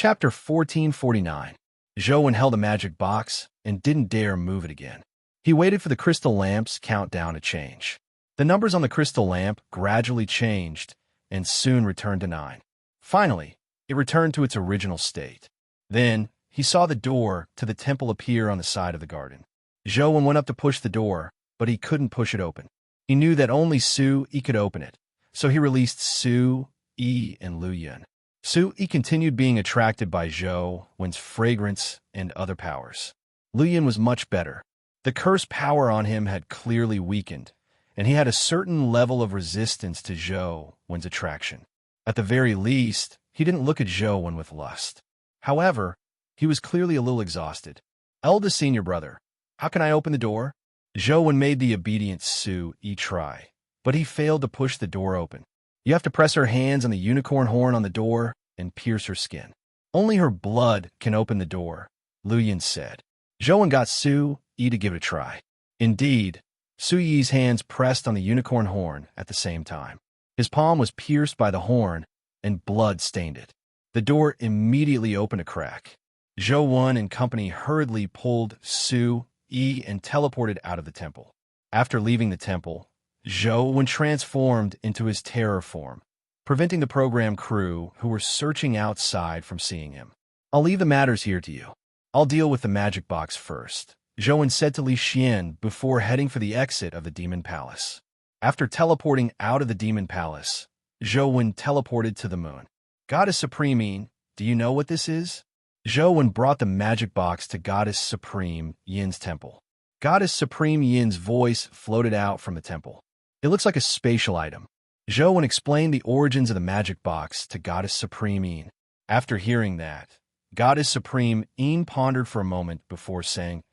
Chapter 1449. Zhou held a magic box and didn't dare move it again. He waited for the crystal lamp's countdown to change. The numbers on the crystal lamp gradually changed and soon returned to 9. Finally, it returned to its original state. Then, he saw the door to the temple appear on the side of the garden. Zhou went up to push the door, but he couldn't push it open. He knew that only Su Yi could open it, so he released Su Yi and Lu Yun. Su Yi continued being attracted by Zhou Wen's fragrance and other powers. Lu Yun was much better. The curse power on him had clearly weakened, and he had a certain level of resistance to Zhou Wen's attraction. At the very least, he didn't look at Zhou Wen with lust. However, he was clearly a little exhausted. Eldest senior brother, how can I open the door? Zhou Wen made the obedient Su Yi try, but he failed to push the door open. You have to press her hands on the unicorn horn on the door and pierce her skin. Only her blood can open the door, Lu Yun said. Zhou Wen got Su Yi to give it a try. Indeed, Su Yi's hands pressed on the unicorn horn at the same time. His palm was pierced by the horn, and blood stained it. The door immediately opened a crack. Zhou Wen and company hurriedly pulled Su Yi and teleported out of the temple. After leaving the temple, Zhou Wen transformed into his terror form, preventing the program crew who were searching outside from seeing him. I'll leave the matters here to you. I'll deal with the magic box first, Zhou Wen said to Li Xian before heading for the exit of the Demon Palace. After teleporting out of the Demon Palace, Zhou Wen teleported to the moon. Goddess Supreme, do you know what this is? Zhou Wen brought the magic box to Goddess Supreme Yin's temple. Goddess Supreme Yin's voice floated out from the temple. It looks like a spatial item. Zhou Wen explained the origins of the magic box to Goddess Supreme Yin. After hearing that, Goddess Supreme Yin pondered for a moment before saying,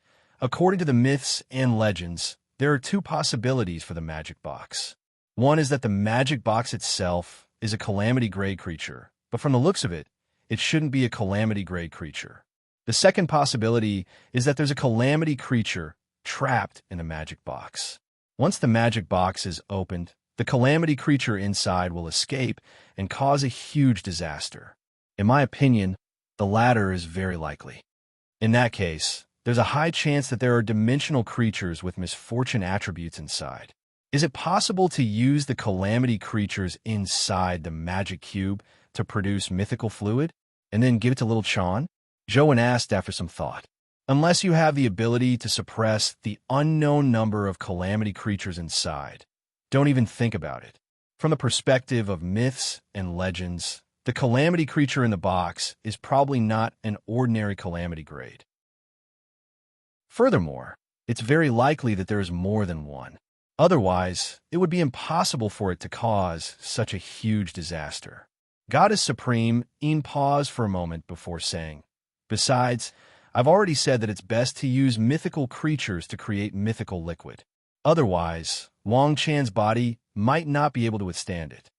according to the myths and legends, there are two possibilities for the magic box. One is that the magic box itself is a calamity-grade creature, but from the looks of it, it shouldn't be a calamity-grade creature. The second possibility is that there's a calamity creature trapped in the magic box. Once the magic box is opened, the calamity creature inside will escape and cause a huge disaster. In my opinion, the latter is very likely. In that case, there's a high chance that there are dimensional creatures with misfortune attributes inside. Is it possible to use the calamity creatures inside the magic cube to produce mythical fluid, and then give it to little Chan? Zhou Wen asked after some thought. Unless you have the ability to suppress the unknown number of calamity creatures inside, don't even think about it. From the perspective of myths and legends, the calamity creature in the box is probably not an ordinary calamity grade. Furthermore, it's very likely that there is more than one. Otherwise, it would be impossible for it to cause such a huge disaster. Goddess Supreme Yin paused for a moment before saying, besides, I've already said that it's best to use mythical creatures to create mythical liquid. Otherwise, Wang Chan's body might not be able to withstand it.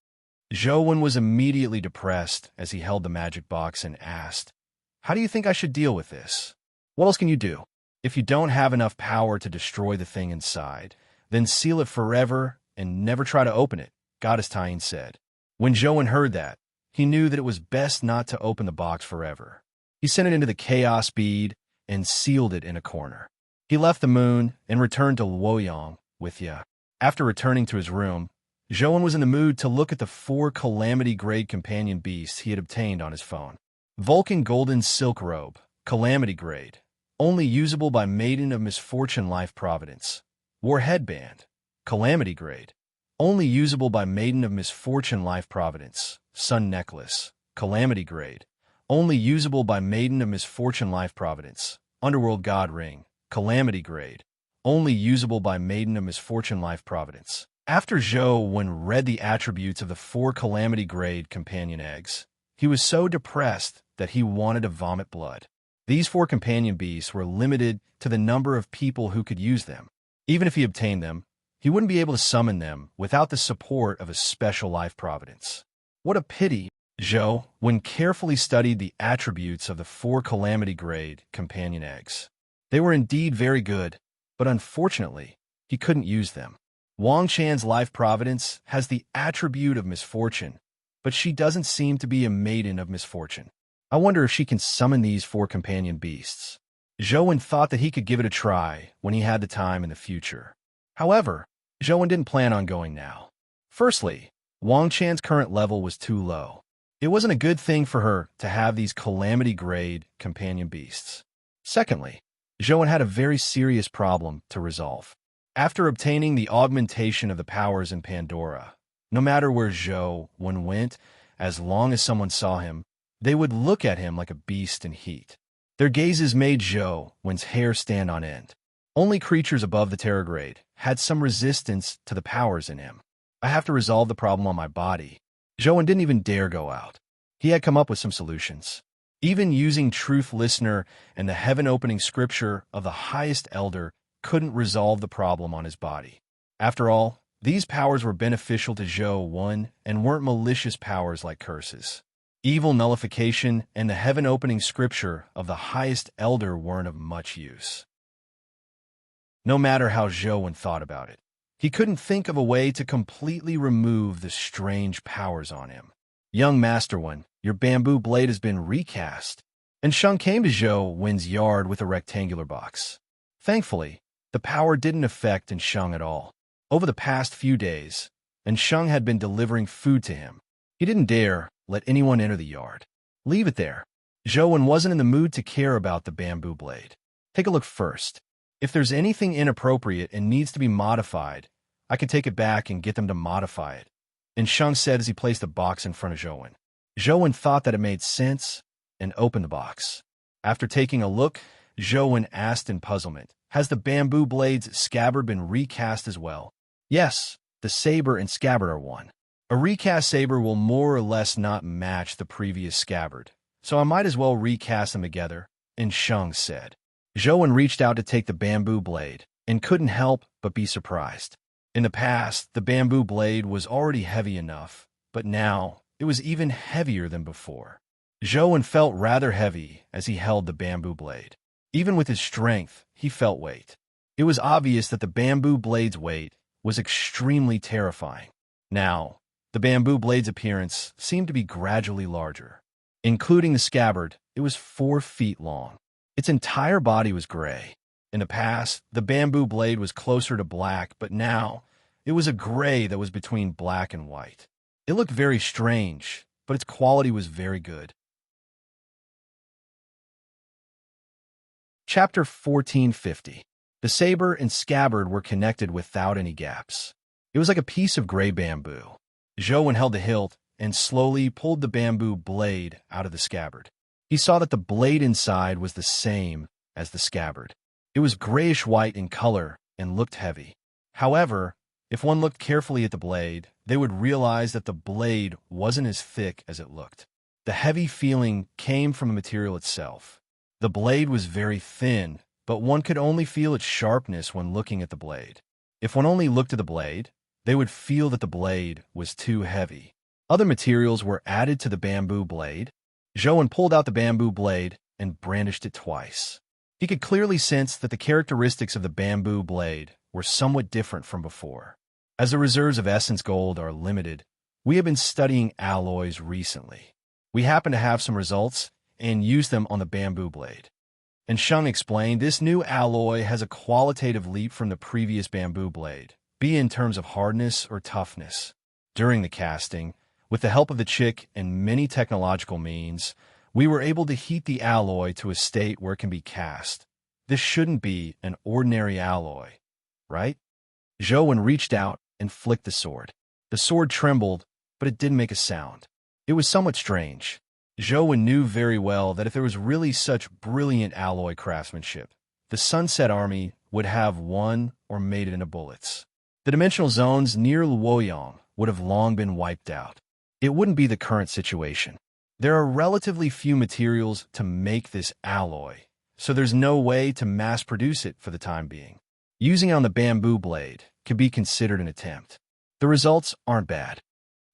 Zhou Wen was immediately depressed as he held the magic box and asked, how do you think I should deal with this? What else can you do? If you don't have enough power to destroy the thing inside, then seal it forever and never try to open it, Goddess Taiyin said. When Zhou Wen heard that, he knew that it was best not to open the box forever. He sent it into the chaos bead and sealed it in a corner. He left the moon and returned to Luoyang with Ya. After returning to his room, Zhou Wen was in the mood to look at the 4 calamity-grade companion beasts he had obtained on his phone. Vulcan Golden Silk Robe, calamity grade, only usable by Maiden of Misfortune Life Providence. War Headband, calamity grade, only usable by Maiden of Misfortune Life Providence. Sun Necklace, calamity grade, only usable by Maiden of Misfortune Life Providence. Underworld God Ring, calamity grade, only usable by Maiden of Misfortune Life Providence. After Zhou Wen read the attributes of the 4 calamity grade companion eggs, he was so depressed that he wanted to vomit blood. These 4 companion beasts were limited to the number of people who could use them. Even if he obtained them, he wouldn't be able to summon them without the support of a special life providence. What a pity! Zhou Wen carefully studied the attributes of the 4 calamity grade companion eggs. They were indeed very good, but unfortunately, he couldn't use them. Wang Chan's life providence has the attribute of misfortune, but she doesn't seem to be a maiden of misfortune. I wonder if she can summon these 4 companion beasts. Zhou thought that he could give it a try when he had the time in the future. However, Zhou didn't plan on going now. Firstly, Wang Chan's current level was too low. It wasn't a good thing for her to have these calamity-grade companion beasts. Secondly, Zhou had a very serious problem to resolve. After obtaining the augmentation of the powers in Pandora, no matter where Zhou went, as long as someone saw him, they would look at him like a beast in heat. Their gazes made Zhou's hair stand on end. Only creatures above the Terrorgrade had some resistance to the powers in him. I have to resolve the problem on my body. Zhou didn't even dare go out. He had come up with some solutions. Even using Truth Listener and the heaven-opening scripture of the highest elder couldn't resolve the problem on his body. After all, these powers were beneficial to Zhou and weren't malicious powers like curses. Evil nullification and the heaven-opening scripture of the highest elder weren't of much use. No matter how Zhou thought about it, he couldn't think of a way to completely remove the strange powers on him. Young Master One, your bamboo blade has been recast. And Sheng came to Zhou's yard with a rectangular box. Thankfully, the power didn't affect Sheng at all. Over the past few days, Sheng had been delivering food to him. He didn't dare let anyone enter the yard. Leave it there. Zhou wasn't in the mood to care about the bamboo blade. Take a look first. If there's anything inappropriate and needs to be modified, I can take it back and get them to modify it. And Sheng said as he placed the box in front of Zhou. Zhou thought that it made sense and opened the box. After taking a look, Zhou asked in puzzlement, has the bamboo blade's scabbard been recast as well? Yes, the saber and scabbard are one. A recast saber will more or less not match the previous scabbard, so I might as well recast them together, and Sheng said. Zhou reached out to take the bamboo blade, and couldn't help but be surprised. In the past, the bamboo blade was already heavy enough, but now it was even heavier than before. Zhou felt rather heavy as he held the bamboo blade. Even with his strength, he felt weight. It was obvious that the bamboo blade's weight was extremely terrifying. Now, the bamboo blade's appearance seemed to be gradually larger. Including the scabbard, it was 4 feet long. Its entire body was gray. In the past, the bamboo blade was closer to black, but now it was a gray that was between black and white. It looked very strange, but its quality was very good. Chapter 1450. The saber and scabbard were connected without any gaps. It was like a piece of gray bamboo. Zhou held the hilt and slowly pulled the bamboo blade out of the scabbard. He saw that the blade inside was the same as the scabbard. It was grayish-white in color and looked heavy. However, if one looked carefully at the blade, they would realize that the blade wasn't as thick as it looked. The heavy feeling came from the material itself. The blade was very thin, but one could only feel its sharpness when looking at the blade. If one only looked at the blade, they would feel that the blade was too heavy. Other materials were added to the bamboo blade. Zhou pulled out the bamboo blade and brandished it twice. He could clearly sense that the characteristics of the bamboo blade were somewhat different from before. As the reserves of essence gold are limited, we have been studying alloys recently. We happen to have some results and use them on the bamboo blade. And Sheng explained this new alloy has a qualitative leap from the previous bamboo blade, be it in terms of hardness or toughness. During the casting, with the help of the chick and many technological means, we were able to heat the alloy to a state where it can be cast. This shouldn't be an ordinary alloy, right? Zhou reached out and flicked the sword. The sword trembled, but it didn't make a sound. It was somewhat strange. Zhou knew very well that if there was really such brilliant alloy craftsmanship, the Sunset Army would have won or made it into bullets. The dimensional zones near Luoyang would have long been wiped out. It wouldn't be the current situation. There are relatively few materials to make this alloy, so there's no way to mass-produce it for the time being. Using it on the bamboo blade can be considered an attempt. The results aren't bad.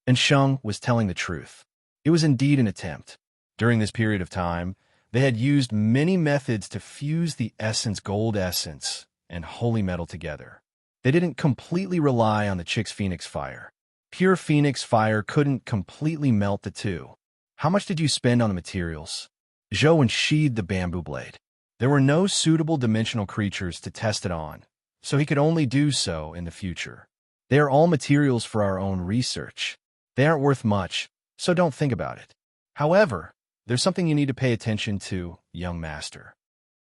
And Sheng was telling the truth. It was indeed an attempt. During this period of time, they had used many methods to fuse the essence gold essence and holy metal together. They didn't completely rely on the chick's phoenix fire. Pure phoenix fire couldn't completely melt the two. How much did you spend on the materials? Zhou unsheathed the bamboo blade. There were no suitable dimensional creatures to test it on, so he could only do so in the future. They are all materials for our own research. They aren't worth much, so don't think about it. However, there's something you need to pay attention to, young master.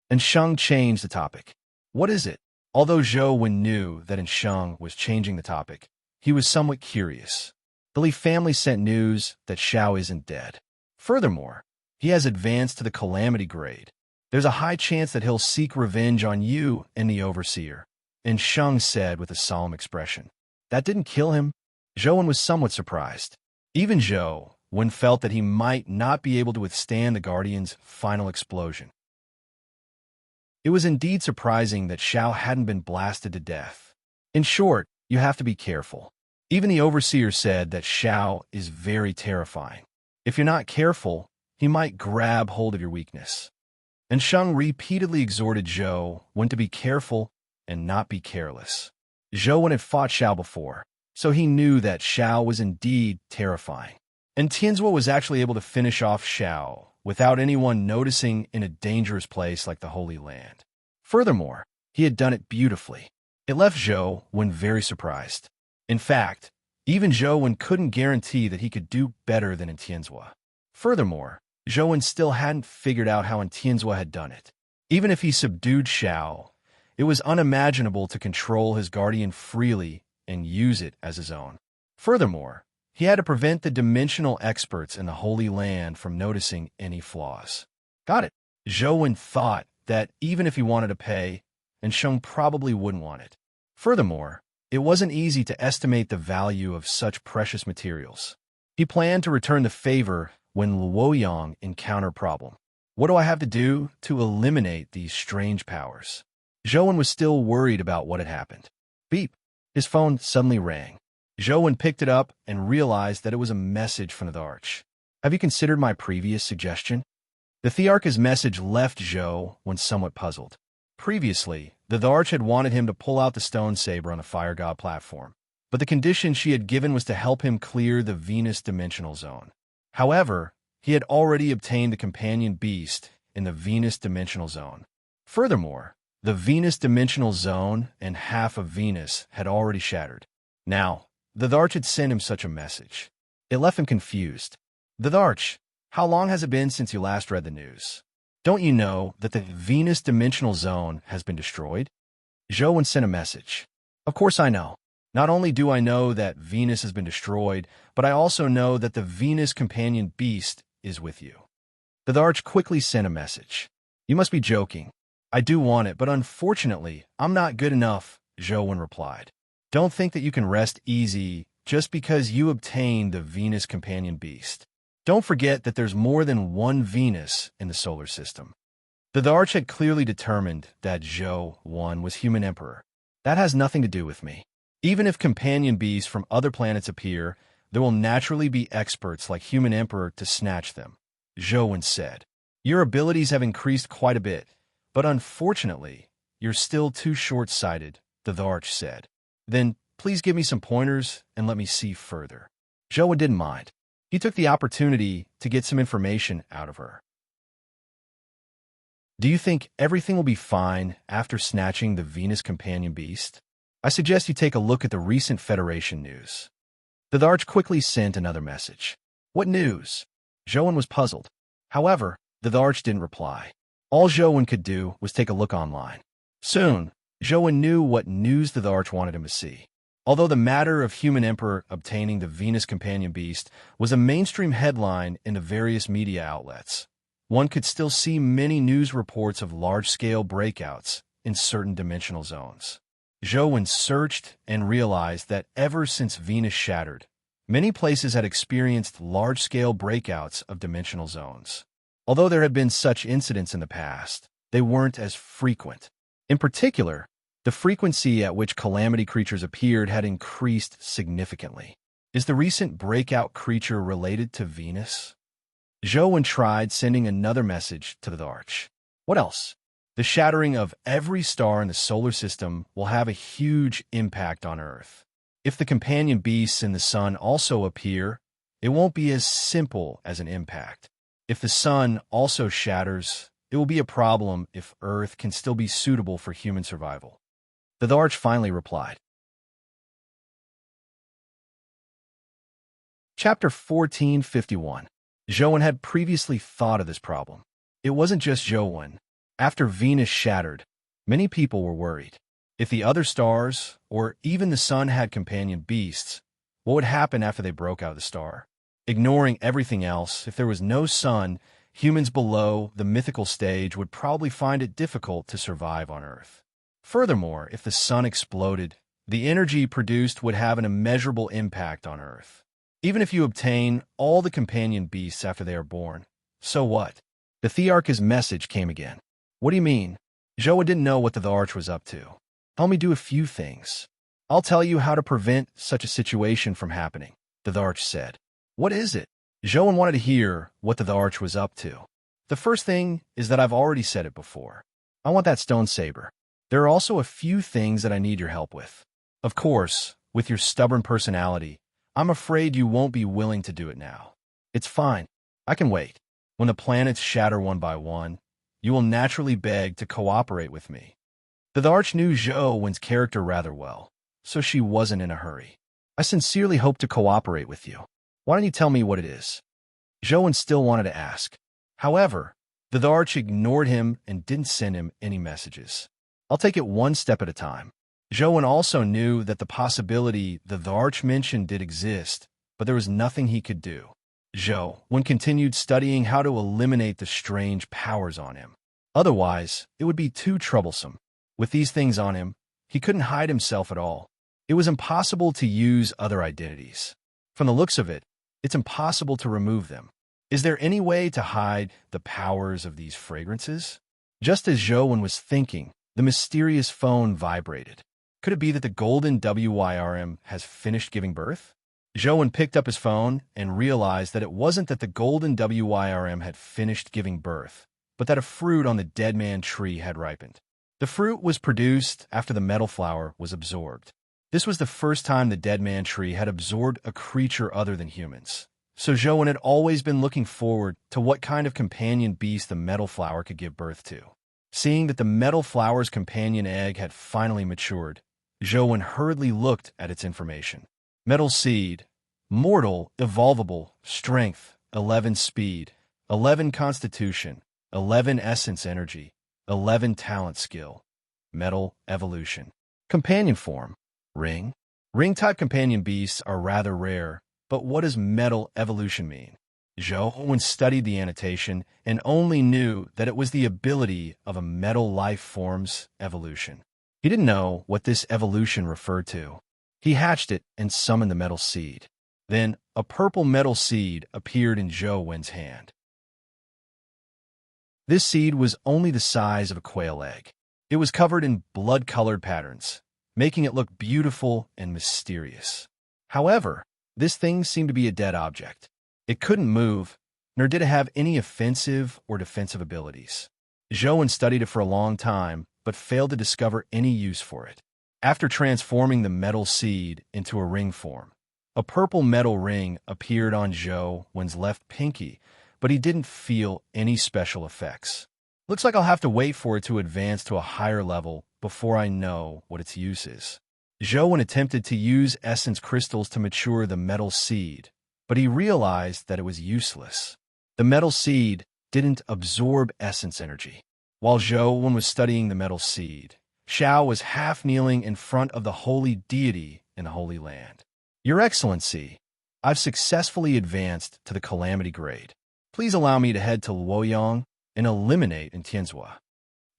And Sheng changed the topic. What is it? Although Zhou Wen knew that Sheng was changing the topic, he was somewhat curious. The Li family sent news that Xiao isn't dead. Furthermore, he has advanced to the calamity grade. There's a high chance that he'll seek revenge on you and the overseer. And Sheng said with a solemn expression. That didn't kill him. Zhou Wen was somewhat surprised. Even Zhou Wen felt that he might not be able to withstand the Guardian's final explosion. It was indeed surprising that Xiao hadn't been blasted to death. In short, you have to be careful. Even the overseer said that Xiao is very terrifying. If you're not careful, he might grab hold of your weakness. And Sheng repeatedly exhorted Zhou Wen to be careful and not be careless. Zhou Wen had fought Xiao before, so he knew that Xiao was indeed terrifying. And Tianzhua was actually able to finish off Xiao without anyone noticing in a dangerous place like the Holy Land. Furthermore, he had done it beautifully. It left Zhou Wen very surprised. In fact, even Zhou Wen couldn't guarantee that he could do better than Tianzhua. Furthermore, Zhou Wen still hadn't figured out how Tianzhua had done it. Even if he subdued Xiao, it was unimaginable to control his guardian freely and use it as his own. Furthermore, he had to prevent the dimensional experts in the Holy Land from noticing any flaws. Got it. Zhou Wen thought that even if he wanted to pay, and Sheng probably wouldn't want it. Furthermore, it wasn't easy to estimate the value of such precious materials. He planned to return the favor when Luoyang encountered problem. What do I have to do to eliminate these strange powers? Zhou Wen was still worried about what had happened. Beep. His phone suddenly rang. Zhou Wen picked it up and realized that it was a message from the Tharch. Have you considered my previous suggestion? The Thearch's message left Zhou Wen somewhat puzzled. Previously, the Tharch had wanted him to pull out the stone saber on the Fire God platform, but the condition she had given was to help him clear the Venus dimensional zone. However, he had already obtained the companion beast in the Venus dimensional zone. Furthermore, the Venus dimensional zone and half of Venus had already shattered. Now, the Tharch had sent him such a message. It left him confused. The Tharch, how long has it been since you last read the news? Don't you know that the Venus dimensional zone has been destroyed? Zhou Wen sent a message. Of course I know. Not only do I know that Venus has been destroyed, but I also know that the Venus companion beast is with you. The Tharch quickly sent a message. You must be joking. I do want it, but unfortunately, I'm not good enough, Zhou Wen replied. Don't think that you can rest easy just because you obtained the Venus companion beast. Don't forget that there's more than one Venus in the solar system. The Tharch had clearly determined that Zhou Wen was human emperor. That has nothing to do with me. Even if companion beasts from other planets appear, there will naturally be experts like human emperor to snatch them, Zhou Wen said. Your abilities have increased quite a bit, but unfortunately, you're still too short-sighted, the Tharch said. Then, please give me some pointers and let me see further. Zhou Wen didn't mind. He took the opportunity to get some information out of her. Do you think everything will be fine after snatching the Venus companion beast? I suggest you take a look at the recent Federation news. The Tharch quickly sent another message. What news? Zhou Wen was puzzled. However, the Tharch didn't reply. All Zhou Wen could do was take a look online. Soon, Zhou Wen knew what news the Tharch wanted him to see. Although the matter of human emperor obtaining the Venus companion beast was a mainstream headline in the various media outlets, one could still see many news reports of large-scale breakouts in certain dimensional zones. Zhou Wen searched and realized that ever since Venus shattered, many places had experienced large-scale breakouts of dimensional zones. Although there had been such incidents in the past, they weren't as frequent. In particular, the frequency at which calamity creatures appeared had increased significantly. Is the recent breakout creature related to Venus? Zhou Wen tried sending another message to the Tharch. What else? The shattering of every star in the solar system will have a huge impact on Earth. If the companion beasts in the sun also appear, It won't be as simple as an impact. If the sun also shatters, it will be a problem if Earth can still be suitable for human survival. The Dharch finally replied. Chapter 1451. Zhou had previously thought of this problem. It wasn't just Zhou. After Venus shattered, many people were worried. If the other stars, or even the sun, had companion beasts, what would happen after they broke out of the star? Ignoring everything else, if there was no sun, humans below the mythical stage would probably find it difficult to survive on Earth. Furthermore, if the sun exploded, the energy produced would have an immeasurable impact on Earth. Even if you obtain all the companion beasts after they are born, so what? The Thearch's message came again. What do you mean? Zhou didn't know what the Dharch was up to. Help me do a few things. I'll tell you how to prevent such a situation from happening, the Dharch said. What is it? Zhou wanted to hear what the Dharch was up to. The first thing is that I've already said it before. I want that stone saber. There are also a few things that I need your help with. Of course, with your stubborn personality, I'm afraid you won't be willing to do it now. It's fine. I can wait. When the planets shatter one by one, you will naturally beg to cooperate with me. The Dharch knew Zhou's character rather well, so she wasn't in a hurry. I sincerely hope to cooperate with you. Why don't you tell me what it is? Zhou still wanted to ask. However, the Dharch ignored him and didn't send him any messages. I'll take it one step at a time. Zhou also knew that the possibility the Dharch mentioned did exist, but there was nothing he could do. Zhou continued studying how to eliminate the strange powers on him. Otherwise, it would be too troublesome. With these things on him, he couldn't hide himself at all. It was impossible to use other identities. From the looks of it, it's impossible to remove them. Is there any way to hide the powers of these fragrances? Just as Zhou was thinking, the mysterious phone vibrated. Could it be that the golden WYRM has finished giving birth? Zhou picked up his phone and realized that it wasn't that the golden WYRM had finished giving birth, but that a fruit on the dead man tree had ripened. The fruit was produced after the metal flower was absorbed. This was the first time the dead man tree had absorbed a creature other than humans. So Zhou had always been looking forward to what kind of companion beast the metal flower could give birth to. Seeing that the metal flower's companion egg had finally matured, Zhou hurriedly looked at its information. Metal seed, mortal, evolvable, strength, 11 speed, 11 constitution, 11 essence energy, 11 talent skill, metal evolution. Companion form, ring. Ring-type companion beasts are rather rare, but what does metal evolution mean? Zhou studied the annotation and only knew that it was the ability of a metal life form's evolution. He didn't know what this evolution referred to. He hatched it and summoned the metal seed. Then a purple metal seed appeared in Zhou's hand. This seed was only the size of a quail egg. It was covered in blood-colored patterns, making it look beautiful and mysterious. However, this thing seemed to be a dead object. It couldn't move, nor did it have any offensive or defensive abilities. Zhou studied it for a long time, but failed to discover any use for it. After transforming the metal seed into a ring form, a purple metal ring appeared on Zhou's left pinky, but he didn't feel any special effects. Looks like I'll have to wait for it to advance to a higher level before I know what its use is. Zhou attempted to use essence crystals to mature the metal seed, but he realized that it was useless. The metal seed didn't absorb essence energy. While Zhou was studying the metal seed, Xiao was half kneeling in front of the holy deity in the Holy Land. Your Excellency, I've successfully advanced to the Calamity grade. Please allow me to head to Luoyang and eliminate Tianzhua.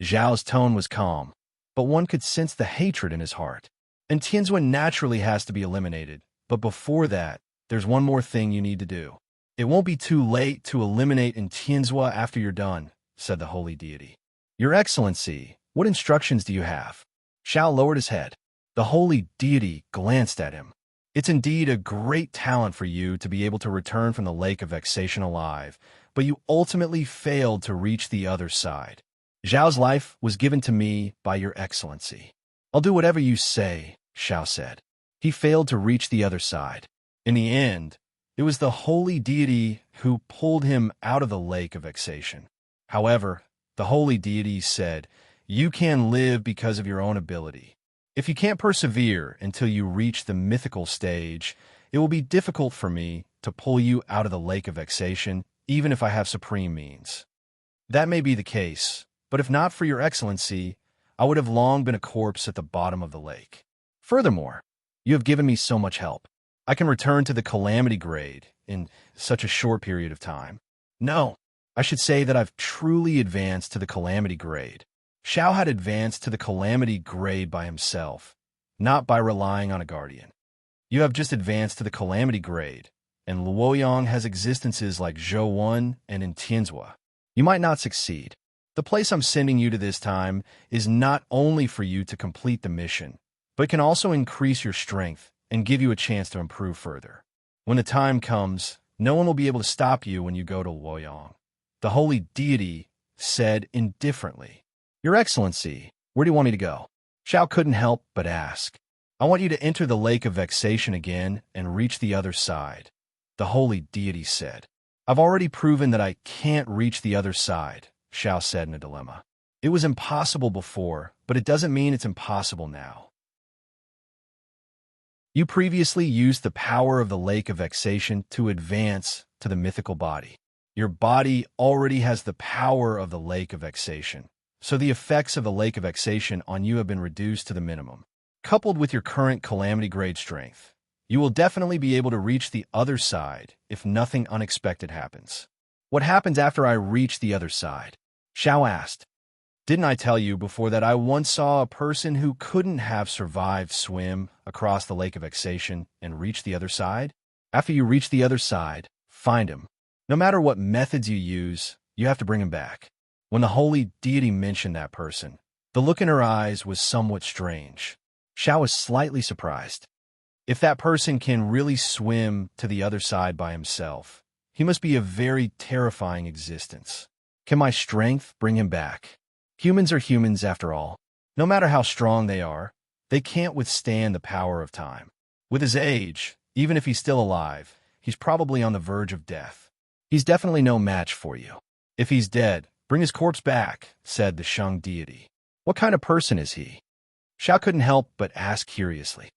Zhao's tone was calm, but one could sense the hatred in his heart. Tianzhua naturally has to be eliminated, but before that, there's one more thing you need to do. It won't be too late to eliminate Tianzhua after you're done, said the holy deity. Your Excellency, what instructions do you have? Xiao lowered his head. The holy deity glanced at him. It's indeed a great talent for you to be able to return from the lake of vexation alive, but you ultimately failed to reach the other side. Zhao's life was given to me by your Excellency. I'll do whatever you say, Xiao said. He failed to reach the other side. In the end, It was the holy deity who pulled him out of the lake of vexation. However, the holy deity said, "You can live because of your own ability. If you can't persevere until you reach the mythical stage, it will be difficult for me to pull you out of the lake of vexation, even if I have supreme means. That may be the case, but if not for your excellency, I would have long been a corpse at the bottom of the lake. Furthermore, you have given me so much help. I can return to the calamity grade in such a short period of time. No, I should say that I've truly advanced to the calamity grade." Xiao had advanced to the calamity grade by himself, not by relying on a guardian. You have just advanced to the calamity grade, and Luoyang has existences like Zhou and in Tianzhua. You might not succeed. The place I'm sending you to this time is not only for you to complete the mission, but can also increase your strength and give you a chance to improve further. When the time comes, no one will be able to stop you when you go to Luoyang. The holy deity said indifferently, "Your Excellency, where do you want me to go?" Xiao couldn't help but ask. "I want you to enter the lake of vexation again and reach the other side," the holy deity said. "I've already proven that I can't reach the other side," Xiao said in a dilemma. "It was impossible before, but it doesn't mean it's impossible now. You previously used the power of the lake of vexation to advance to the mythical body. Your body already has the power of the lake of vexation, so the effects of the lake of vexation on you have been reduced to the minimum. Coupled with your current calamity grade strength, you will definitely be able to reach the other side if nothing unexpected happens." "What happens after I reach the other side?" Xiao asked. "Didn't I tell you before that I once saw a person who couldn't have survived swim across the lake of vexation and reach the other side? After you reach the other side, find him. No matter what methods you use, you have to bring him back." When the holy deity mentioned that person, the look in her eyes was somewhat strange. Xiao was slightly surprised. If that person can really swim to the other side by himself, he must be a very terrifying existence. Can my strength bring him back? Humans are humans after all. No matter how strong they can't withstand the power of time. With his age, even if he's still alive, he's probably on the verge of death. He's definitely no match for you. If he's dead, bring his corpse back, said the Shang deity. What kind of person is he? Xiao couldn't help but ask curiously.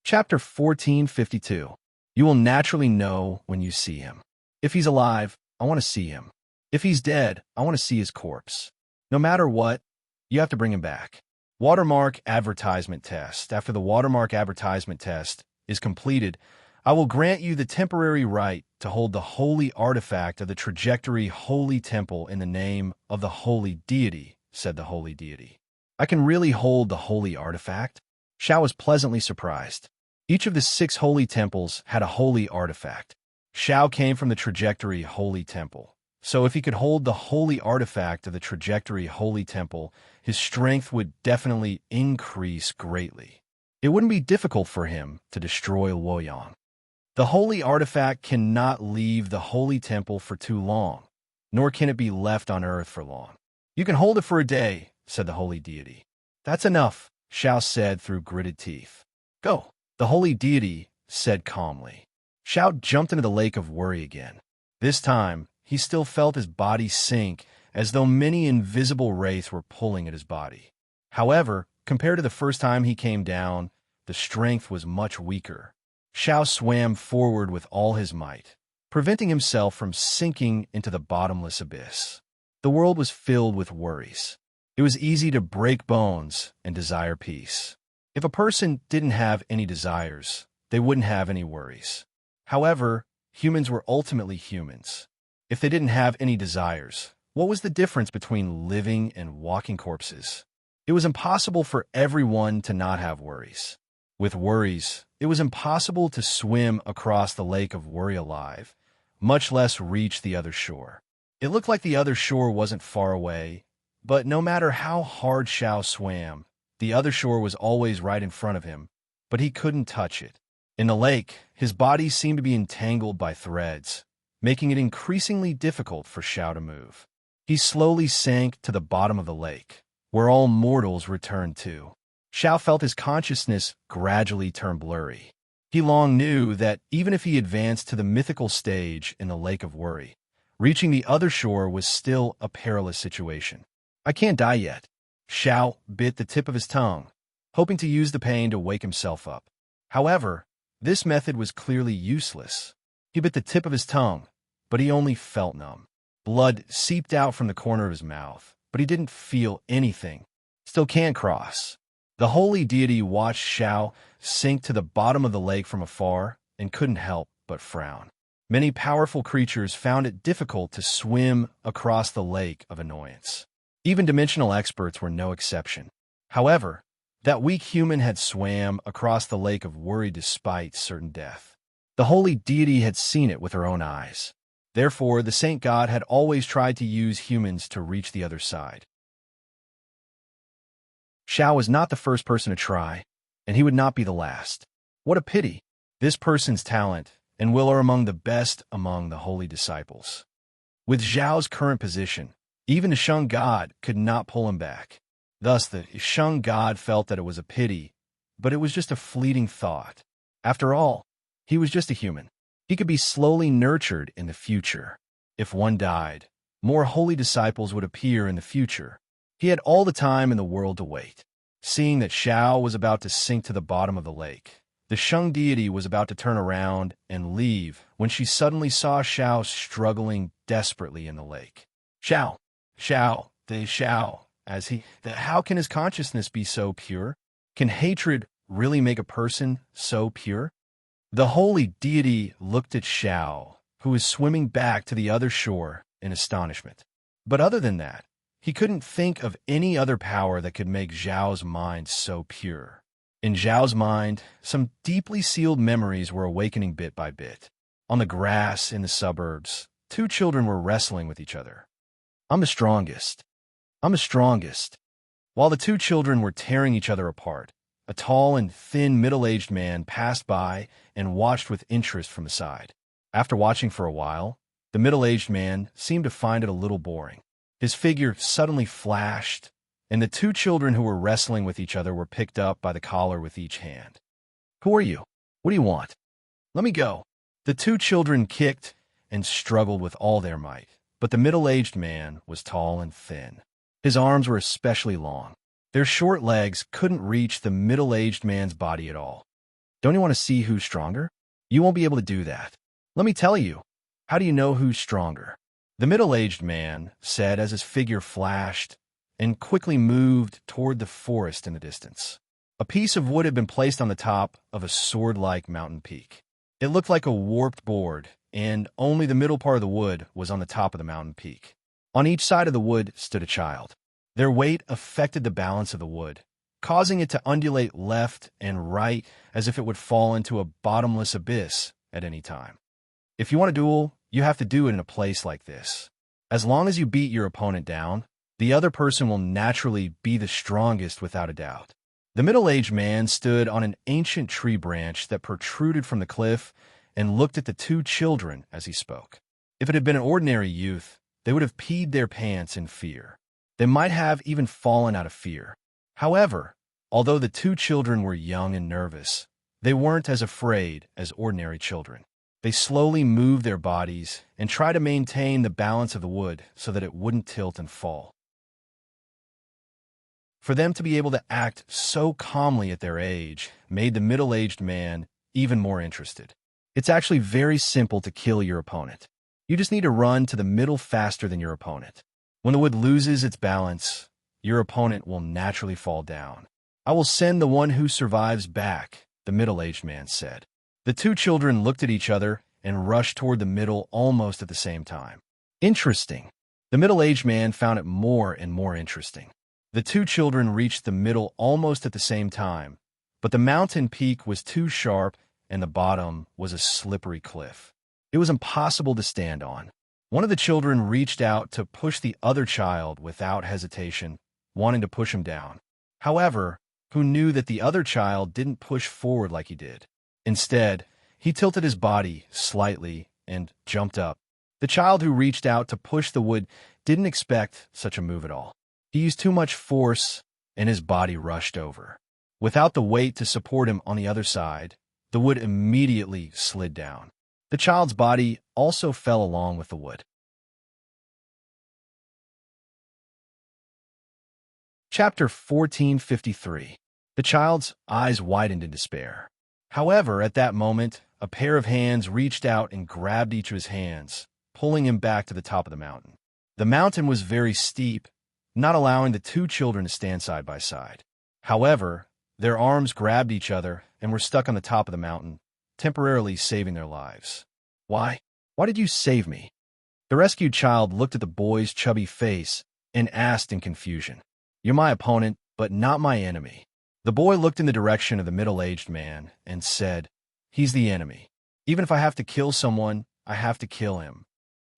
Chapter 1452. You will naturally know when you see him. If he's alive, I want to see him. If he's dead, I want to see his corpse. No matter what, you have to bring him back. Watermark advertisement test. After the watermark advertisement test is completed, I will grant you the temporary right to hold the holy artifact of the trajectory holy temple in the name of the holy deity, said the holy deity. I can really hold the holy artifact? Xiao was pleasantly surprised. Each of the 6 holy temples had a holy artifact. Xiao came from the trajectory holy temple, so if he could hold the holy artifact of the trajectory holy temple, his strength would definitely increase greatly. It wouldn't be difficult for him to destroy Luoyang. The holy artifact cannot leave the holy temple for too long, nor can it be left on earth for long. You can hold it for a day, said the holy deity. That's enough, Xiao said through gritted teeth. Go, the holy deity said calmly. Xiao jumped into the lake of worry again. This time, he still felt his body sink as though many invisible wraiths were pulling at his body. However, compared to the first time he came down, the strength was much weaker. Xiao swam forward with all his might, preventing himself from sinking into the bottomless abyss. The world was filled with worries. It was easy to break bones and desire peace. If a person didn't have any desires, they wouldn't have any worries. However, humans were ultimately humans. If they didn't have any desires, what was the difference between living and walking corpses? It was impossible for everyone to not have worries. With worries, it was impossible to swim across the lake of worry alive, much less reach the other shore. It looked like the other shore wasn't far away, but no matter how hard Xiao swam, the other shore was always right in front of him, but he couldn't touch it. In the lake, his body seemed to be entangled by threads, making it increasingly difficult for Xiao to move. He slowly sank to the bottom of the lake, where all mortals returned to. Xiao felt his consciousness gradually turn blurry. He long knew that even if he advanced to the mythical stage in the Lake of Worry, reaching the other shore was still a perilous situation. I can't die yet. Xiao bit the tip of his tongue, hoping to use the pain to wake himself up. However, this method was clearly useless. He bit the tip of his tongue, but he only felt numb. Blood seeped out from the corner of his mouth, but he didn't feel anything. Still can't cross. The holy deity watched Xiao sink to the bottom of the lake from afar and couldn't help but frown. Many powerful creatures found it difficult to swim across the lake of annoyance. Even dimensional experts were no exception. However, that weak human had swam across the lake of worry despite certain death. The holy deity had seen it with her own eyes. Therefore, the saint god had always tried to use humans to reach the other side. Xiao was not the first person to try, and he would not be the last. What a pity! This person's talent and will are among the best among the holy disciples. With Zhao's current position, even the Shang god could not pull him back. Thus, the Shang god felt that it was a pity, but it was just a fleeting thought. After all, he was just a human. He could be slowly nurtured in the future. If one died, more holy disciples would appear in the future. He had all the time in the world to wait. Seeing that Xiao was about to sink to the bottom of the lake, the Shang deity was about to turn around and leave when she suddenly saw Xiao struggling desperately in the lake. Xiao, how can his consciousness be so pure? Can hatred really make a person so pure? The holy deity looked at Xiao, who was swimming back to the other shore in astonishment. But other than that, he couldn't think of any other power that could make Zhao's mind so pure. In Zhao's mind, some deeply sealed memories were awakening bit by bit. On the grass in the suburbs, two children were wrestling with each other. I'm the strongest. I'm the strongest. While the two children were tearing each other apart, a tall and thin middle-aged man passed by and watched with interest from the side. After watching for a while, the middle-aged man seemed to find it a little boring. His figure suddenly flashed, and the two children who were wrestling with each other were picked up by the collar with each hand. Who are you? What do you want? Let me go. The two children kicked and struggled with all their might, but the middle-aged man was tall and thin. His arms were especially long. Their short legs couldn't reach the middle-aged man's body at all. Don't you want to see who's stronger? You won't be able to do that. Let me tell you. How do you know who's stronger? The middle-aged man said as his figure flashed and quickly moved toward the forest in the distance. A piece of wood had been placed on the top of a sword-like mountain peak. It looked like a warped board, and only the middle part of the wood was on the top of the mountain peak. On each side of the wood stood a child. Their weight affected the balance of the wood, causing it to undulate left and right as if it would fall into a bottomless abyss at any time. If you want a duel, you have to do it in a place like this. As long as you beat your opponent down, the other person will naturally be the strongest without a doubt. The middle-aged man stood on an ancient tree branch that protruded from the cliff and looked at the two children as he spoke. If it had been an ordinary youth, they would have peed their pants in fear. They might have even fallen out of fear. However, although the two children were young and nervous, they weren't as afraid as ordinary children. They slowly moved their bodies and tried to maintain the balance of the wood so that it wouldn't tilt and fall. For them to be able to act so calmly at their age made the middle-aged man even more interested. It's actually very simple to kill your opponent. You just need to run to the middle faster than your opponent. When the wood loses its balance, your opponent will naturally fall down. I will send the one who survives back, the middle-aged man said. The two children looked at each other and rushed toward the middle almost at the same time. Interesting. The middle-aged man found it more and more interesting. The two children reached the middle almost at the same time, but the mountain peak was too sharp and the bottom was a slippery cliff. It was impossible to stand on. One of the children reached out to push the other child without hesitation, wanting to push him down. However, who knew that the other child didn't push forward like he did. Instead, he tilted his body slightly and jumped up. The child who reached out to push the wood didn't expect such a move at all. He used too much force, and his body rushed over. Without the weight to support him on the other side, the wood immediately slid down. The child's body also fell along with the wood. Chapter 1453. The child's eyes widened in despair. However, at that moment, a pair of hands reached out and grabbed each of his hands, pulling him back to the top of the mountain. The mountain was very steep, not allowing the two children to stand side by side. However, their arms grabbed each other and were stuck on the top of the mountain, temporarily saving their lives. Why? Why did you save me? The rescued child looked at the boy's chubby face and asked in confusion. You're my opponent, but not my enemy. The boy looked in the direction of the middle-aged man and said, He's the enemy. Even if I have to kill someone, I have to kill him.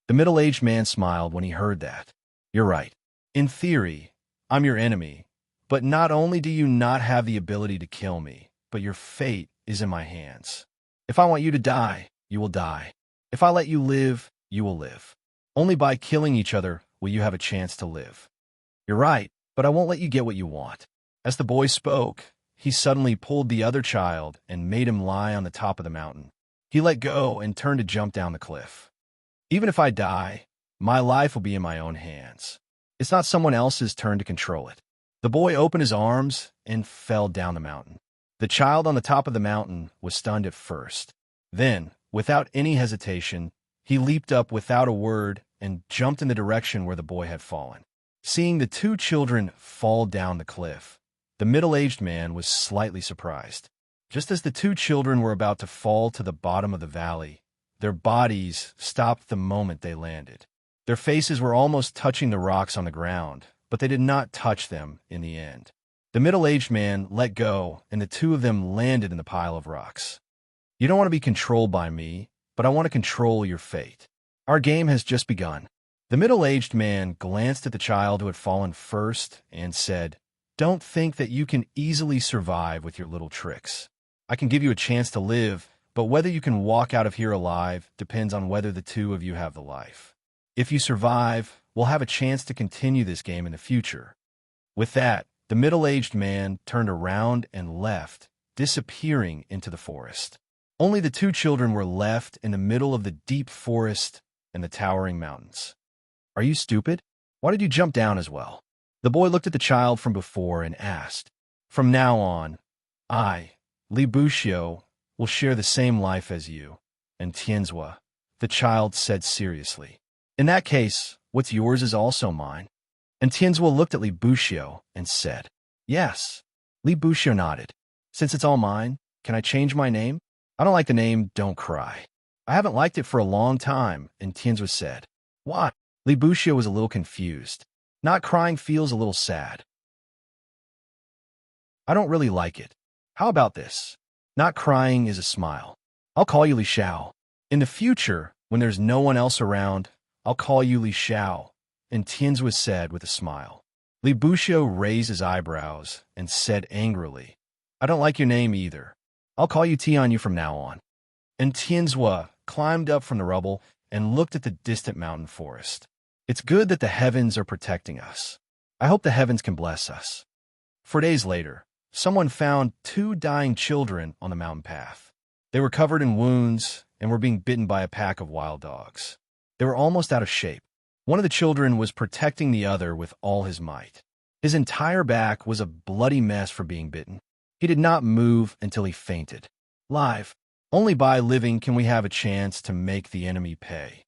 The middle-aged man smiled when he heard that. You're right. In theory, I'm your enemy, but not only do you not have the ability to kill me, but your fate is in my hands. If I want you to die, you will die. If I let you live, you will live. Only by killing each other will you have a chance to live. You're right, but I won't let you get what you want. As the boy spoke, he suddenly pulled the other child and made him lie on the top of the mountain. He let go and turned to jump down the cliff. Even if I die, my life will be in my own hands. It's not someone else's turn to control it. The boy opened his arms and fell down the mountain. The child on the top of the mountain was stunned at first. Then, without any hesitation, he leaped up without a word and jumped in the direction where the boy had fallen. Seeing the two children fall down the cliff, the middle-aged man was slightly surprised. Just as the two children were about to fall to the bottom of the valley, their bodies stopped the moment they landed. Their faces were almost touching the rocks on the ground, but they did not touch them in the end. The middle-aged man let go, and the two of them landed in the pile of rocks. You don't want to be controlled by me, but I want to control your fate. Our game has just begun. The middle-aged man glanced at the child who had fallen first and said, Don't think that you can easily survive with your little tricks. I can give you a chance to live, but whether you can walk out of here alive depends on whether the two of you have the life. If you survive, we'll have a chance to continue this game in the future. With that, the middle-aged man turned around and left, disappearing into the forest. Only the two children were left in the middle of the deep forest and the towering mountains. Are you stupid? Why did you jump down as well? The boy looked at the child from before and asked. From now on, I, Li Buxiu, will share the same life as you. And Tianzua, the child said seriously. In that case, what's yours is also mine. And Tianzua looked at Li Buxiu and said, Yes. Li Buxiu nodded. Since it's all mine, can I change my name? I don't like the name Don't Cry. I haven't liked it for a long time, and Tianzua said. What? Li Buxiu was a little confused. Not crying feels a little sad. I don't really like it. How about this? Not crying is a smile. I'll call you Li Xiao. In the future, when there's no one else around, I'll call you Li Xiao, and Tianzua said with a smile. Li Buxiu raised his eyebrows and said angrily, I don't like your name either. I'll call you Tianyu from now on. And Tianzua climbed up from the rubble and looked at the distant mountain forest. It's good that the heavens are protecting us. I hope the heavens can bless us. 4 days later, someone found 2 dying children on the mountain path. They were covered in wounds and were being bitten by a pack of wild dogs. They were almost out of shape. One of the children was protecting the other with all his might. His entire back was a bloody mess for being bitten. He did not move until he fainted. Live. Only by living can we have a chance to make the enemy pay.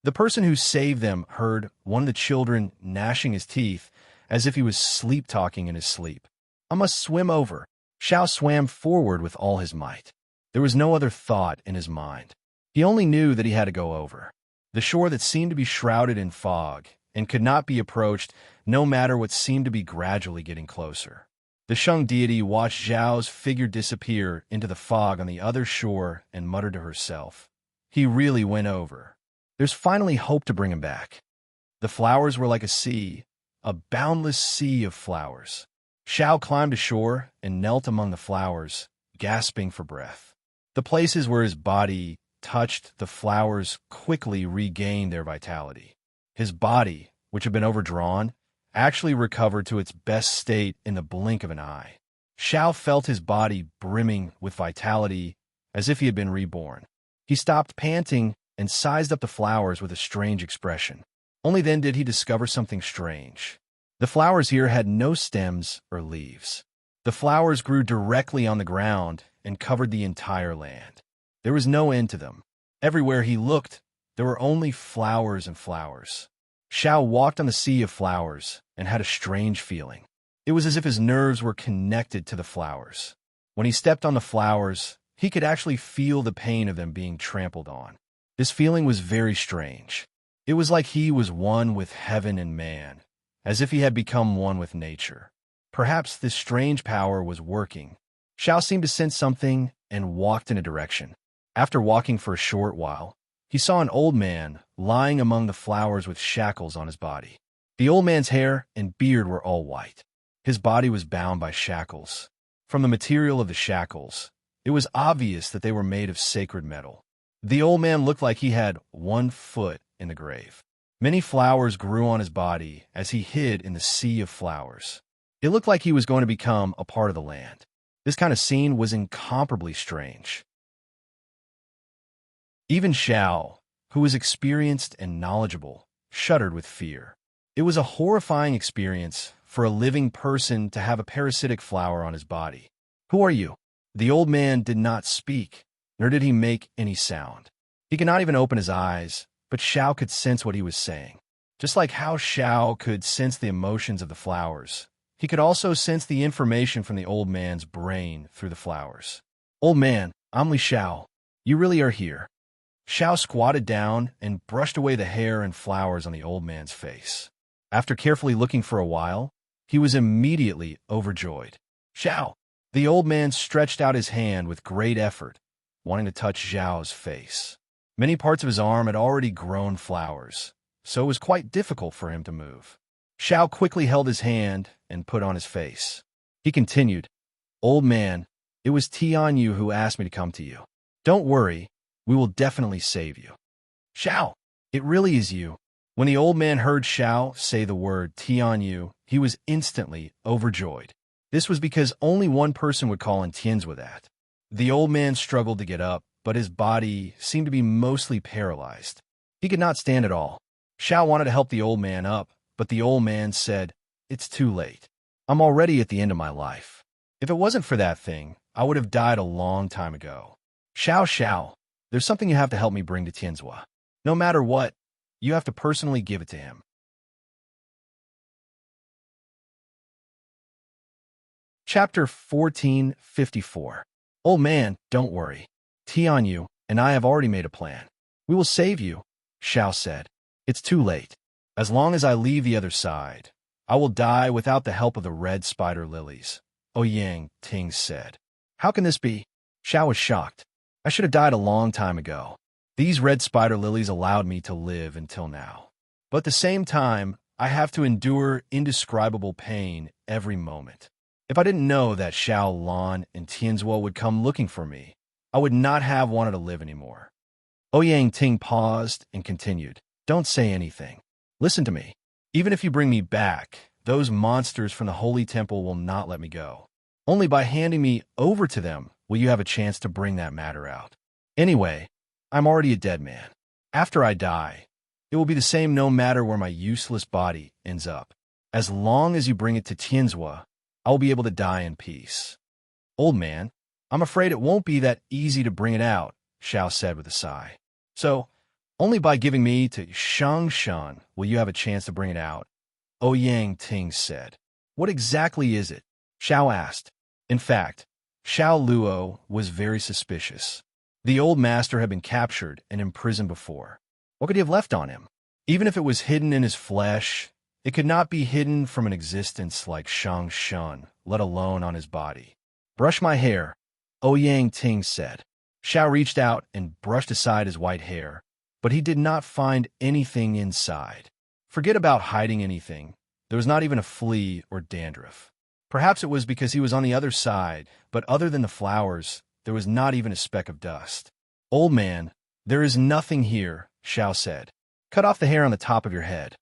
The person who saved them heard one of the children gnashing his teeth as if he was sleep-talking in his sleep. I must swim over. Xiao swam forward with all his might. There was no other thought in his mind. He only knew that he had to go over. The shore that seemed to be shrouded in fog and could not be approached no matter what seemed to be gradually getting closer. The Sheng deity watched Zhao's figure disappear into the fog on the other shore and muttered to herself, He really went over. There's finally hope to bring him back. The flowers were like a sea, a boundless sea of flowers. Xiao climbed ashore and knelt among the flowers, gasping for breath. The places where his body touched the flowers quickly regained their vitality. His body, which had been overdrawn, actually recovered to its best state in the blink of an eye. Xiao felt his body brimming with vitality, as if he had been reborn. He stopped panting and sized up the flowers with a strange expression. Only then did he discover something strange. The flowers here had no stems or leaves. The flowers grew directly on the ground and covered the entire land. There was no end to them. Everywhere he looked, there were only flowers and flowers. Xiao walked on the sea of flowers and had a strange feeling. It was as if his nerves were connected to the flowers. When he stepped on the flowers, he could actually feel the pain of them being trampled on. This feeling was very strange. It was like he was one with heaven and man, as if he had become one with nature. Perhaps this strange power was working. Xiao seemed to sense something and walked in a direction. After walking for a short while, he saw an old man lying among the flowers with shackles on his body. The old man's hair and beard were all white. His body was bound by shackles. From the material of the shackles, it was obvious that they were made of sacred metal. The old man looked like he had 1 foot in the grave. Many flowers grew on his body as he hid in the sea of flowers. It looked like he was going to become a part of the land. This kind of scene was incomparably strange. Even Xiao, who was experienced and knowledgeable, shuddered with fear. It was a horrifying experience for a living person to have a parasitic flower on his body. "Who are you?" The old man did not speak, nor did he make any sound. He could not even open his eyes, but Xiao could sense what he was saying. Just like how Xiao could sense the emotions of the flowers, he could also sense the information from the old man's brain through the flowers. "Old man, I'm Li Xiao. You really are here." Xiao squatted down and brushed away the hair and flowers on the old man's face. After carefully looking for a while, he was immediately overjoyed. "Xiao!" The old man stretched out his hand with great effort, wanting to touch Xiao's face. Many parts of his arm had already grown flowers, so it was quite difficult for him to move. Xiao quickly held his hand and put on his face. He continued, "Old man, it was Tianyu who asked me to come to you. Don't worry, we will definitely save you." "Xiao, it really is you." When the old man heard Xiao say the word Tianyu, he was instantly overjoyed. This was because only one person would call in Tianzhua that. The old man struggled to get up, but his body seemed to be mostly paralyzed. He could not stand at all. Xiao wanted to help the old man up, but the old man said, "It's too late. I'm already at the end of my life. If it wasn't for that thing, I would have died a long time ago. Xiao, there's something you have to help me bring to Tianzhua. No matter what, you have to personally give it to him." Chapter 1454. "Old man, don't worry. Tianyu and I have already made a plan. We will save you," Xiao said. "It's too late. As long as I leave the other side, I will die without the help of the red spider lilies," Ouyang Ting said. "How can this be?" Xiao was shocked. "I should have died a long time ago. These red spider lilies allowed me to live until now. But at the same time, I have to endure indescribable pain every moment. If I didn't know that Xiao Lan and Tianzhua would come looking for me, I would not have wanted to live anymore." Ouyang Ting paused and continued, "Don't say anything. Listen to me. Even if you bring me back, those monsters from the holy temple will not let me go. Only by handing me over to them will you have a chance to bring that matter out. Anyway, I'm already a dead man. After I die, it will be the same no matter where my useless body ends up. As long as you bring it to Tianzhua, I will be able to die in peace." "Old man, I'm afraid it won't be that easy to bring it out," Xiao said with a sigh. "So, only by giving me to Shangshan will you have a chance to bring it out," Ouyang Ting said. "What exactly is it?" Xiao asked. In fact, Xiao Luo was very suspicious. The old master had been captured and imprisoned before. What could he have left on him? Even if it was hidden in his flesh, it could not be hidden from an existence like Shangshan, let alone on his body. "Brush my hair," Ouyang Ting said. Xiao reached out and brushed aside his white hair, but he did not find anything inside. Forget about hiding anything. There was not even a flea or dandruff. Perhaps it was because he was on the other side, but other than the flowers, there was not even a speck of dust. "Old man, there is nothing here," Xiao said. "Cut off the hair on the top of your head."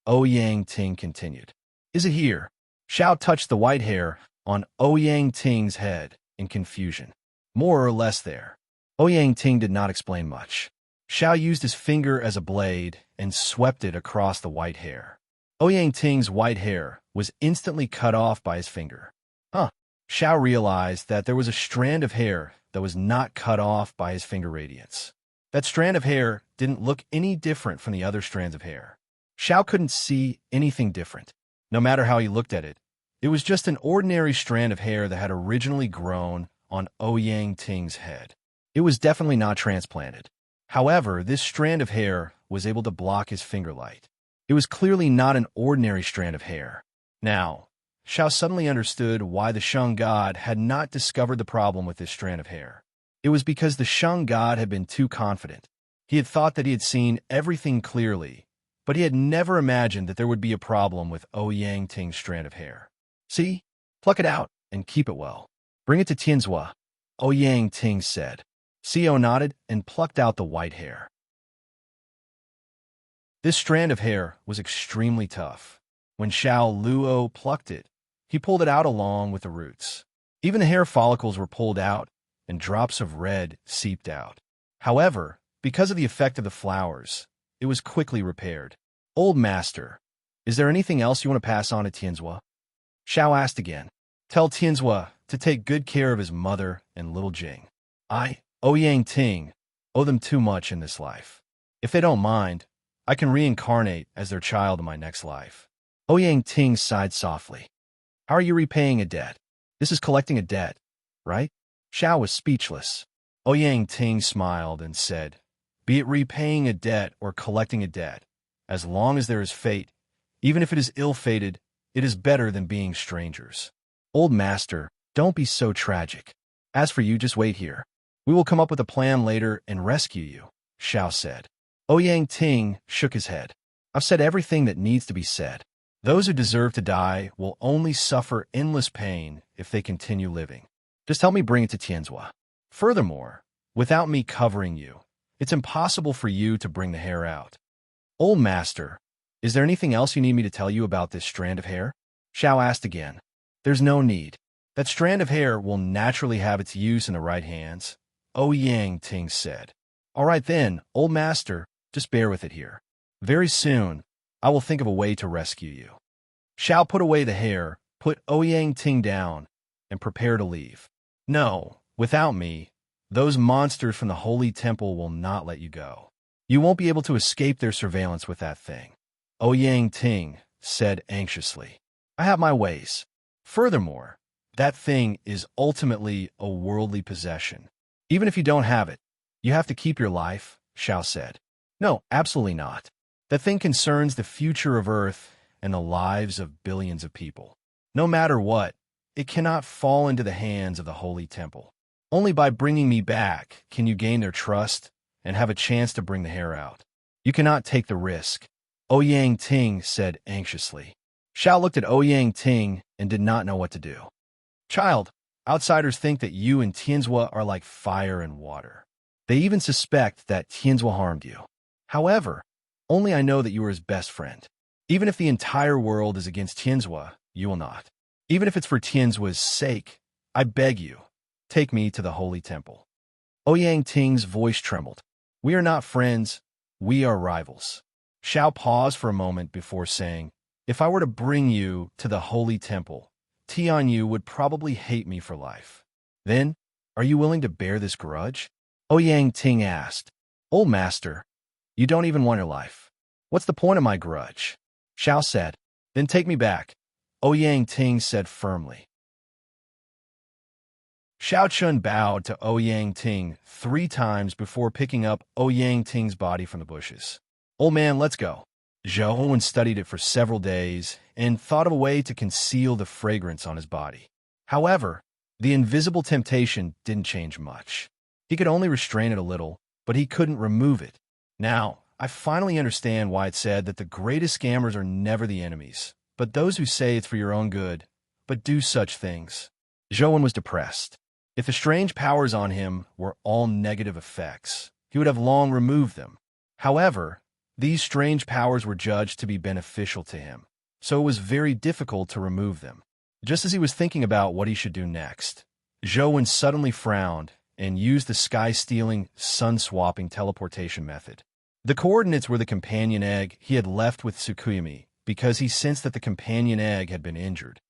Ouyang Ting continued. "Is it here?" Xiao touched the white hair on Ouyang Ting's head in confusion. More or less there. Ouyang Ting did not explain much. Xiao used his finger as a blade and swept it across the white hair. Ouyang Ting's white hair was instantly cut off by his finger. Huh. Xiao realized that there was a strand of hair that was not cut off by his finger radiance. That strand of hair didn't look any different from the other strands of hair. Xiao couldn't see anything different. No matter how he looked at it, it was just an ordinary strand of hair that had originally grown on Ouyang Ting's head. It was definitely not transplanted. However, this strand of hair was able to block his finger light. It was clearly not an ordinary strand of hair. Now, Xiao suddenly understood why the Shang god had not discovered the problem with this strand of hair. It was because the Shang god had been too confident. He had thought that he had seen everything clearly, but he had never imagined that there would be a problem with Ouyang Ting's strand of hair. See? Pluck it out and keep it well. Bring it to Tianzhua, Ouyang Ting said. Xiao nodded and plucked out the white hair. This strand of hair was extremely tough. When Xiao Luo plucked it, he pulled it out along with the roots. Even the hair follicles were pulled out, and drops of red seeped out. However, because of the effect of the flowers, it was quickly repaired. Old master, is there anything else you want to pass on to Tianzhua? Xiao asked again. Tell Tianzhua to take good care of his mother and little Jing. Ouyang Ting, owe them too much in this life. If they don't mind, I can reincarnate as their child in my next life. Ouyang Ting sighed softly. How are you repaying a debt? This is collecting a debt, right? Xiao was speechless. Ouyang Ting smiled and said, Be it repaying a debt or collecting a debt, as long as there is fate, even if it is ill-fated, it is better than being strangers. Old master, don't be so tragic. As for you, just wait here. We will come up with a plan later and rescue you, Xiao said. Ouyang Ting shook his head. I've said everything that needs to be said. Those who deserve to die will only suffer endless pain if they continue living. Just help me bring it to Tianzhua. Furthermore, without me covering you, it's impossible for you to bring the hair out. Old master, is there anything else you need me to tell you about this strand of hair? Xiao asked again. There's no need. That strand of hair will naturally have its use in the right hands, Ouyang Ting said. All right then, old master, just bear with it here. Very soon, I will think of a way to rescue you. Xiao put away the hair, put Ouyang Ting down, and prepared to leave. No, without me, those monsters from the holy temple will not let you go. You won't be able to escape their surveillance with that thing, Ouyang Ting said anxiously. I have my ways. Furthermore, that thing is ultimately a worldly possession. Even if you don't have it, you have to keep your life, Xiao said. No, absolutely not. That thing concerns the future of Earth and the lives of billions of people. No matter what, it cannot fall into the hands of the Holy Temple. Only by bringing me back can you gain their trust and have a chance to bring the hair out. You cannot take the risk, Ouyang Ting said anxiously. Xiao looked at Ouyang Ting and did not know what to do. Child, outsiders think that you and Tianzhua are like fire and water. They even suspect that Tianzhua harmed you. However, only I know that you are his best friend. Even if the entire world is against Tianzhua, you will not. Even if it's for Tianzhua's sake, I beg you, take me to the Holy Temple. Ouyang Ting's voice trembled. We are not friends, we are rivals. Xiao paused for a moment before saying, If I were to bring you to the Holy Temple, Tianyu would probably hate me for life. Then, are you willing to bear this grudge? Ouyang Ting asked. Old master, you don't even want your life. What's the point of my grudge? Xiao said. Then take me back, Ouyang Ting said firmly. Xiao Chun bowed to Ouyang Ting 3 times before picking up Ouyang Ting's body from the bushes. Old man, let's go. Zhou studied it for several days and thought of a way to conceal the fragrance on his body. However, the invisible temptation didn't change much. He could only restrain it a little, but he couldn't remove it. Now, I finally understand why it's said that the greatest scammers are never the enemies, but those who say it's for your own good, but do such things. Zhou was depressed. If the strange powers on him were all negative effects, he would have long removed them. However, these strange powers were judged to be beneficial to him, so it was very difficult to remove them. Just as he was thinking about what he should do next, Zhou suddenly frowned and used the sky-stealing, sun-swapping teleportation method. The coordinates were the companion egg he had left with Tsukuyumi because he sensed that the companion egg had been injured.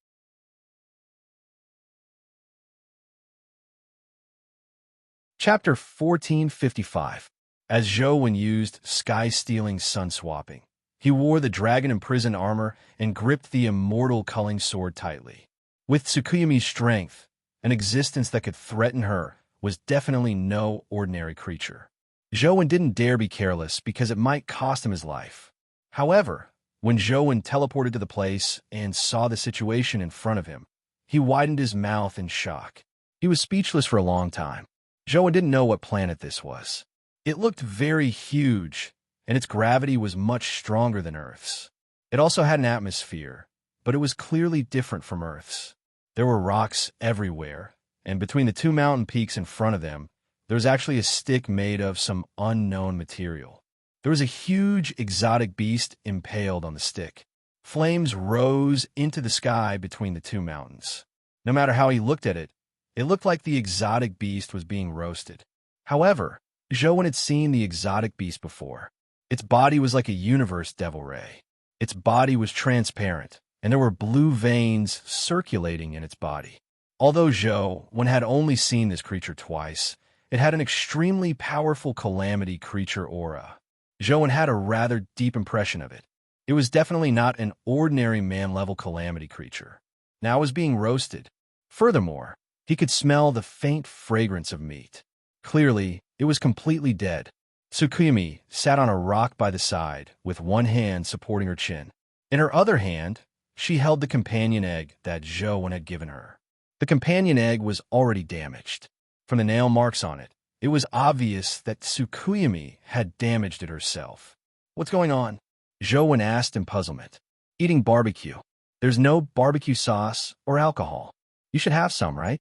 Chapter 1455. As Zhou used sky-stealing sun-swapping, he wore the dragon-imprisoned armor and gripped the immortal culling sword tightly. With Tsukuyumi's strength, an existence that could threaten her was definitely no ordinary creature. Zhou didn't dare be careless because it might cost him his life. However, when Zhou teleported to the place and saw the situation in front of him, he widened his mouth in shock. He was speechless for a long time. Zhou didn't know what planet this was. It looked very huge, and its gravity was much stronger than Earth's. It also had an atmosphere, but it was clearly different from Earth's. There were rocks everywhere, and between the two mountain peaks in front of them, there was actually a stick made of some unknown material. There was a huge exotic beast impaled on the stick. Flames rose into the sky between the two mountains. No matter how he looked at it, it looked like the exotic beast was being roasted. However, Zhou had seen the exotic beast before. Its body was like a universe devil ray. Its body was transparent, and there were blue veins circulating in its body. Although Zhou had only seen this creature twice, it had an extremely powerful calamity creature aura. Zhou had a rather deep impression of it. It was definitely not an ordinary man-level calamity creature. Now it was being roasted. Furthermore, he could smell the faint fragrance of meat. Clearly, it was completely dead. Tsukuyumi sat on a rock by the side, with one hand supporting her chin. In her other hand, she held the companion egg that Zhou had given her. The companion egg was already damaged. From the nail marks on it, it was obvious that Tsukuyumi had damaged it herself. "What's going on?" Zhou asked in puzzlement. "Eating barbecue. There's no barbecue sauce or alcohol. You should have some, right?"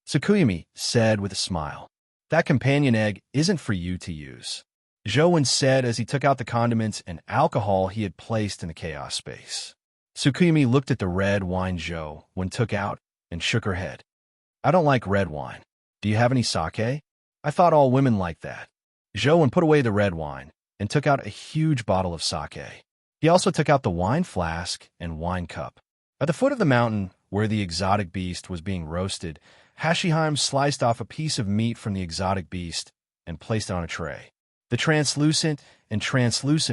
Tsukuyumi said with a smile. "That companion egg isn't for you to use," Zhou said as he took out the condiments and alcohol he had placed in the chaos space. Tsukuyumi looked at the red wine Zhou took out and shook her head. "I don't like red wine. Do you have any sake? I thought all women liked that." Zhou put away the red wine and took out a huge bottle of sake. He also took out the wine flask and wine cup. At the foot of the mountain, where the exotic beast was being roasted, Hashiheim sliced off a piece of meat from the exotic beast and placed it on a tray. The translucent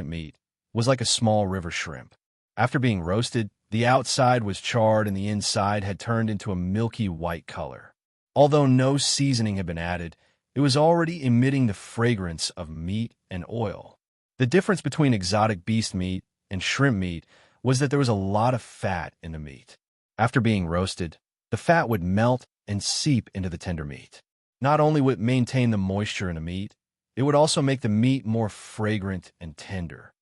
meat was like a small river shrimp. After being roasted, the outside was charred and the inside had turned into a milky white color. Although no seasoning had been added, it was already emitting the fragrance of meat and oil. The difference between exotic beast meat and shrimp meat was that there was a lot of fat in the meat. After being roasted, the fat would melt and seep into the tender meat. Not only would it maintain the moisture in the meat, it would also make the meat more fragrant and tender.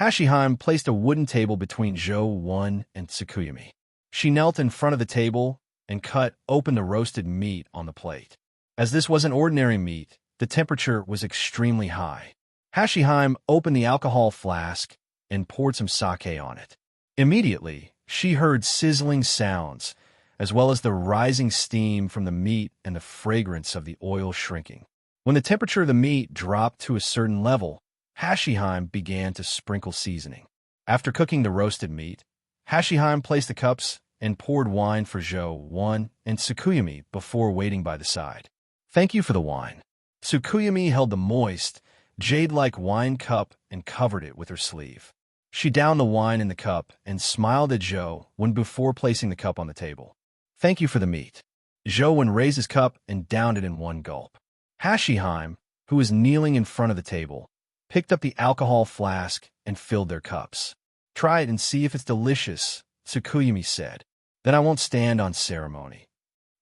Hashiheim placed a wooden table between Zhou and Tsukuyumi. She knelt in front of the table and cut open the roasted meat on the plate. As this wasn't ordinary meat, the temperature was extremely high. Hashiheim opened the alcohol flask and poured some sake on it. Immediately, she heard sizzling sounds, as well as the rising steam from the meat and the fragrance of the oil shrinking. When the temperature of the meat dropped to a certain level, Hashiheim began to sprinkle seasoning. After cooking the roasted meat, Hashiheim placed the cups and poured wine for Zhou and Tsukuyumi before waiting by the side. "Thank you for the wine." Tsukuyumi held the moist, jade-like wine cup and covered it with her sleeve. She downed the wine in the cup and smiled at Zhou before placing the cup on the table. "Thank you for the meat." Zhou raised his cup and downed it in one gulp. Hashiheim, who was kneeling in front of the table, picked up the alcohol flask and filled their cups. "Try it and see if it's delicious," Tsukuyumi said. "Then I won't stand on ceremony."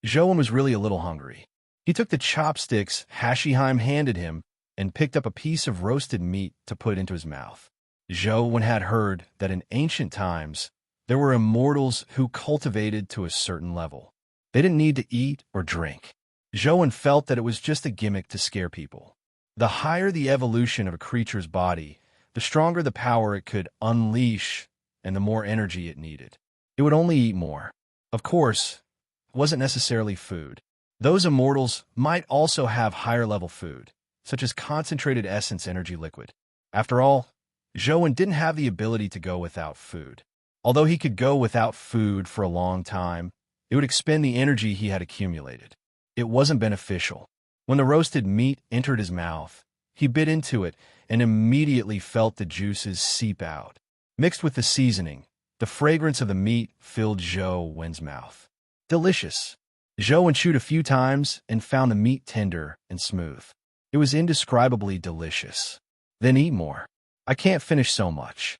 Zhou was really a little hungry. He took the chopsticks Hashiheim handed him and picked up a piece of roasted meat to put into his mouth. Zhou had heard that in ancient times, there were immortals who cultivated to a certain level. They didn't need to eat or drink. Zhou felt that it was just a gimmick to scare people. The higher the evolution of a creature's body, the stronger the power it could unleash and the more energy it needed. it would only eat more. Of course, it wasn't necessarily food. Those immortals might also have higher-level food, such as concentrated essence energy liquid. After all, Zhou didn't have the ability to go without food. Although he could go without food for a long time, it would expend the energy he had accumulated. It wasn't beneficial. When the roasted meat entered his mouth, he bit into it and immediately felt the juices seep out. Mixed with the seasoning, the fragrance of the meat filled Zhou Wen's mouth. Delicious. Zhou Wen chewed a few times and found the meat tender and smooth. It was indescribably delicious. Then eat more. I can't finish so much.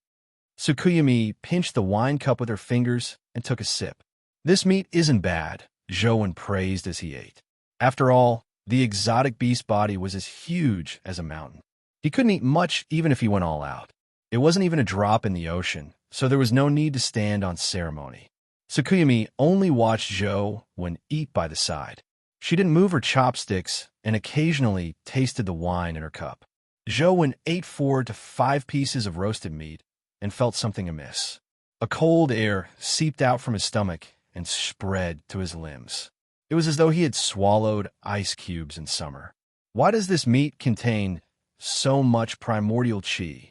Tsukuyumi pinched the wine cup with her fingers and took a sip. This meat isn't bad, Zhou Wen praised as he ate. After all, the exotic beast body was as huge as a mountain. He couldn't eat much even if he went all out. It wasn't even a drop in the ocean, so there was no need to stand on ceremony. Tsukuyumi only watched Zhou Wen eat by the side. She didn't move her chopsticks and occasionally tasted the wine in her cup. Zhou Wen ate 4 to 5 pieces of roasted meat and felt something amiss. A cold air seeped out from his stomach and spread to his limbs. It was as though he had swallowed ice cubes in summer. Why does this meat contain so much primordial qi?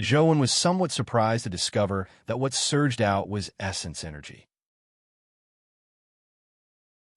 Zhou Wen was somewhat surprised to discover that what surged out was essence energy.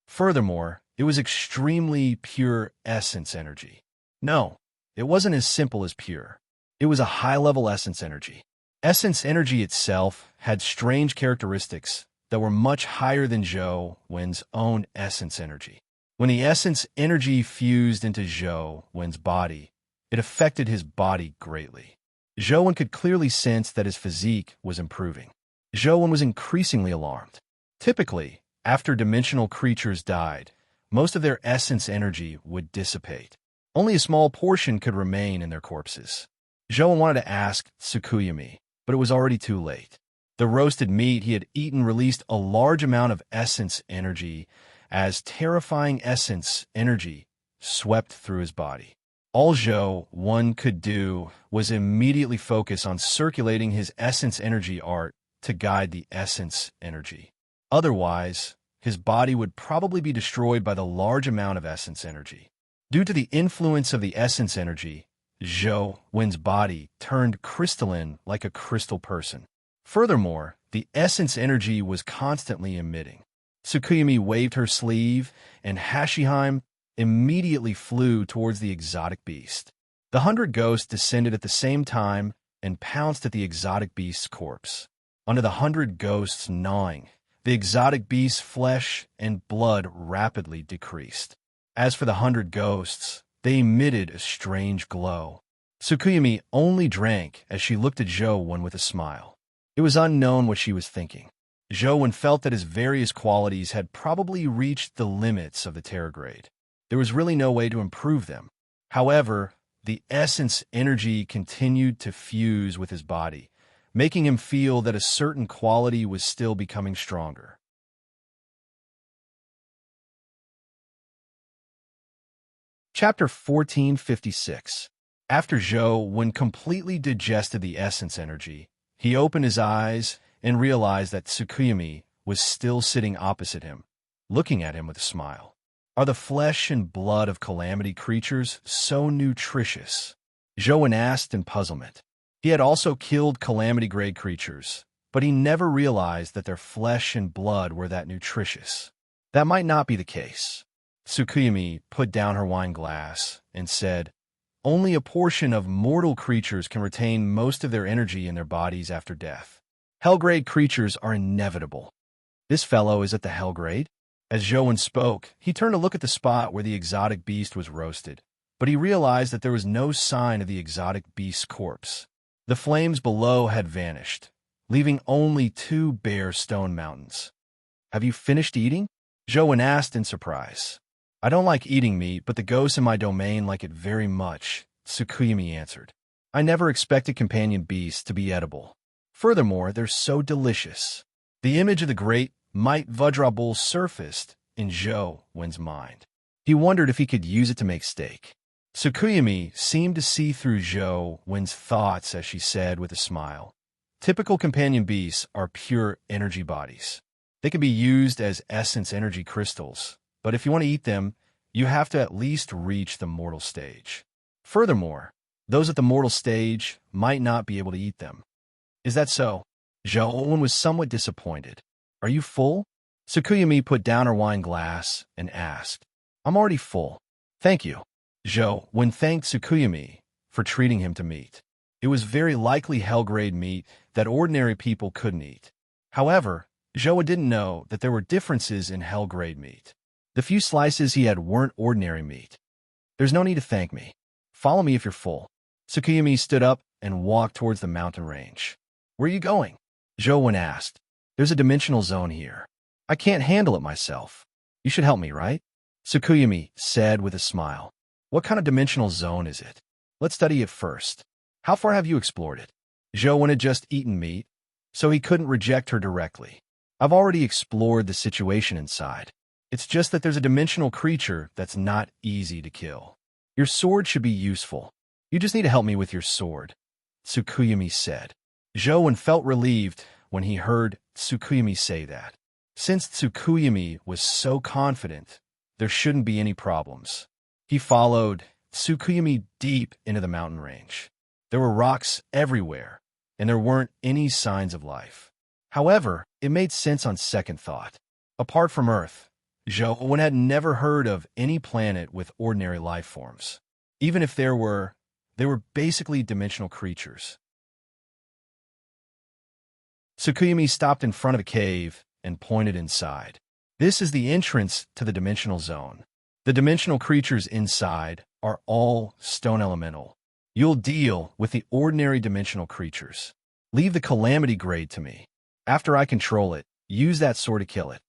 Furthermore, it was extremely pure essence energy. No, it wasn't as simple as pure. It was a high-level essence energy. Essence energy itself had strange characteristics that were much higher than Zhou Wen's own essence energy. When the essence energy fused into Zhou Wen's body, it affected his body greatly. Zhou Wen could clearly sense that his physique was improving. Zhou Wen was increasingly alarmed. Typically, after dimensional creatures died, most of their essence energy would dissipate. Only a small portion could remain in their corpses. Zhou Wen wanted to ask Tsukuyumi, but it was already too late. The roasted meat he had eaten released a large amount of essence energy as terrifying essence energy swept through his body. All Zhou Wen could do was immediately focus on circulating his essence energy art to guide the essence energy. Otherwise, his body would probably be destroyed by the large amount of essence energy. Due to the influence of the essence energy, Zhou Wen's body turned crystalline like a crystal person. Furthermore, the essence energy was constantly emitting. Tsukuyumi waved her sleeve, and Hashiheim immediately flew towards the exotic beast. The 100 ghosts descended at the same time and pounced at the exotic beast's corpse. Under the 100 ghosts gnawing, the exotic beast's flesh and blood rapidly decreased. As for the 100 ghosts, they emitted a strange glow. Tsukuyumi only drank as she looked at Zhou Wen with a smile. It was unknown what she was thinking. Zhou Wen felt that his various qualities had probably reached the limits of the Terrorgrade. There was really no way to improve them. However, the essence energy continued to fuse with his body, making him feel that a certain quality was still becoming stronger. Chapter 1456. After Zhou Wen completely digested the essence energy, he opened his eyes and realized that Tsukuyumi was still sitting opposite him, looking at him with a smile. Are the flesh and blood of calamity creatures so nutritious? Zhou Wen asked in puzzlement. He had also killed calamity-grade creatures, but he never realized that their flesh and blood were that nutritious. That might not be the case. Tsukuyumi put down her wine glass and said, "Only a portion of mortal creatures can retain most of their energy in their bodies after death. Hellgrade creatures are inevitable. This fellow is at the Hellgrade?" As Zhou Wen spoke, he turned to look at the spot where the exotic beast was roasted, but he realized that there was no sign of the exotic beast's corpse. The flames below had vanished, leaving only 2 bare stone mountains. "Have you finished eating?" Zhou Wen asked in surprise. "I don't like eating meat, but the ghosts in my domain like it very much," Tsukuyumi answered. "I never expected companion beasts to be edible. Furthermore, they're so delicious." The image of the great Might Vajrabull surfaced in Zhou Wen's mind. He wondered if he could use it to make steak. Tsukuyumi seemed to see through Zhou Wen's thoughts as she said with a smile, Typical companion beasts are pure energy bodies. They can be used as essence energy crystals, but if you want to eat them, you have to at least reach the mortal stage. Furthermore, those at the mortal stage might not be able to eat them. Is that so? Zhou was somewhat disappointed. Are you full? Tsukuyumi put down her wine glass and asked. I'm already full. Thank you. Zhou thanked Tsukuyumi for treating him to meat. It was very likely hell-grade meat that ordinary people couldn't eat. However, Zhou didn't know that there were differences in hell-grade meat. The few slices he had weren't ordinary meat. There's no need to thank me. Follow me if you're full. Tsukuyumi stood up and walked towards the mountain range. Where are you going? Zhou asked. There's a dimensional zone here. I can't handle it myself. You should help me, right? Tsukuyumi said with a smile. What kind of dimensional zone is it? Let's study it first. How far have you explored it? Zhou had just eaten meat, so he couldn't reject her directly. I've already explored the situation inside. It's just that there's a dimensional creature that's not easy to kill. Your sword should be useful. You just need to help me with your sword, Tsukuyumi said. Zhou felt relieved when he heard Tsukuyumi say that. Since Tsukuyumi was so confident, there shouldn't be any problems. He followed Tsukuyumi deep into the mountain range. There were rocks everywhere, and there weren't any signs of life. However, it made sense on second thought. Apart from Earth, Zhou had never heard of any planet with ordinary life forms. Even if there were, they were basically dimensional creatures. Tsukuyumi stopped in front of a cave and pointed inside. This is the entrance to the dimensional zone. The dimensional creatures inside are all stone elemental. You'll deal with the ordinary dimensional creatures. Leave the calamity grade to me. After I control it, use that sword to kill it.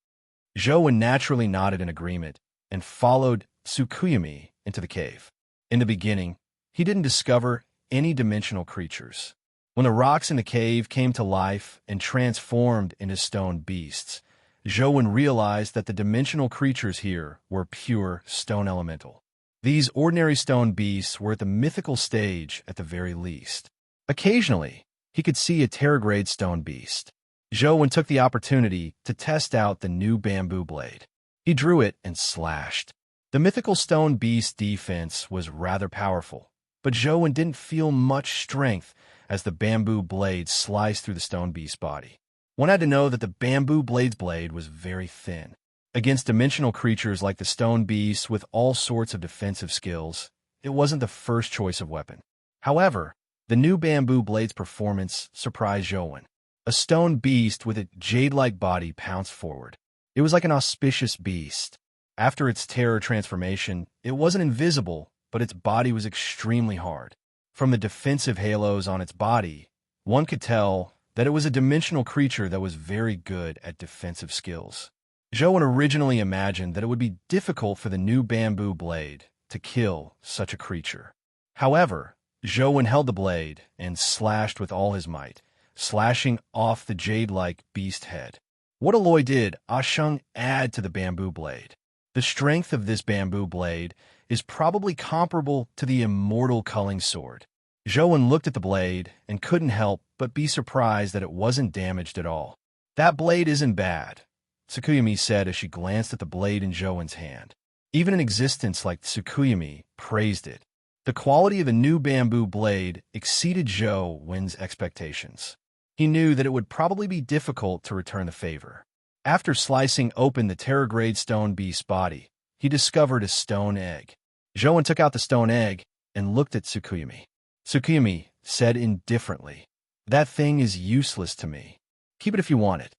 Zhou naturally nodded in agreement and followed Tsukuyumi into the cave. In the beginning, he didn't discover any dimensional creatures. When the rocks in the cave came to life and transformed into stone beasts, Zhou realized that the dimensional creatures here were pure stone elemental. These ordinary stone beasts were at the mythical stage at the very least. Occasionally, he could see a terror-grade stone beast. Zhou took the opportunity to test out the new bamboo blade. He drew it and slashed. The mythical stone beast defense was rather powerful, but Zhou didn't feel much strength as the bamboo blade sliced through the stone beast's body. One had to know that the bamboo blade's blade was very thin. Against dimensional creatures like the stone beasts with all sorts of defensive skills, it wasn't the first choice of weapon. However, the new bamboo blade's performance surprised Zhou. A stone beast with a jade-like body pounced forward. It was like an auspicious beast. After its terror transformation, it wasn't invisible, but its body was extremely hard. From the defensive halos on its body, one could tell that it was a dimensional creature that was very good at defensive skills. Zhou originally imagined that it would be difficult for the new bamboo blade to kill such a creature. However, Zhou held the blade and slashed with all his might, slashing off the jade-like beast head. What Aloy did, Asheng add to the bamboo blade. The strength of this bamboo blade is probably comparable to the immortal culling sword. Zhou looked at the blade and couldn't help but be surprised that it wasn't damaged at all. That blade isn't bad, Tsukuyumi said as she glanced at the blade in Zhou's hand. Even an existence like Tsukuyumi praised it. The quality of the new bamboo blade exceeded Zhou's expectations. He knew that it would probably be difficult to return the favor. After slicing open the terror-grade stone beast's body, he discovered a stone egg. Zhou took out the stone egg and looked at Tsukuyumi. Tsukuyumi said indifferently, "That thing is useless to me. Keep it if you want it."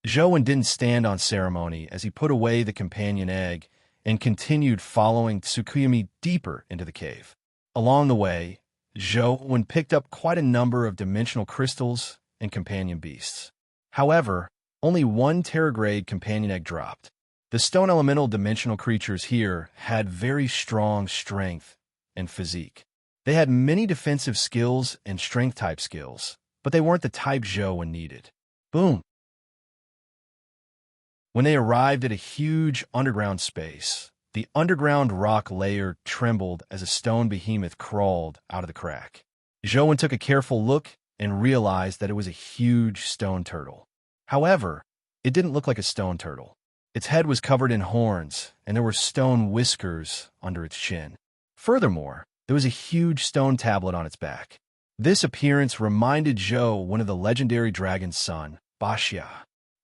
Zhou didn't stand on ceremony as he put away the companion egg and continued following Tsukuyumi deeper into the cave. Along the way, Zhou picked up quite a number of dimensional crystals and companion beasts. However, only one terror-grade companion egg dropped. The stone elemental dimensional creatures here had very strong strength and physique. They had many defensive skills and strength-type skills, but they weren't the type Zhou needed. Boom! When they arrived at a huge underground space, the underground rock layer trembled as a stone behemoth crawled out of the crack. Zhou took a careful look and realized that it was a huge stone turtle. However, it didn't look like a stone turtle. Its head was covered in horns, and there were stone whiskers under its chin. Furthermore, there was a huge stone tablet on its back. This appearance reminded Zhou one of the legendary dragon's son, Baxia.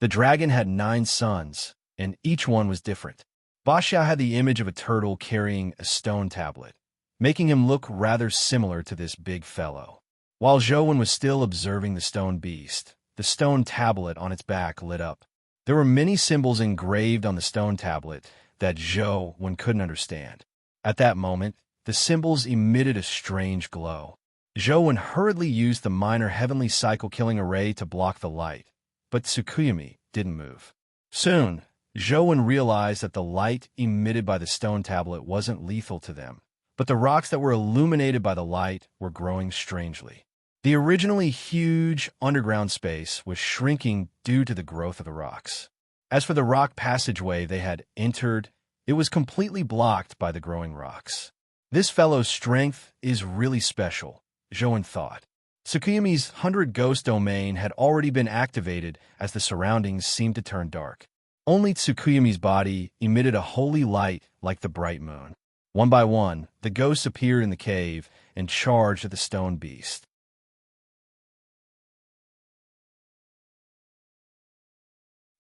The dragon had 9 sons, and each one was different. Baxia had the image of a turtle carrying a stone tablet, making him look rather similar to this big fellow. While Zhou was still observing the stone beast, the stone tablet on its back lit up. There were many symbols engraved on the stone tablet that Zhou couldn't understand. At that moment, the symbols emitted a strange glow. Zhou hurriedly used the minor heavenly cycle-killing array to block the light, but Tsukuyumi didn't move. Soon, Zhou realized that the light emitted by the stone tablet wasn't lethal to them, but the rocks that were illuminated by the light were growing strangely. The originally huge underground space was shrinking due to the growth of the rocks. As for the rock passageway they had entered, it was completely blocked by the growing rocks. This fellow's strength is really special, Zhou thought. Tsukuyumi's 100 Ghost domain had already been activated as the surroundings seemed to turn dark. Only Tsukuyumi's body emitted a holy light like the bright moon. One by one, the ghosts appeared in the cave and charged at the stone beast.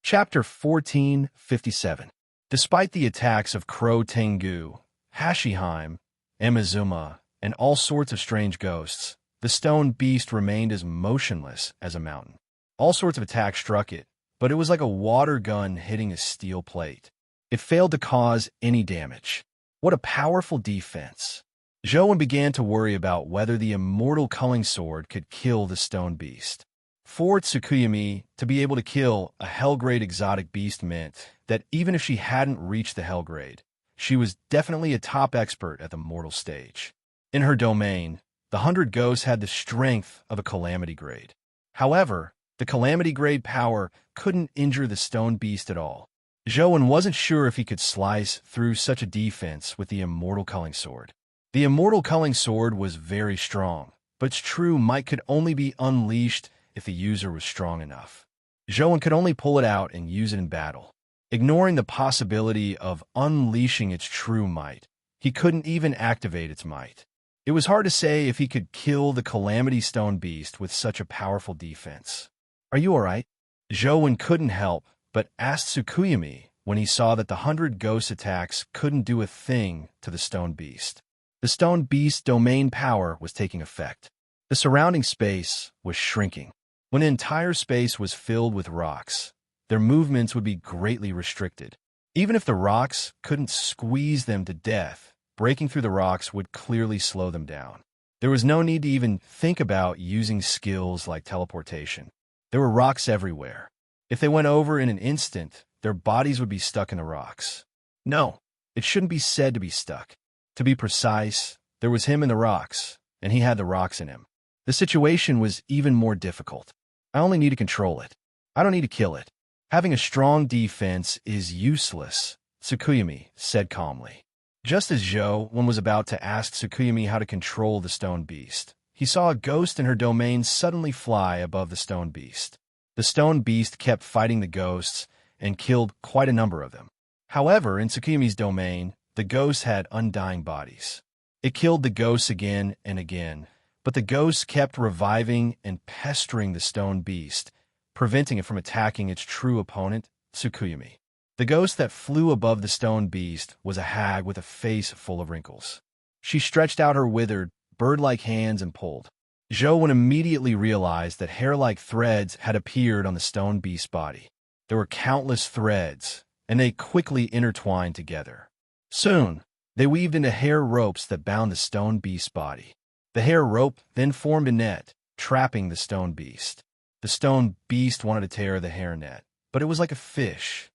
Chapter 1457. Despite the attacks of Crow Tengu, Hashiheim, Emizuma, and all sorts of strange ghosts, the stone beast remained as motionless as a mountain. All sorts of attacks struck it, but it was like a water gun hitting a steel plate. It failed to cause any damage. What a powerful defense. Zhou began to worry about whether the immortal culling sword could kill the stone beast. For Tsukuyumi to be able to kill a Hellgrade exotic beast meant that even if she hadn't reached the Hellgrade, she was definitely a top expert at the mortal stage. In her domain, the 100 Ghosts had the strength of a Calamity Grade. However, the Calamity Grade power couldn't injure the stone beast at all. Zhou wasn't sure if he could slice through such a defense with the immortal culling sword. The immortal culling sword was very strong, but its true might could only be unleashed if the user was strong enough. Zhou could only pull it out and use it in battle. Ignoring the possibility of unleashing its true might, he couldn't even activate its might. It was hard to say if he could kill the Calamity Stone Beast with such a powerful defense. "Are you alright?" Zhou couldn't help but asked Tsukuyumi when he saw that the 100 Ghost attacks couldn't do a thing to the Stone Beast. The Stone Beast's domain power was taking effect. The surrounding space was shrinking. When an entire space was filled with rocks, their movements would be greatly restricted. Even if the rocks couldn't squeeze them to death, breaking through the rocks would clearly slow them down. There was no need to even think about using skills like teleportation. There were rocks everywhere. If they went over in an instant, their bodies would be stuck in the rocks. No, it shouldn't be said to be stuck. To be precise, there was him in the rocks, and he had the rocks in him. The situation was even more difficult. I only need to control it. I don't need to kill it. Having a strong defense is useless, Tsukuyumi said calmly. Just as Zhou was about to ask Tsukuyumi how to control the stone beast, he saw a ghost in her domain suddenly fly above the stone beast. The stone beast kept fighting the ghosts and killed quite a number of them. However, in Tsukuyumi's domain, the ghosts had undying bodies. It killed the ghosts again and again, but the ghosts kept reviving and pestering the stone beast, preventing it from attacking its true opponent, Tsukuyumi. The ghost that flew above the stone beast was a hag with a face full of wrinkles. She stretched out her withered, bird-like hands and pulled. Zhou immediately realized that hair-like threads had appeared on the stone beast's body. There were countless threads, and they quickly intertwined together. Soon, they weaved into hair ropes that bound the stone beast's body. The hair rope then formed a net, trapping the stone beast. The stone beast wanted to tear the hair net, but it was like a fish.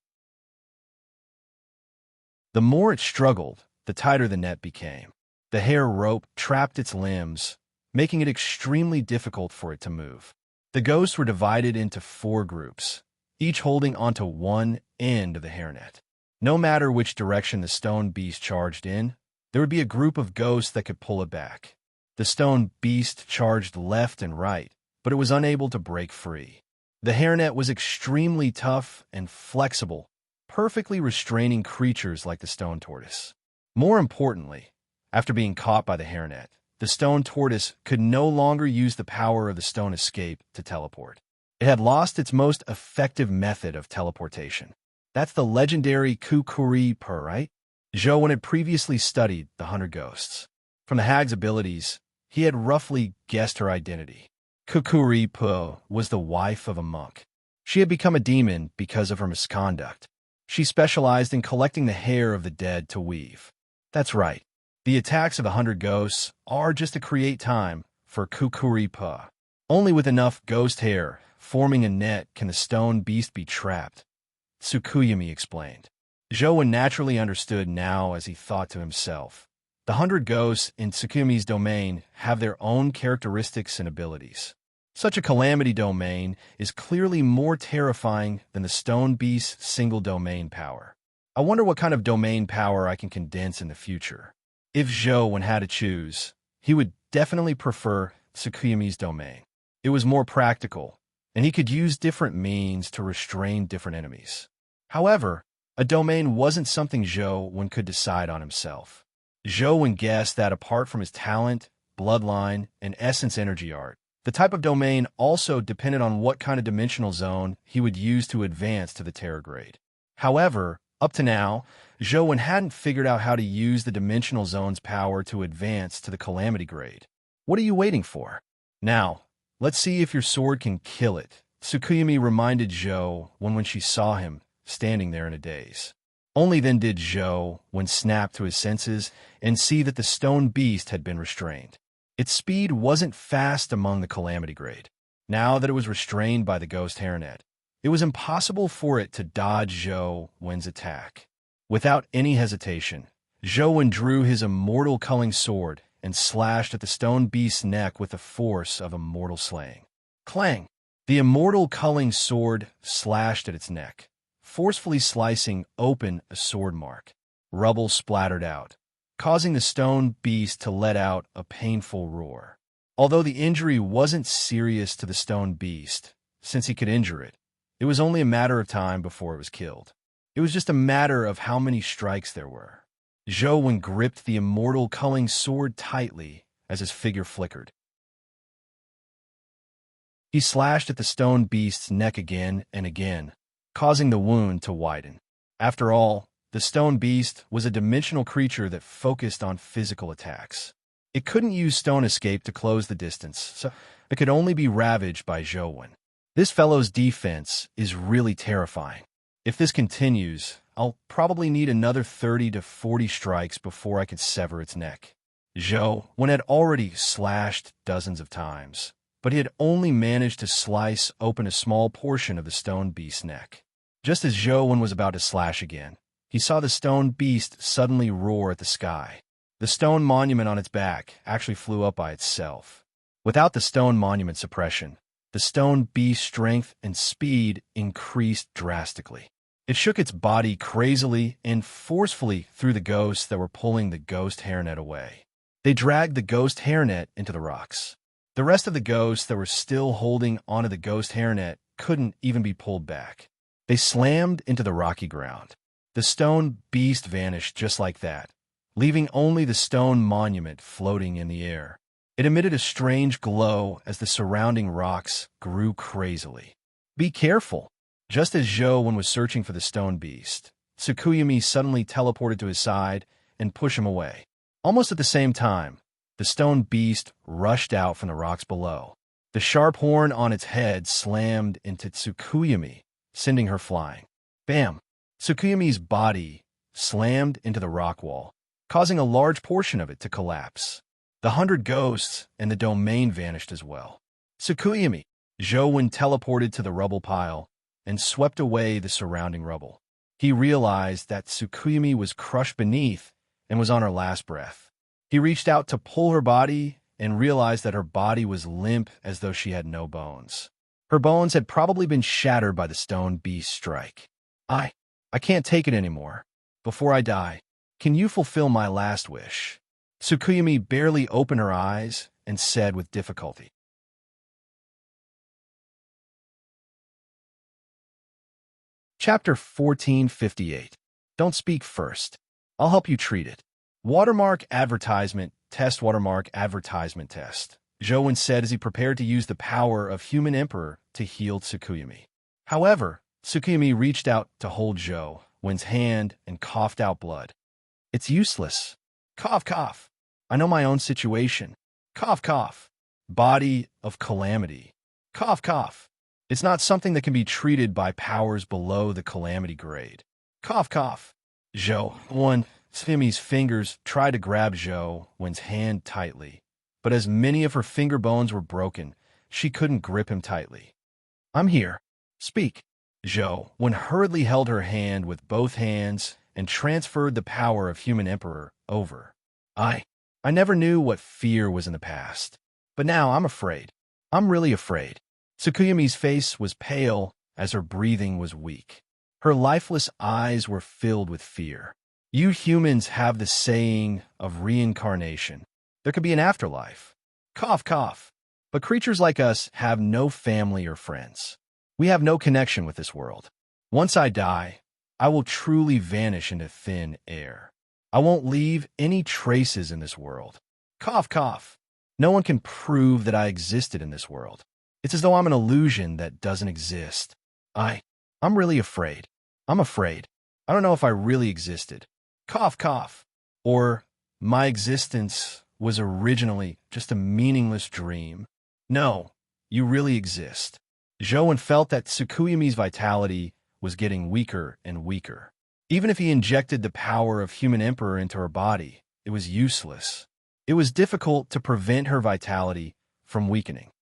The more it struggled, the tighter the net became. The hair rope trapped its limbs, making it extremely difficult for it to move. The ghosts were divided into 4 groups, each holding onto one end of the hairnet. No matter which direction the stone beast charged in, there would be a group of ghosts that could pull it back. The stone beast charged left and right, but it was unable to break free. The hairnet was extremely tough and flexible, perfectly restraining creatures like the stone tortoise. More importantly, after being caught by the hairnet, the stone tortoise could no longer use the power of the stone escape to teleport. It had lost its most effective method of teleportation. That's the legendary Kukuri Purr, right? Zhou had previously studied the 100 Ghosts. From the hag's abilities, he had roughly guessed her identity. Kukuri Purr was the wife of a monk. She had become a demon because of her misconduct. She specialized in collecting the hair of the dead to weave. That's right. The attacks of the 100 Ghosts are just to create time for Kukuri Purr. Only with enough ghost hair forming a net can the stone beast be trapped, Tsukuyumi explained. Zhou naturally understood now as he thought to himself. The 100 Ghosts in Tsukuyumi's domain have their own characteristics and abilities. Such a calamity domain is clearly more terrifying than the stone beast's single domain power. I wonder what kind of domain power I can condense in the future. If Zhou had to choose, he would definitely prefer Tsukuyumi's domain. It was more practical, and he could use different means to restrain different enemies. However, a domain wasn't something Zhou could decide on himself. Zhou guessed that apart from his talent, bloodline, and essence energy art, the type of domain also depended on what kind of dimensional zone he would use to advance to the Terror grade. However, up to now, Zhou hadn't figured out how to use the dimensional zone's power to advance to the Calamity grade. What are you waiting for? Now, let's see if your sword can kill it, Tsukuyumi reminded Zhou when she saw him standing there in a daze. Only then did Zhou snap to his senses and see that the stone beast had been restrained. Its speed wasn't fast among the Calamity grade. Now that it was restrained by the ghost hairnet, it was impossible for it to dodge Zhou's attack. Without any hesitation, Zhou drew his immortal culling sword and slashed at the stone beast's neck with the force of immortal slaying. Clang! The immortal culling sword slashed at its neck, forcefully slicing open a sword mark. Rubble splattered out, causing the stone beast to let out a painful roar. Although the injury wasn't serious to the stone beast, since he could injure it, it was only a matter of time before it was killed. It was just a matter of how many strikes there were. Zhou gripped the immortal culling sword tightly as his figure flickered. He slashed at the stone beast's neck again and again, causing the wound to widen. After all, the stone beast was a dimensional creature that focused on physical attacks. It couldn't use stone escape to close the distance, so it could only be ravaged by Zhou. This fellow's defense is really terrifying. If this continues, I'll probably need another 30 to 40 strikes before I could sever its neck. Zhou had already slashed dozens of times, but he had only managed to slice open a small portion of the stone beast's neck. Just as Zhou was about to slash again, he saw the stone beast suddenly roar at the sky. The stone monument on its back actually flew up by itself. Without the stone monument suppression, the stone beast's strength and speed increased drastically. It shook its body crazily and forcefully through the ghosts that were pulling the ghost hairnet away. They dragged the ghost hairnet into the rocks. The rest of the ghosts that were still holding onto the ghost hairnet couldn't even be pulled back. They slammed into the rocky ground. The stone beast vanished just like that, leaving only the stone monument floating in the air. It emitted a strange glow as the surrounding rocks grew crazily. Be careful! Just as Zhou was searching for the stone beast, Tsukuyumi suddenly teleported to his side and pushed him away. Almost at the same time, the stone beast rushed out from the rocks below. The sharp horn on its head slammed into Tsukuyumi, sending her flying. Bam! Tsukuyumi's body slammed into the rock wall, causing a large portion of it to collapse. The 100 ghosts and the domain vanished as well. Tsukuyumi, Zhou teleported to the rubble pile and swept away the surrounding rubble. He realized that Tsukuyumi was crushed beneath and was on her last breath. He reached out to pull her body and realized that her body was limp as though she had no bones. Her bones had probably been shattered by the stone beast's strike. I can't take it anymore. Before I die, can you fulfill my last wish? Tsukuyumi barely opened her eyes and said with difficulty, Chapter 1458. Don't speak first. I'll help you treat it. Watermark advertisement test. Watermark advertisement test. Joen said as he prepared to use the power of human emperor to heal Tsukuyumi. However, Tsukuyumi reached out to hold Joen's hand and coughed out blood. It's useless. Cough, cough. I know my own situation. Cough, cough. Body of calamity. Cough, cough. It's not something that can be treated by powers below the calamity grade. Cough, cough. Tsukuyumi's fingers tried to grab Joen's hand tightly, but as many of her finger bones were broken, she couldn't grip him tightly. I'm here. Speak. Joen hurriedly held her hand with both hands and transferred the power of human emperor over. I never knew what fear was in the past, but now I'm afraid. I'm really afraid. Tsukuyumi's face was pale as her breathing was weak. Her lifeless eyes were filled with fear. You humans have the saying of reincarnation. There could be an afterlife. Cough, cough. But creatures like us have no family or friends. We have no connection with this world. Once I die, I will truly vanish into thin air. I won't leave any traces in this world. Cough, cough. No one can prove that I existed in this world. It's as though I'm an illusion that doesn't exist. I'm really afraid. I'm afraid. I don't know if I really existed. Cough, cough. Or my existence was originally just a meaningless dream. No, you really exist. Joen felt that Tsukuyumi's vitality was getting weaker and weaker. Even if he injected the power of human emperor into her body, it was useless. It was difficult to prevent her vitality from weakening.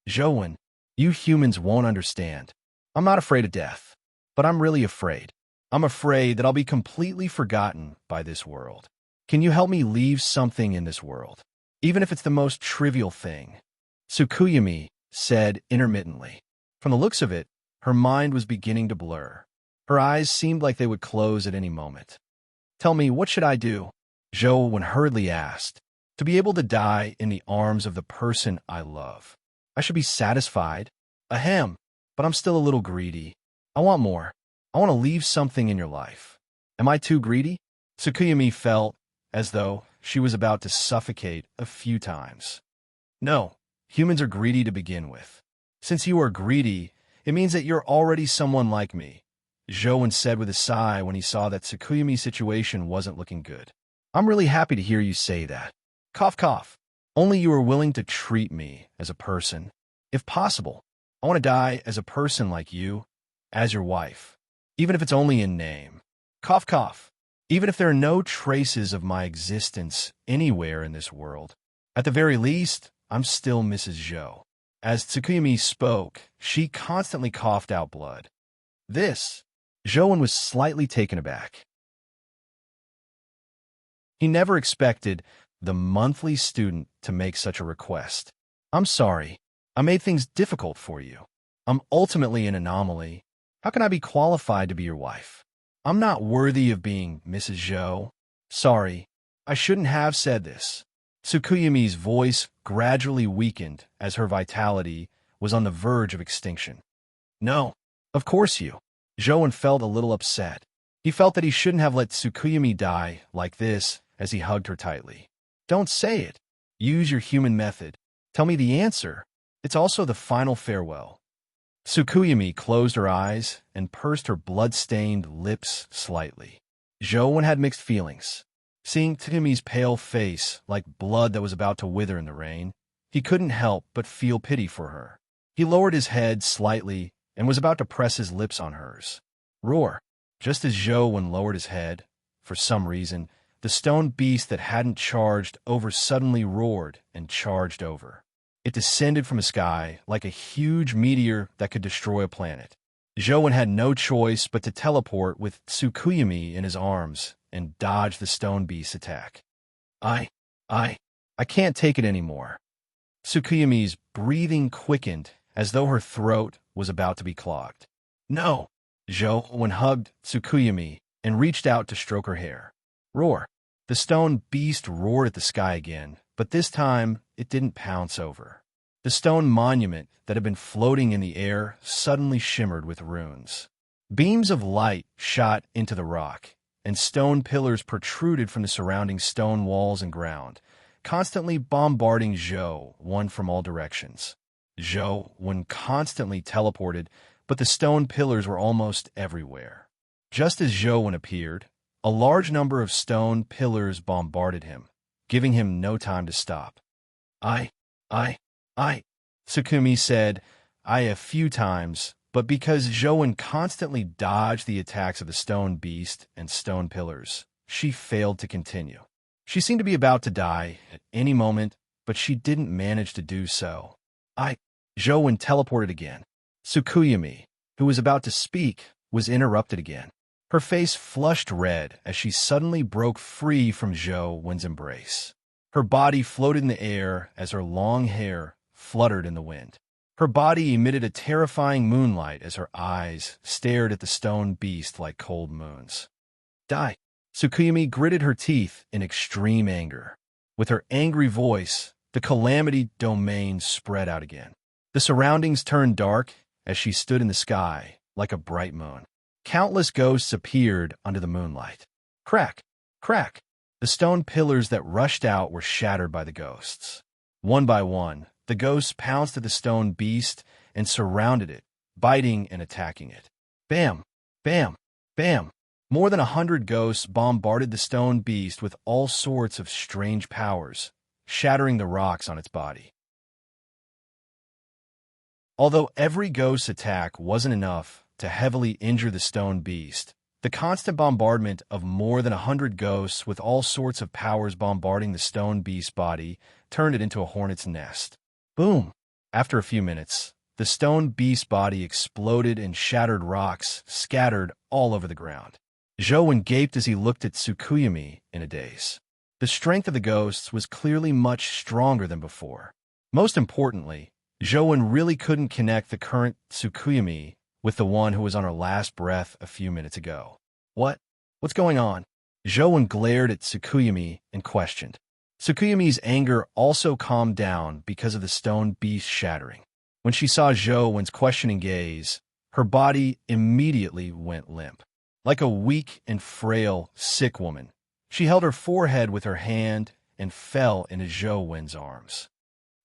Joen, you humans won't understand. I'm not afraid of death, but I'm really afraid. I'm afraid that I'll be completely forgotten by this world. Can you help me leave something in this world, even if it's the most trivial thing? Tsukuyumi said intermittently. From the looks of it, her mind was beginning to blur. Her eyes seemed like they would close at any moment. Tell me, what should I do? Joen hurriedly asked. To be able to die in the arms of the person I love. I should be satisfied. Ahem, but I'm still a little greedy. I want more. I want to leave something in your life. Am I too greedy? Tsukuyumi felt as though she was about to suffocate a few times. No, humans are greedy to begin with. Since you are greedy, it means that you're already someone like me, Joen said with a sigh when he saw that Tsukuyumi's situation wasn't looking good. I'm really happy to hear you say that. Cough, cough. Only you are willing to treat me as a person. If possible, I want to die as a person like you, as your wife, even if it's only in name. Cough, cough. Even if there are no traces of my existence anywhere in this world, at the very least, I'm still Mrs. Zhou. As Tsukuyumi spoke, she constantly coughed out blood. Joen was slightly taken aback. He never expected the monthly student to make such a request. I'm sorry. I made things difficult for you. I'm ultimately an anomaly. How can I be qualified to be your wife? I'm not worthy of being Mrs. Zhou. Sorry, I shouldn't have said this. Tsukuyumi's voice gradually weakened as her vitality was on the verge of extinction. No, of course you. Joen felt a little upset. He felt that he shouldn't have let Tsukuyumi die like this as he hugged her tightly. Don't say it. Use your human method. Tell me the answer. It's also the final farewell. Tsukuyumi closed her eyes and pursed her blood-stained lips slightly. Joen had mixed feelings. Seeing Tsukuyumi's pale face like blood that was about to wither in the rain, he couldn't help but feel pity for her. He lowered his head slightly and was about to press his lips on hers. Roar! Just as Joen lowered his head, for some reason, the stone beast that hadn't charged over suddenly roared and charged over. It descended from the sky like a huge meteor that could destroy a planet. Joen had no choice but to teleport with Tsukuyumi in his arms and dodge the stone beast's attack. I can't take it anymore. Tsukuyumi's breathing quickened as though her throat was about to be clogged. No! Joen hugged Tsukuyumi and reached out to stroke her hair. Roar! The stone beast roared at the sky again, but this time it didn't pounce over. The stone monument that had been floating in the air suddenly shimmered with runes. Beams of light shot into the rock, and stone pillars protruded from the surrounding stone walls and ground, constantly bombarding Zhou from all directions. Zhou constantly teleported, but the stone pillars were almost everywhere. Just as Zhou appeared, a large number of stone pillars bombarded him, giving him no time to stop. I, Tsukumi said, "I" a few times, but because Zhou constantly dodged the attacks of the stone beast and stone pillars, she failed to continue. She seemed to be about to die at any moment, but she didn't manage to do so. Zhou teleported again. Tsukuyumi, who was about to speak, was interrupted again. Her face flushed red as she suddenly broke free from Zhou's embrace. Her body floated in the air as her long hair fluttered in the wind. Her body emitted a terrifying moonlight as her eyes stared at the stone beast like cold moons. Die! Tsukuyumi gritted her teeth in extreme anger. With her angry voice, the calamity domain spread out again. The surroundings turned dark as she stood in the sky like a bright moon. Countless ghosts appeared under the moonlight. Crack! Crack! The stone pillars that rushed out were shattered by the ghosts. One by one, the ghosts pounced at the stone beast and surrounded it, biting and attacking it. Bam! Bam! Bam! More than 100 ghosts bombarded the stone beast with all sorts of strange powers, shattering the rocks on its body. Although every ghost's attack wasn't enough to heavily injure the stone beast, the constant bombardment of more than 100 ghosts with all sorts of powers bombarding the stone beast's body turned it into a hornet's nest. Boom! After a few minutes, the stone beast's body exploded and shattered rocks scattered all over the ground. Zhou gaped as he looked at Tsukuyumi in a daze. The strength of the ghosts was clearly much stronger than before. Most importantly, Zhou really couldn't connect the current Tsukuyumi with the one who was on her last breath a few minutes ago. What's going on? Zhou glared at Tsukuyumi and questioned. Tsukuyumi's anger also calmed down because of the stone beast shattering. When she saw Zhou's questioning gaze, her body immediately went limp. Like a weak and frail, sick woman, she held her forehead with her hand and fell into Zhou's arms.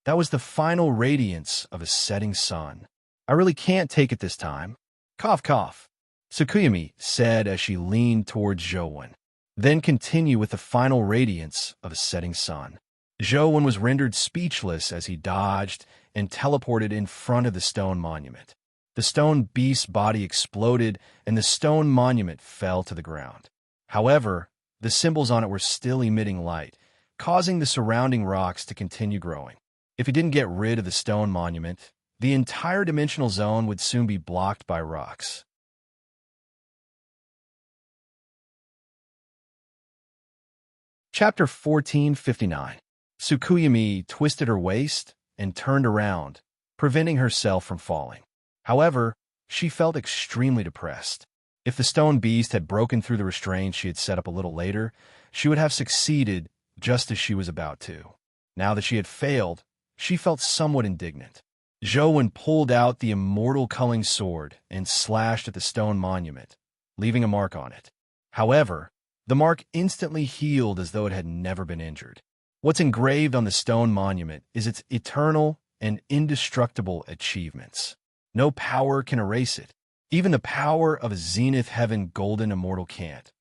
That was the final radiance of a setting sun. I really can't take it this time. Cough, cough, Tsukuyumi said as she leaned towards Zhou. Then continue with the final radiance of a setting sun. Zhou was rendered speechless as he dodged and teleported in front of the stone monument. The stone beast's body exploded and the stone monument fell to the ground. However, the symbols on it were still emitting light, causing the surrounding rocks to continue growing. If he didn't get rid of the stone monument, the entire dimensional zone would soon be blocked by rocks. Chapter 1459. Tsukuyumi twisted her waist and turned around, preventing herself from falling. However, she felt extremely depressed. If the stone beast had broken through the restraints she had set up a little later, she would have succeeded just as she was about to. Now that she had failed, she felt somewhat indignant. Zhou pulled out the immortal culling sword and slashed at the stone monument, leaving a mark on it. However, the mark instantly healed as though it had never been injured. What's engraved on the stone monument is its eternal and indestructible achievements. No power can erase it. Even the power of a zenith heaven golden immortal can't,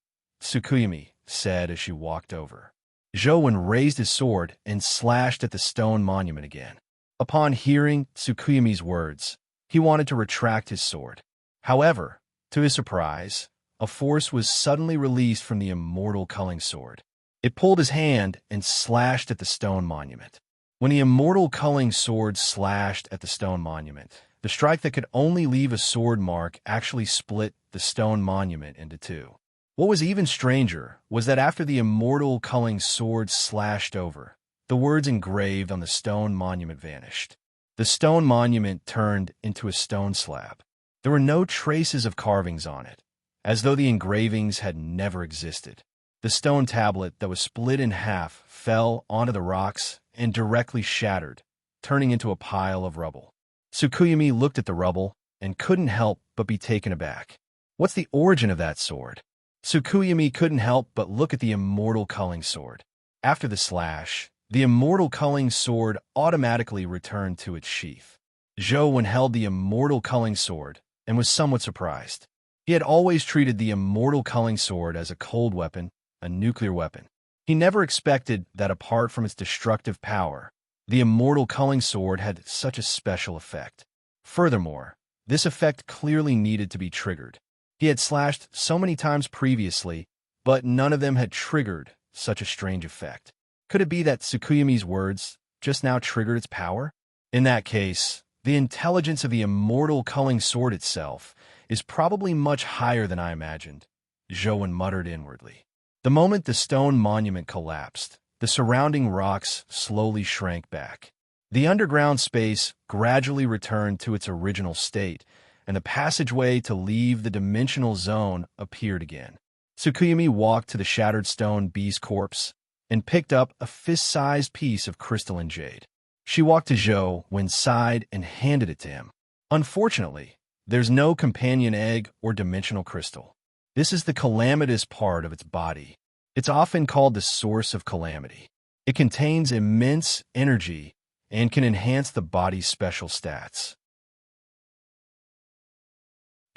Tsukuyumi said as she walked over. Zhou raised his sword and slashed at the stone monument again. Upon hearing Tsukuyumi's words, he wanted to retract his sword. However, to his surprise, a force was suddenly released from the immortal culling sword. It pulled his hand and slashed at the stone monument. When the immortal culling sword slashed at the stone monument, the strike that could only leave a sword mark actually split the stone monument into two. What was even stranger was that after the immortal culling sword slashed over, the words engraved on the stone monument vanished. The stone monument turned into a stone slab. There were no traces of carvings on it, as though the engravings had never existed. The stone tablet that was split in half fell onto the rocks and directly shattered, turning into a pile of rubble. Tsukuyumi looked at the rubble and couldn't help but be taken aback. What's the origin of that sword? Tsukuyami couldn't help but look at the immortal culling sword. After the slash, the immortal culling sword automatically returned to its sheath. Zhou held the immortal culling sword and was somewhat surprised. He had always treated the immortal culling sword as a cold weapon, a nuclear weapon. He never expected that apart from its destructive power, the immortal culling sword had such a special effect. Furthermore, this effect clearly needed to be triggered. He had slashed so many times previously, but none of them had triggered such a strange effect. Could it be that Tsukuyami's words just now triggered its power? In that case, the intelligence of the immortal culling sword itself is probably much higher than I imagined, Zhou muttered inwardly. The moment the stone monument collapsed, the surrounding rocks slowly shrank back. The underground space gradually returned to its original state, and the passageway to leave the dimensional zone appeared again. Tsukuyami walked to the shattered stone beast corpse and picked up a fist-sized piece of crystalline jade. She walked to Zhou, sighed, and handed it to him. Unfortunately, there's no companion egg or dimensional crystal. This is the calamitous part of its body. It's often called the source of calamity. It contains immense energy and can enhance the body's special stats.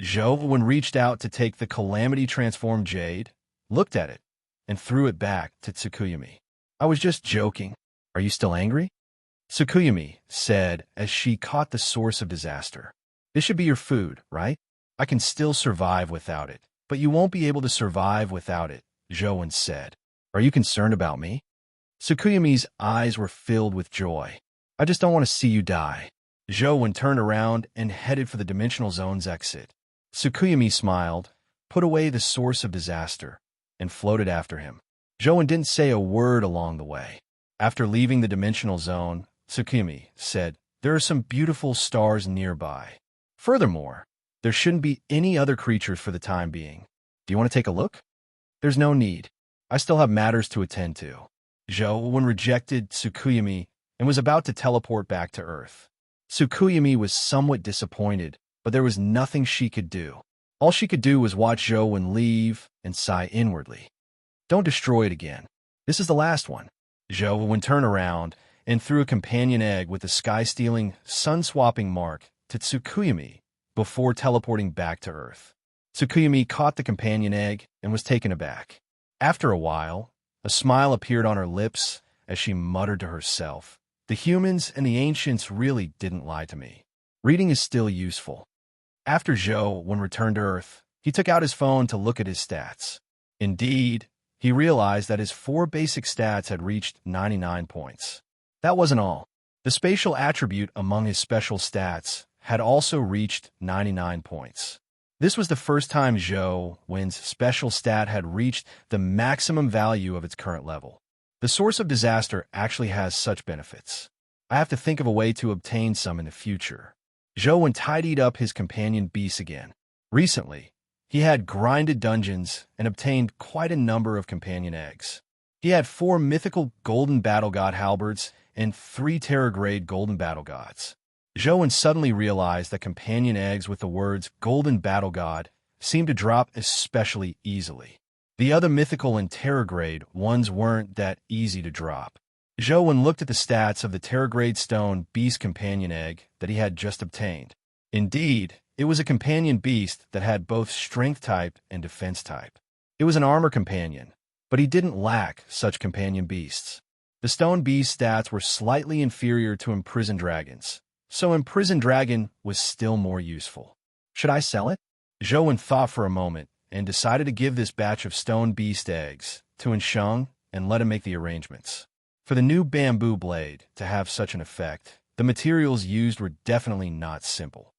Zhou reached out to take the calamity-transformed jade, looked at it, and threw it back to Tsukuyami. I was just joking. Are you still angry? Tsukuyami said as she caught the source of disaster. This should be your food, right? I can still survive without it, but you won't be able to survive without it, Zhou said. Are you concerned about me? Tsukuyami's eyes were filled with joy. I just don't want to see you die. Zhou turned around and headed for the dimensional zone's exit. Tsukuyami smiled, put away the source of disaster, and floated after him. Zhou didn't say a word along the way. After leaving the dimensional zone, Tsukuyami said, there are some beautiful stars nearby. Furthermore, there shouldn't be any other creatures for the time being. Do you want to take a look? There's no need. I still have matters to attend to. Zhou rejected Tsukuyami and was about to teleport back to Earth. Tsukuyami was somewhat disappointed, but there was nothing she could do. All she could do was watch Zhou leave and sigh inwardly. Don't destroy it again. This is the last one. Zhou turned around and threw a companion egg with a sky-stealing, sun-swapping mark to Tsukuyami before teleporting back to Earth. Tsukuyami caught the companion egg and was taken aback. After a while, a smile appeared on her lips as she muttered to herself, the humans and the ancients really didn't lie to me. Reading is still useful. After Zhou returned to Earth, he took out his phone to look at his stats. Indeed, he realized that his 4 basic stats had reached 99 points. That wasn't all. The spatial attribute among his special stats had also reached 99 points. This was the first time Zhou's special stat had reached the maximum value of its current level. The source of disaster actually has such benefits. I have to think of a way to obtain some in the future. Zhou tidied up his companion beasts again. Recently, he had grinded dungeons and obtained quite a number of companion eggs. He had 4 mythical golden battle god halberds and 3 terror-grade golden battle gods. Zhou suddenly realized that companion eggs with the words golden battle god seemed to drop especially easily. The other mythical and terror-grade ones weren't that easy to drop. Zhou looked at the stats of the terror-grade stone beast companion egg that he had just obtained. Indeed, it was a companion beast that had both strength type and defense type. It was an armor companion, but he didn't lack such companion beasts. The stone beast stats were slightly inferior to imprisoned dragons, so imprisoned dragon was still more useful. Should I sell it? Zhou thought for a moment and decided to give this batch of stone beast eggs to Ensheng and let him make the arrangements. For the new bamboo blade to have such an effect, the materials used were definitely not simple.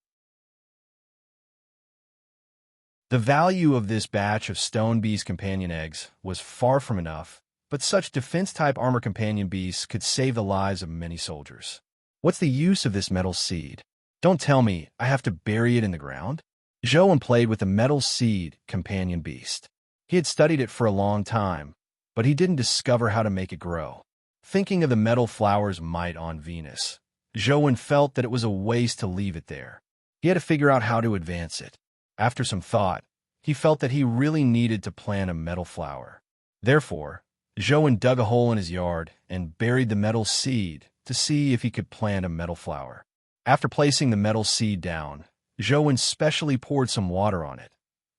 The value of this batch of stone beast companion eggs was far from enough, but such defense-type armor companion beasts could save the lives of many soldiers. What's the use of this metal seed? Don't tell me I have to bury it in the ground? Zhou played with the metal seed companion beast. He had studied it for a long time, but he didn't discover how to make it grow. Thinking of the metal flower's might on Venus, Zhou felt that it was a waste to leave it there. He had to figure out how to advance it. After some thought, he felt that he really needed to plant a metal flower. Therefore, Zhou dug a hole in his yard and buried the metal seed to see if he could plant a metal flower. After placing the metal seed down, Zhou specially poured some water on it,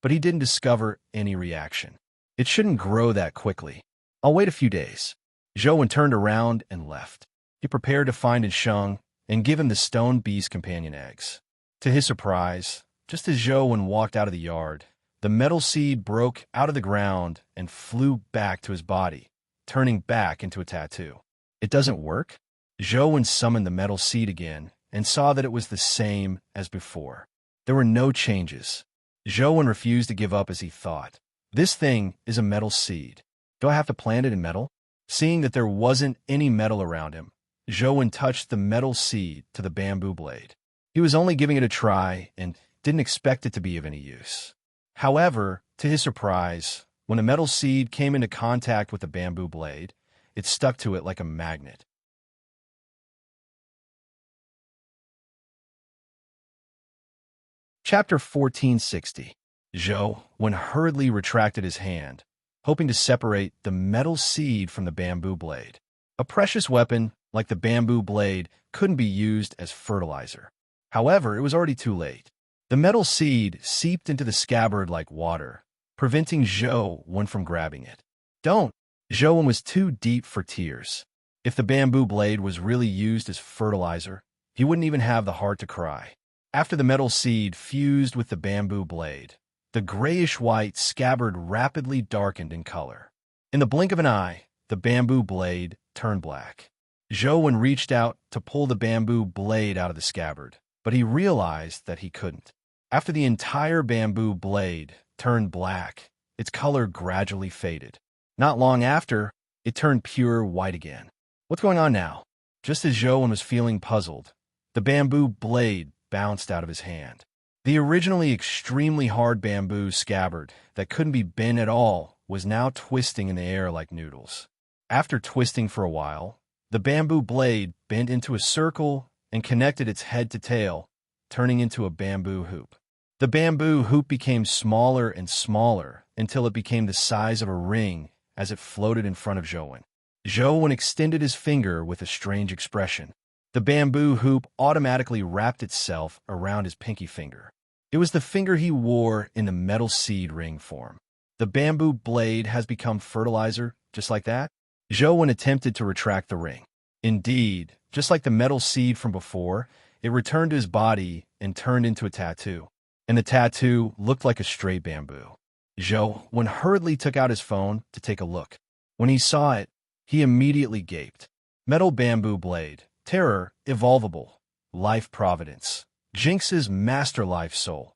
but he didn't discover any reaction. It shouldn't grow that quickly. I'll wait a few days. Zhou turned around and left. He prepared to find Sheng and give him the stone bee's companion eggs. To his surprise, just as Zhou walked out of the yard, the metal seed broke out of the ground and flew back to his body, turning back into a tattoo. It doesn't work? Zhou summoned the metal seed again and saw that it was the same as before. There were no changes. Zhou refused to give up as he thought. This thing is a metal seed. Do I have to plant it in metal? Seeing that there wasn't any metal around him, Zhou touched the metal seed to the bamboo blade. He was only giving it a try and didn't expect it to be of any use. However, to his surprise, when the metal seed came into contact with the bamboo blade, it stuck to it like a magnet. Chapter 1460. Zhou hurriedly retracted his hand, hoping to separate the metal seed from the bamboo blade. A precious weapon like the bamboo blade couldn't be used as fertilizer. However, it was already too late. The metal seed seeped into the scabbard like water, preventing Zhou from grabbing it. Don't! Zhou was too deep for tears. If the bamboo blade was really used as fertilizer, he wouldn't even have the heart to cry. After the metal seed fused with the bamboo blade, the grayish-white scabbard rapidly darkened in color. In the blink of an eye, the bamboo blade turned black. Zhou reached out to pull the bamboo blade out of the scabbard, but he realized that he couldn't. After the entire bamboo blade turned black, its color gradually faded. Not long after, it turned pure white again. What's going on now? Just as Zhou was feeling puzzled, the bamboo blade bounced out of his hand. The originally extremely hard bamboo scabbard that couldn't be bent at all was now twisting in the air like noodles. After twisting for a while, the bamboo blade bent into a circle and connected its head to tail, turning into a bamboo hoop. The bamboo hoop became smaller and smaller until it became the size of a ring as it floated in front of Zhou. Zhou extended his finger with a strange expression. The bamboo hoop automatically wrapped itself around his pinky finger. It was the finger he wore in the metal seed ring form. The bamboo blade has become fertilizer, just like that? Zhou attempted to retract the ring. Indeed, just like the metal seed from before, it returned to his body and turned into a tattoo. And the tattoo looked like a straight bamboo. Zhou hurriedly took out his phone to take a look. When he saw it, he immediately gaped. Metal bamboo blade, terror, evolvable, life providence, Jinx's master life soul,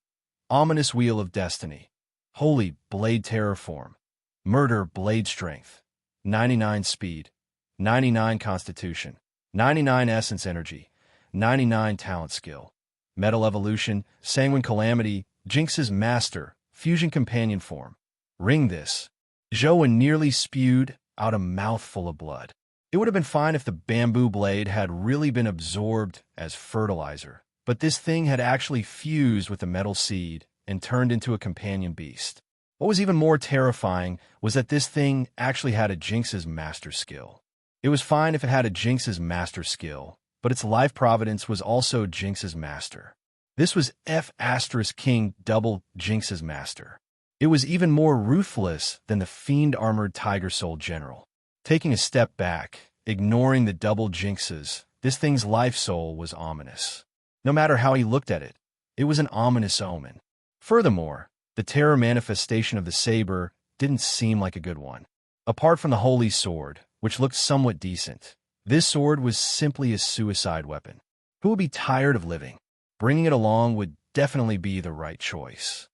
ominous wheel of destiny, holy blade terror form, murder blade strength, 99 speed, 99 constitution, 99 essence energy, 99 talent skill, metal evolution, sanguine calamity, Jinx's master, fusion companion form. Ring this. Zhou nearly spewed out a mouthful of blood. It would have been fine if the bamboo blade had really been absorbed as fertilizer, but this thing had actually fused with the metal seed and turned into a companion beast. What was even more terrifying was that this thing actually had a Jinx's master skill. It was fine if it had a Jinx's master skill, but its life providence was also Jinx's master. This was F*King double Jinx's master. It was even more ruthless than the fiend-armored Tiger Soul General. Taking a step back, ignoring the double Jinxes, this thing's life soul was ominous. No matter how he looked at it, it was an ominous omen. Furthermore, the terror manifestation of the saber didn't seem like a good one. Apart from the holy sword, which looked somewhat decent, this sword was simply a suicide weapon. Who would be tired of living? Bringing it along would definitely be the right choice.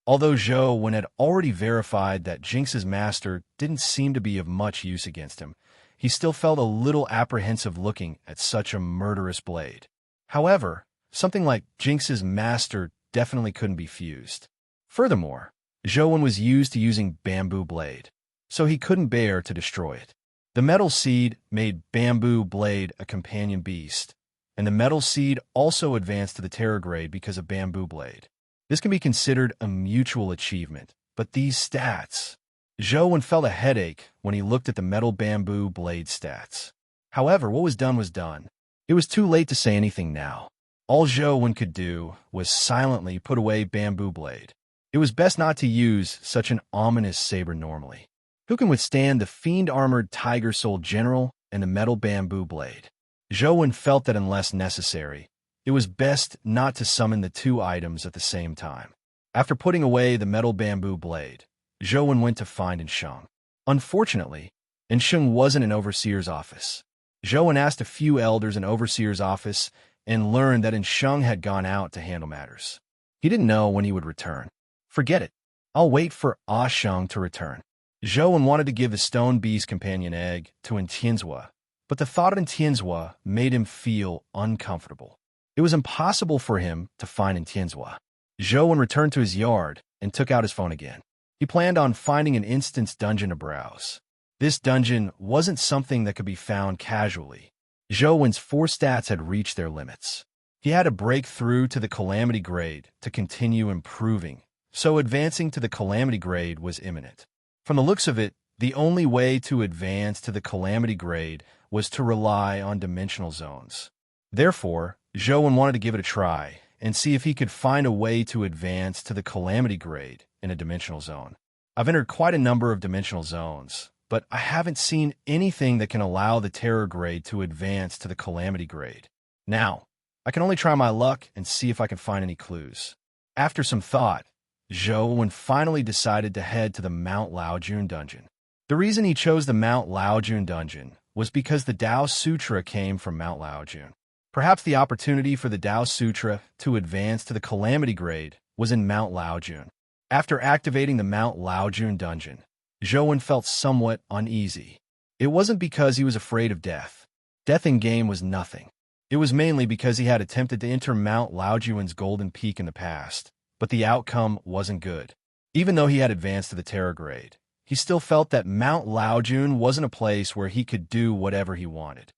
Although Zhou had already verified that Jinx's master didn't seem to be of much use against him, he still felt a little apprehensive looking at such a murderous blade. However, something like Jinx's master definitely couldn't be fused. Furthermore, Zhou was used to using bamboo blade, so he couldn't bear to destroy it. The metal seed made bamboo blade a companion beast, and the metal seed also advanced to the terror grade because of bamboo blade. This can be considered a mutual achievement, but these stats... Zhou felt a headache when he looked at the metal bamboo blade stats. However, what was done. It was too late to say anything now. All Zhou could do was silently put away bamboo blade. It was best not to use such an ominous saber normally. Who can withstand the fiend-armored Tiger Soul General and the metal bamboo blade? Zhou felt that unless necessary, it was best not to summon the two items at the same time. After putting away the metal bamboo blade, Zhou went to find Ensheng. Unfortunately, Ensheng wasn't in Overseer's office. Zhou asked a few elders in Overseer's office and learned that Ensheng had gone out to handle matters. He didn't know when he would return. Forget it. I'll wait for Sheng to return. Zhou wanted to give the stone beast companion egg to Tianzhua, but the thought of Tianzhua made him feel uncomfortable. It was impossible for him to find Tianzhua. Zhou returned to his yard and took out his phone again. He planned on finding an instance dungeon to browse. This dungeon wasn't something that could be found casually. Zhou's 4 stats had reached their limits. He had to break through to the Calamity grade to continue improving, so advancing to the Calamity grade was imminent. From the looks of it, the only way to advance to the Calamity grade was to rely on dimensional zones. Therefore, Zhou wanted to give it a try and see if he could find a way to advance to the Calamity grade in a dimensional zone. I've entered quite a number of dimensional zones, but I haven't seen anything that can allow the Terror grade to advance to the Calamity grade. Now, I can only try my luck and see if I can find any clues. After some thought, Zhou finally decided to head to the Mount Laojun dungeon. The reason he chose the Mount Laojun dungeon was because the Tao Sutra came from Mount Laojun. Perhaps the opportunity for the Tao Sutra to advance to the Calamity grade was in Mount Laojun. After activating the Mount Laojun dungeon, Zhou felt somewhat uneasy. It wasn't because he was afraid of death. Death in game was nothing. It was mainly because he had attempted to enter Mount Laojun's Golden Peak in the past, but the outcome wasn't good. Even though he had advanced to the Terror grade, he still felt that Mount Laojun wasn't a place where he could do whatever he wanted.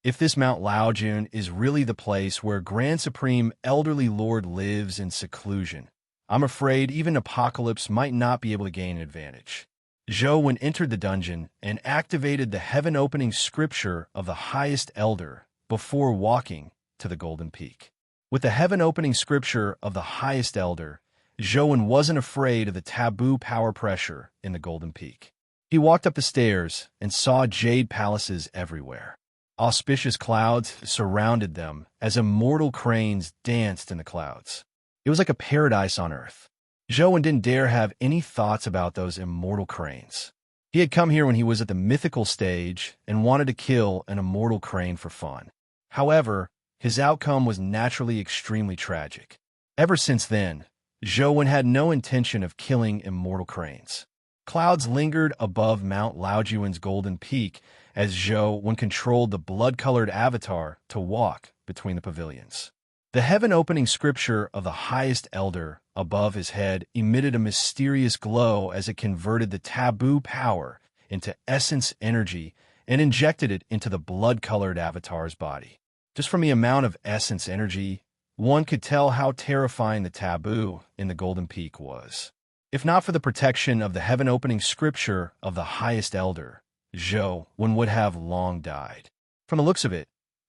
If this Mount Laojun is really the place where Grand Supreme Elderly Lord lives in seclusion, I'm afraid even Apocalypse might not be able to gain an advantage. Zhou entered the dungeon and activated the heaven-opening scripture of the highest elder before walking to the Golden Peak. With the heaven-opening scripture of the highest elder, Zhou wasn't afraid of the taboo power pressure in the Golden Peak. He walked up the stairs and saw jade palaces everywhere. Auspicious clouds surrounded them as immortal cranes danced in the clouds. It was like a paradise on earth. Zhou didn't dare have any thoughts about those immortal cranes. He had come here when he was at the mythical stage and wanted to kill an immortal crane for fun. However, his outcome was naturally extremely tragic. Ever since then, Zhou had no intention of killing immortal cranes. Clouds lingered above Mount Laojun's Golden Peak as Zhou controlled the blood-colored avatar to walk between the pavilions. The heaven-opening scripture of the highest elder above his head emitted a mysterious glow as it converted the taboo power into essence energy and injected it into the blood-colored avatar's body. Just from the amount of essence energy, one could tell how terrifying the taboo in the Golden Peak was. If not for the protection of the heaven-opening scripture of the highest elder, Zhou would have long died. From the looks of it,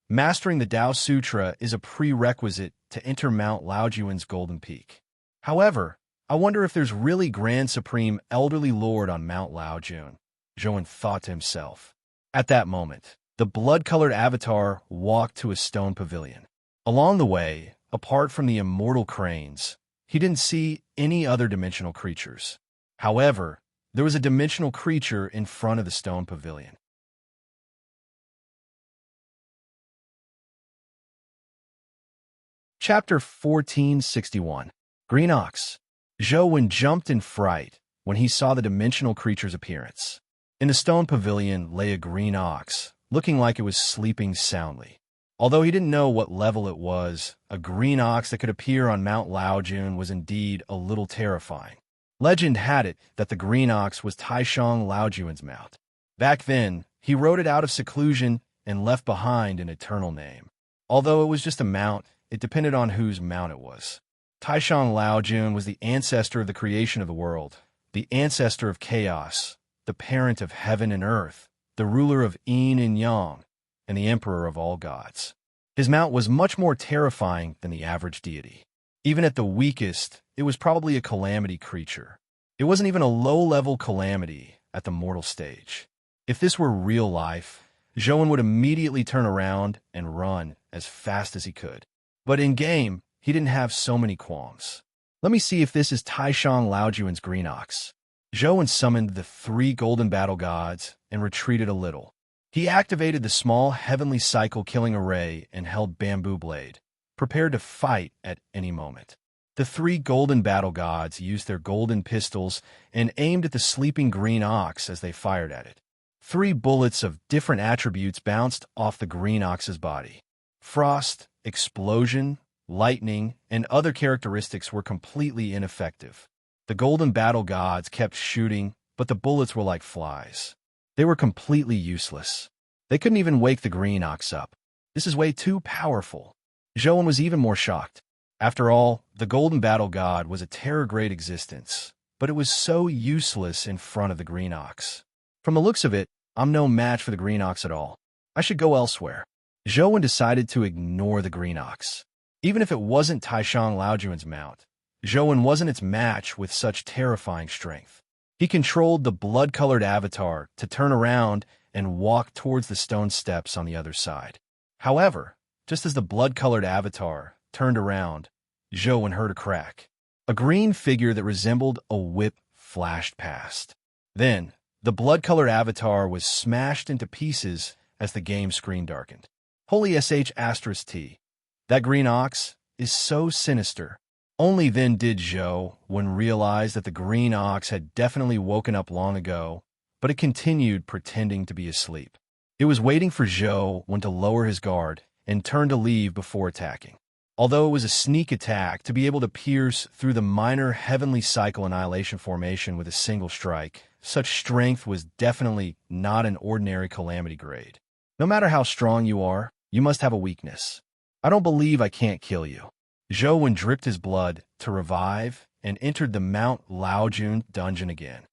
mastering the Tao Sutra is a prerequisite to enter Mount Laojun's Golden Peak. However, I wonder if there's really Grand Supreme Elderly Lord on Mount Laojun, Zhou thought to himself. At that moment, the blood-colored avatar walked to a stone pavilion. Along the way, apart from the immortal cranes, he didn't see any other dimensional creatures. However, there was a dimensional creature in front of the stone pavilion. Chapter 1461. Green Ox. Zhou jumped in fright when he saw the dimensional creature's appearance. In the stone pavilion lay a green ox, looking like it was sleeping soundly. Although he didn't know what level it was, a green ox that could appear on Mount Laojun was indeed a little terrifying. Legend had it that the green ox was Taishang Laojun's mount. Back then, he rode it out of seclusion and left behind an eternal name. Although it was just a mount, it depended on whose mount it was. Taishang Laojun was the ancestor of the creation of the world, the ancestor of chaos, the parent of heaven and earth, the ruler of yin and yang, and the emperor of all gods. His mount was much more terrifying than the average deity. Even at the weakest, it was probably a calamity creature. It wasn't even a low-level calamity at the mortal stage. If this were real life, Zhou would immediately turn around and run as fast as he could. But in-game, he didn't have so many qualms. Let me see if this is Taishang Laojun's green ox. Zhou summoned the 3 golden battle gods and retreated a little. He activated the small heavenly cycle-killing array and held bamboo blade, prepared to fight at any moment. The 3 golden battle gods used their golden pistols and aimed at the sleeping green ox as they fired at it. 3 bullets of different attributes bounced off the green ox's body. Frost, explosion, lightning, and other characteristics were completely ineffective. The golden battle gods kept shooting, but the bullets were like flies. They were completely useless. They couldn't even wake the green ox up. This is way too powerful. Zhou was even more shocked. After all, the golden battle god was a terror-grade existence, but it was so useless in front of the green ox. From the looks of it, I'm no match for the green ox at all. I should go elsewhere. Zhou decided to ignore the green ox. Even if it wasn't Taishang Laojun's mount, Zhou wasn't its match with such terrifying strength. He controlled the blood-colored avatar to turn around and walk towards the stone steps on the other side. However, just as the blood-colored avatar turned around, Zhou heard a crack. A green figure that resembled a whip flashed past. Then, the blood-colored avatar was smashed into pieces as the game screen darkened. Holy sh*T. That green ox is so sinister. Only then did Zhou realize that the green ox had definitely woken up long ago, but it continued pretending to be asleep. It was waiting for Zhou to lower his guard and turn to leave before attacking. Although it was a sneak attack to be able to pierce through the minor heavenly cycle annihilation formation with a single strike, such strength was definitely not an ordinary calamity grade. No matter how strong you are, you must have a weakness. I don't believe I can't kill you. Zhou dripped his blood to revive and entered the Mount Laojun dungeon again.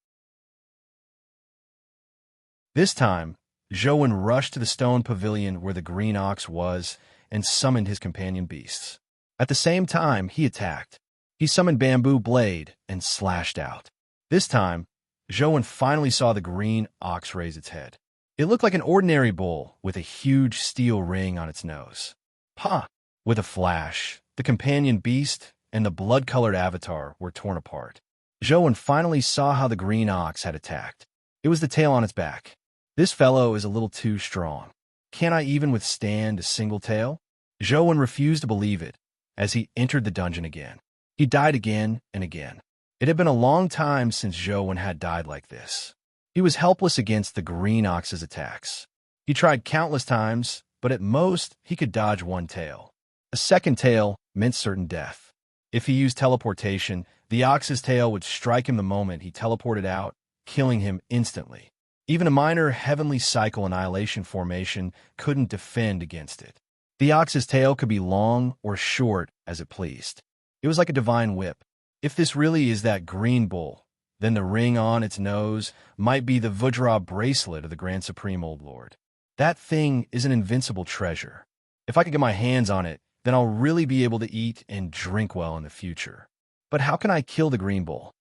This time, Zhou rushed to the stone pavilion where the green ox was and summoned his companion beasts. At the same time, he attacked. He summoned Bamboo Blade and slashed out. This time, Zhou finally saw the green ox raise its head. It looked like an ordinary bull with a huge steel ring on its nose. Ha! With a flash, the companion beast and the blood-colored avatar were torn apart. Zhou finally saw how the green ox had attacked. It was the tail on its back. This fellow is a little too strong. Can't I even withstand a single tail? Zhou refused to believe it as he entered the dungeon again. He died again and again. It had been a long time since Zhou had died like this. He was helpless against the green ox's attacks. He tried countless times, but at most, he could dodge one tail. A second tail meant certain death. If he used teleportation, the ox's tail would strike him the moment he teleported out, killing him instantly. Even a minor heavenly cycle annihilation formation couldn't defend against it. The ox's tail could be long or short as it pleased. It was like a divine whip. If this really is that green bull, then the ring on its nose might be the Vajra bracelet of the Grand Supreme Old Lord. That thing is an invincible treasure. If I could get my hands on it, then I'll really be able to eat and drink well in the future. But how can I kill the green bull?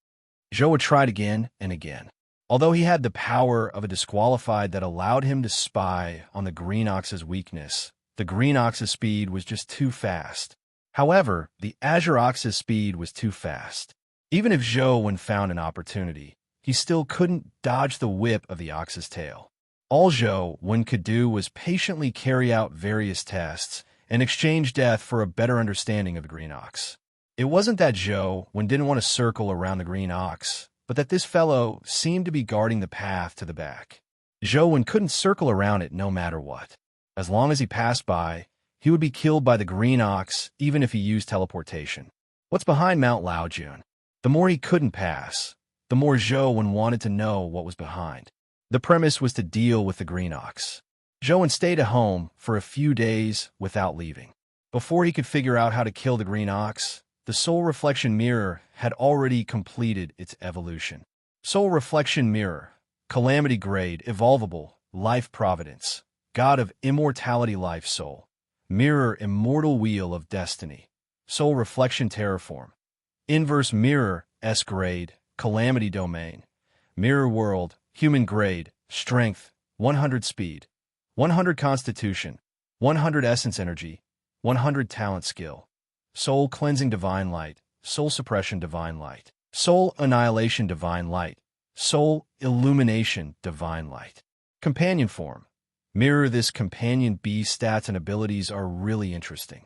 Zhou tried again and again. Although he had the power of a disqualified that allowed him to spy on the green ox's weakness, the green ox's speed was just too fast. However, the azure ox's speed was too fast. Even if Zhou found an opportunity, he still couldn't dodge the whip of the ox's tail. All Zhou could do was patiently carry out various tests and exchange death for a better understanding of the green ox. It wasn't that Zhou didn't want to circle around the green ox, but that this fellow seemed to be guarding the path to the back. Zhou couldn't circle around it no matter what. As long as he passed by, he would be killed by the green ox even if he used teleportation. What's behind Mount Laojun? The more he couldn't pass, the more Zhou wanted to know what was behind. The premise was to deal with the green ox. Zhou stayed at home for a few days without leaving. Before he could figure out how to kill the green ox, the soul reflection mirror had already completed its evolution. Soul reflection mirror, calamity grade, evolvable, life providence, god of immortality, life soul, mirror, immortal wheel of destiny, soul reflection terraform, inverse mirror, S grade, calamity domain, mirror world, human grade, strength, 100 speed, 100 constitution, 100 essence energy, 100 talent skill, soul cleansing divine light, soul suppression divine light, soul annihilation divine light, soul illumination divine light. Companion form. Mirror. This companion B stats and abilities are really interesting.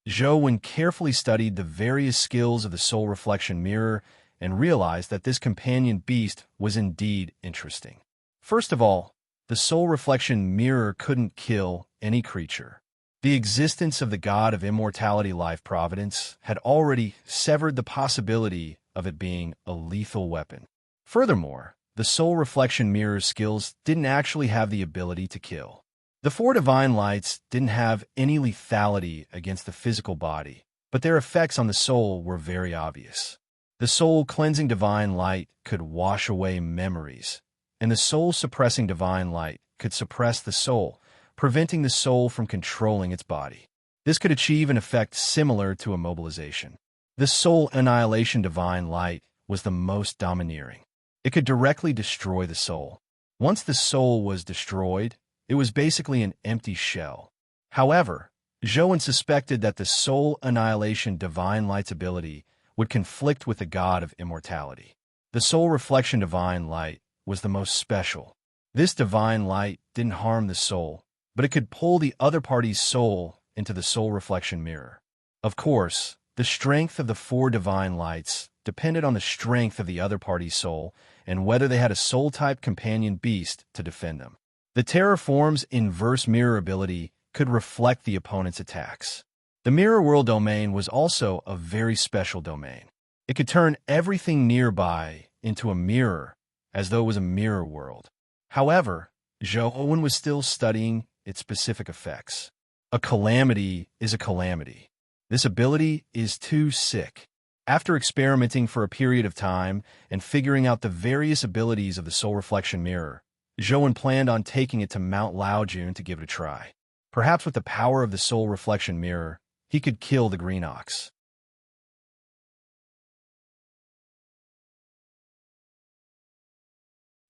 Zhou carefully studied the various skills of the soul reflection mirror and realized that this companion beast was indeed interesting. First of all, the soul reflection mirror couldn't kill any creature. The existence of the god of immortality, life providence, had already severed the possibility of it being a lethal weapon. Furthermore, the soul reflection mirror's skills didn't actually have the ability to kill. The four divine lights didn't have any lethality against the physical body, but their effects on the soul were very obvious. The soul cleansing divine light could wash away memories, and the soul suppressing divine light could suppress the soul, preventing the soul from controlling its body. This could achieve an effect similar to immobilization. The soul annihilation divine light was the most domineering. It could directly destroy the soul. Once the soul was destroyed, it was basically an empty shell. However, Zhou suspected that the soul annihilation divine light's ability would conflict with the god of immortality. The soul reflection divine light was the most special. This divine light didn't harm the soul, but it could pull the other party's soul into the soul reflection mirror. Of course, the strength of the four divine lights depended on the strength of the other party's soul and whether they had a soul-type companion beast to defend them. The terraform's inverse mirror ability could reflect the opponent's attacks. The mirror world domain was also a very special domain. It could turn everything nearby into a mirror, as though it was a mirror world. However, Zhou was still studying its specific effects. A calamity is a calamity. This ability is too sick. After experimenting for a period of time and figuring out the various abilities of the soul reflection mirror, Zhou planned on taking it to Mount Laojun to give it a try. Perhaps with the power of the soul reflection mirror, he could kill the green ox.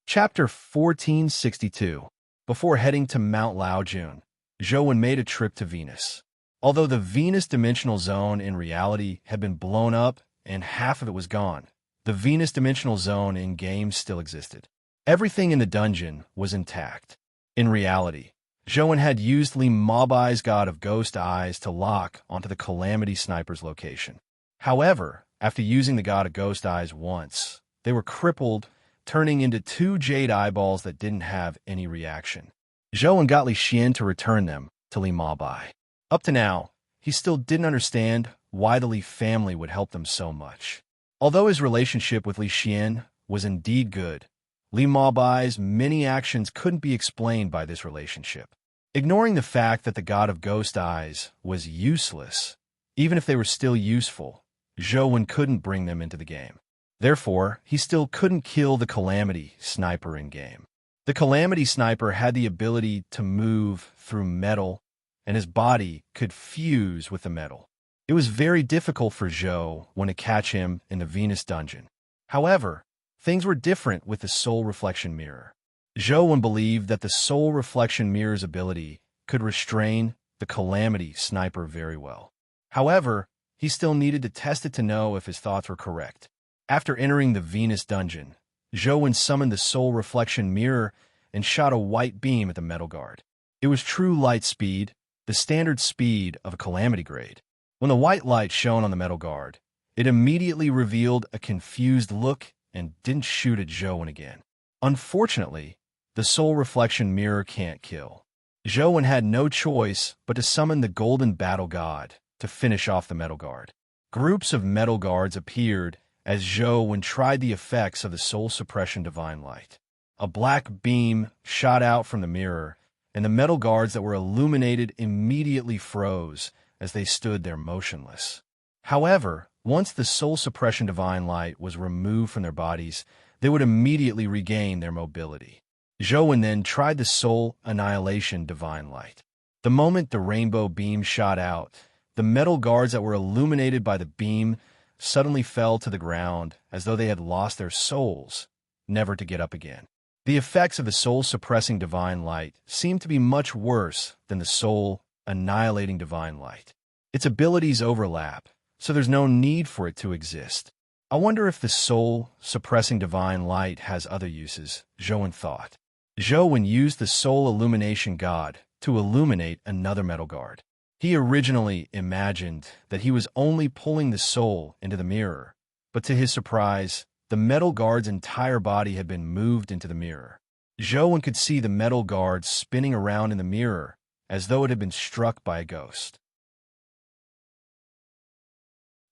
Chapter 1462. Before heading to Mount Laojun, Zhou made a trip to Venus. Although the Venus dimensional zone in reality had been blown up and half of it was gone, the Venus dimensional zone in-game still existed. Everything in the dungeon was intact. In reality, Zhou had used Li Mobai's God of Ghost Eyes to lock onto the Calamity Sniper's location. However, after using the God of Ghost Eyes once, they were crippled, turning into two jade eyeballs that didn't have any reaction. Zhou got Li Xian to return them to Li Mobai. Up to now, he still didn't understand why the Li family would help them so much. Although his relationship with Li Xian was indeed good, Li Mobai's many actions couldn't be explained by this relationship. Ignoring the fact that the God of Ghost Eyes was useless, even if they were still useful, Zhou couldn't bring them into the game. Therefore, he still couldn't kill the Calamity Sniper in-game. The Calamity Sniper had the ability to move through metal, and his body could fuse with the metal. It was very difficult for Zhou to catch him in the Venus dungeon. However, things were different with the Soul Reflection Mirror. Zhou believed that the Soul Reflection Mirror's ability could restrain the Calamity Sniper very well. However, he still needed to test it to know if his thoughts were correct. After entering the Venus dungeon, Zhou summoned the Soul Reflection Mirror and shot a white beam at the metal guard. It was true light speed, the standard speed of a Calamity grade. When the white light shone on the metal guard, it immediately revealed a confused look and didn't shoot at Zhou again. Unfortunately, the Soul Reflection Mirror can't kill. Zhou had no choice but to summon the Golden Battle God to finish off the metal guard. Groups of metal guards appeared as Zhou tried the effects of the Soul Suppression Divine Light. A black beam shot out from the mirror, and the metal guards that were illuminated immediately froze as they stood there motionless. However, once the soul suppression divine light was removed from their bodies, they would immediately regain their mobility. Zhou then tried the soul annihilation divine light. The moment the rainbow beam shot out, the metal guards that were illuminated by the beam suddenly fell to the ground as though they had lost their souls, never to get up again. The effects of the soul-suppressing divine light seemed to be much worse than the soul-annihilating divine light. Its abilities overlap, so there's no need for it to exist. I wonder if the soul-suppressing divine light has other uses, Zhou thought. Zhou used the soul illumination god to illuminate another metal guard. He originally imagined that he was only pulling the soul into the mirror, but to his surprise, the metal guard's entire body had been moved into the mirror. Zhou could see the metal guard spinning around in the mirror as though it had been struck by a ghost.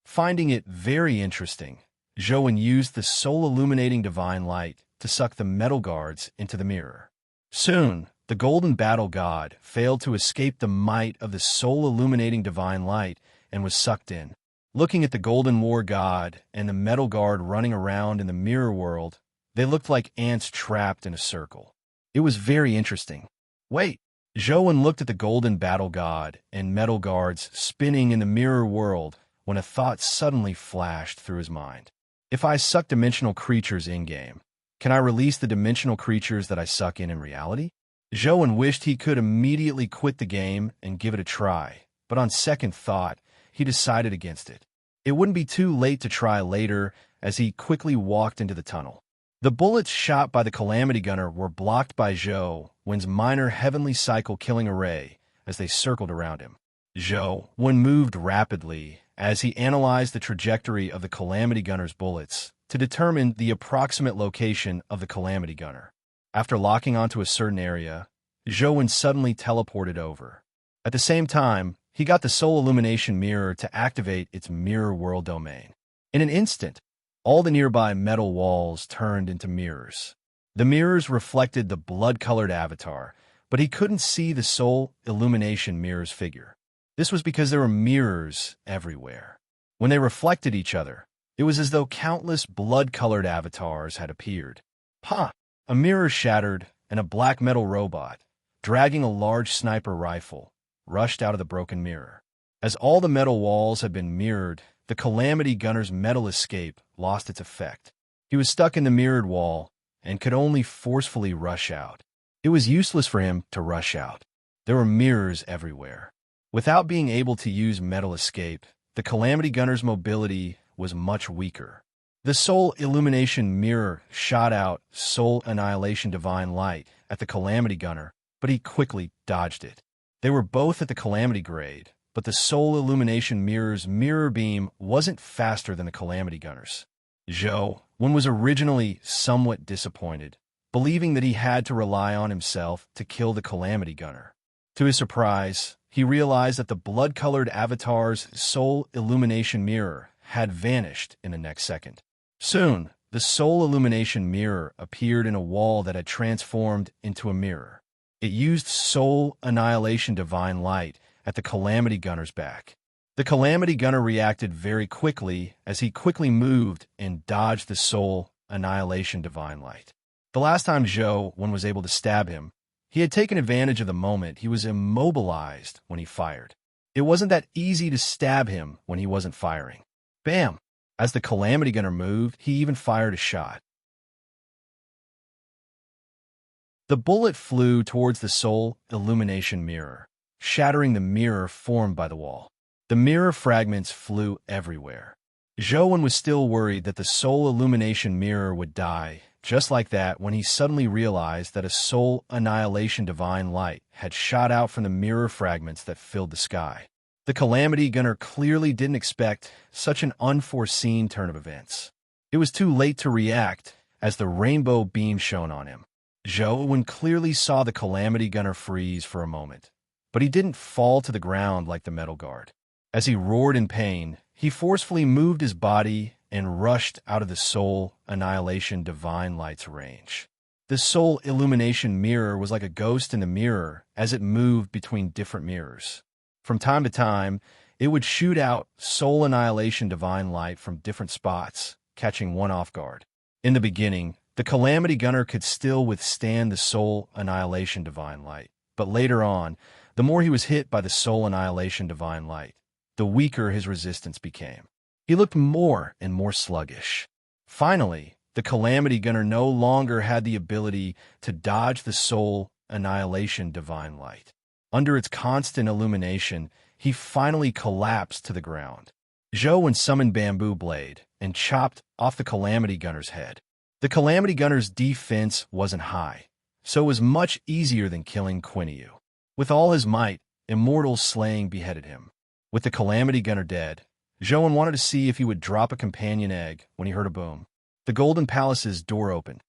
Finding it very interesting, Zhou used the soul-illuminating divine light to suck the metal guards into the mirror. Soon, the golden battle god failed to escape the might of the soul-illuminating divine light and was sucked in. Looking at the golden war god and the metal guard running around in the mirror world, they looked like ants trapped in a circle. It was very interesting. Wait! Zhou looked at the golden battle god and metal guards spinning in the mirror world when a thought suddenly flashed through his mind. If I suck dimensional creatures in-game, can I release the dimensional creatures that I suck in reality? Zhou wished he could immediately quit the game and give it a try, but on second thought, he decided against it. It wouldn't be too late to try later as he quickly walked into the tunnel. The bullets shot by the Calamity Gunner were blocked by Zhou's minor heavenly cycle killing array as they circled around him. Zhou moved rapidly as he analyzed the trajectory of the Calamity Gunner's bullets to determine the approximate location of the Calamity Gunner. After locking onto a certain area, Zhou suddenly teleported over. At the same time, he got the Soul Illumination Mirror to activate its mirror world domain. In an instant, all the nearby metal walls turned into mirrors. The mirrors reflected the blood-colored avatar, but he couldn't see the Soul Illumination Mirror's figure. This was because there were mirrors everywhere. When they reflected each other, it was as though countless blood-colored avatars had appeared. A mirror shattered, and a black metal robot, dragging a large sniper rifle, rushed out of the broken mirror. As all the metal walls had been mirrored, the Calamity Gunner's metal escape lost its effect. He was stuck in the mirrored wall and could only forcefully rush out. It was useless for him to rush out. There were mirrors everywhere. Without being able to use metal escape, the Calamity Gunner's mobility was much weaker. The Soul Illumination Mirror shot out Soul Annihilation Divine Light at the Calamity Gunner, but he quickly dodged it. They were both at the Calamity grade, but the Soul Illumination Mirror's mirror beam wasn't faster than the Calamity Gunner's. Zhou was originally somewhat disappointed, believing that he had to rely on himself to kill the Calamity Gunner. To his surprise, he realized that the blood-colored avatar's Soul Illumination Mirror had vanished in the next second. Soon, the Soul Illumination Mirror appeared in a wall that had transformed into a mirror. It used Soul Annihilation Divine Light at the Calamity Gunner's back. The Calamity Gunner reacted very quickly as he quickly moved and dodged the Soul Annihilation Divine Light. The last time Zhou was able to stab him, he had taken advantage of the moment he was immobilized when he fired. It wasn't that easy to stab him when he wasn't firing. Bam! As the Calamity Gunner moved, he even fired a shot. The bullet flew towards the Soul Illumination Mirror, shattering the mirror formed by the wall. The mirror fragments flew everywhere. Zhou was still worried that the Soul Illumination Mirror would die, just like that when he suddenly realized that a Soul Annihilation Divine Light had shot out from the mirror fragments that filled the sky. The Calamity Gunner clearly didn't expect such an unforeseen turn of events. It was too late to react as the rainbow beam shone on him. Zhou clearly saw the Calamity Gunner freeze for a moment, but he didn't fall to the ground like the Metal Guard. As he roared in pain, he forcefully moved his body and rushed out of the Soul Annihilation Divine Light's range. The soul illumination mirror was like a ghost in the mirror as it moved between different mirrors. From time to time, it would shoot out soul annihilation divine light from different spots, catching one off guard. In the beginning, the Calamity Gunner could still withstand the soul annihilation divine light, but later on, the more he was hit by the soul annihilation divine light, the weaker his resistance became. He looked more and more sluggish. Finally, the Calamity Gunner no longer had the ability to dodge the soul annihilation divine light. Under its constant illumination, he finally collapsed to the ground. Zhou summoned Bamboo Blade and chopped off the Calamity Gunner's head. The Calamity Gunner's defense wasn't high, so it was much easier than killing Quinyu. With all his might, Immortal Slaying beheaded him. With the Calamity Gunner dead, Zhou wanted to see if he would drop a companion egg when he heard a boom. The Golden Palace's door opened.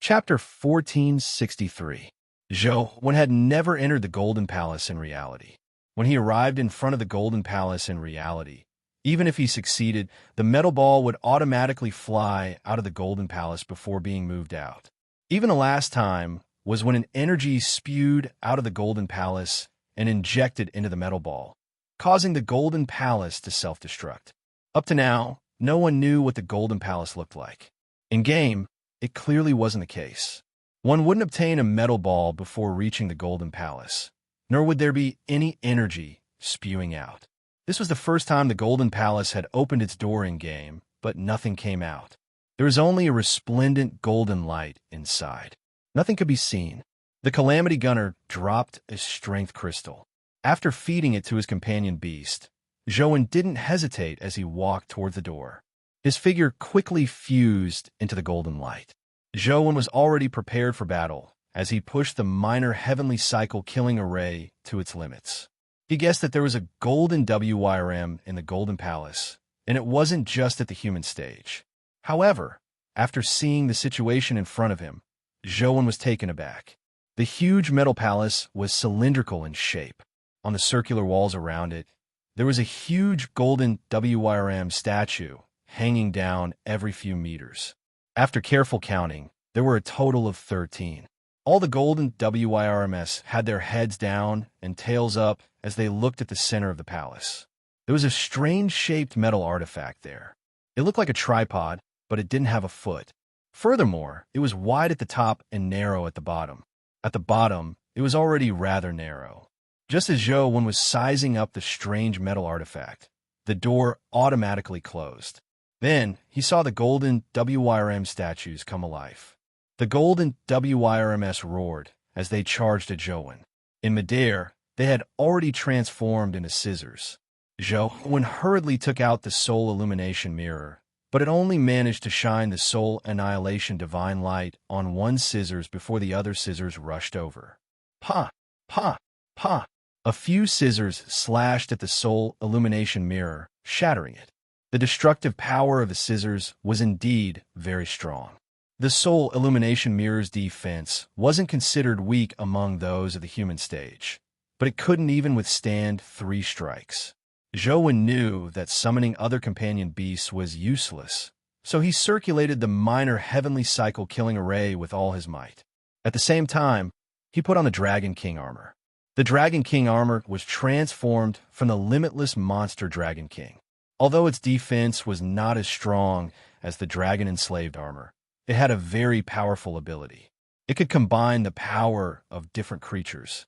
Chapter 1463. Zhou had never entered the Golden Palace in reality. When he arrived in front of the Golden Palace in reality, even if he succeeded, the metal ball would automatically fly out of the Golden Palace before being moved out. Even the last time was when an energy spewed out of the Golden Palace and injected into the metal ball, causing the Golden Palace to self-destruct. Up to now, no one knew what the Golden Palace looked like. In-game, it clearly wasn't the case. One wouldn't obtain a metal ball before reaching the Golden Palace, nor would there be any energy spewing out. This was the first time the Golden Palace had opened its door in-game, but nothing came out. There was only a resplendent golden light inside. Nothing could be seen. The Calamity Gunner dropped a strength crystal. After feeding it to his companion beast, Zhou didn't hesitate as he walked toward the door. His figure quickly fused into the golden light. Zhou was already prepared for battle as he pushed the minor heavenly cycle killing array to its limits. He guessed that there was a golden WYRM in the Golden Palace, and it wasn't just at the human stage. However, after seeing the situation in front of him, Zhou was taken aback. The huge metal palace was cylindrical in shape. On the circular walls around it, there was a huge golden WYRM statue hanging down every few meters. After careful counting, there were a total of 13. All the golden WYRMs had their heads down and tails up as they looked at the center of the palace. There was a strange-shaped metal artifact there. It looked like a tripod, but it didn't have a foot. Furthermore, it was wide at the top and narrow at the bottom. At the bottom, it was already rather narrow. Just as Zhou was sizing up the strange metal artifact, the door automatically closed. Then, he saw the golden WYRM statues come alive. The golden WYRMs roared as they charged at Zhou. In midair, they had already transformed into scissors. Zhou hurriedly took out the soul illumination mirror, but it only managed to shine the soul annihilation divine light on one scissors before the other scissors rushed over. Pa! Pa! Pa! A few scissors slashed at the soul illumination mirror, shattering it. The destructive power of the scissors was indeed very strong. The soul illumination mirror's defense wasn't considered weak among those of the human stage, but it couldn't even withstand 3 strikes. Zhou knew that summoning other companion beasts was useless, so he circulated the minor heavenly cycle killing array with all his might. At the same time, he put on the Dragon King armor. The Dragon King armor was transformed from the limitless monster Dragon King. Although its defense was not as strong as the Dragon Enslaved armor, it had a very powerful ability. It could combine the power of different creatures.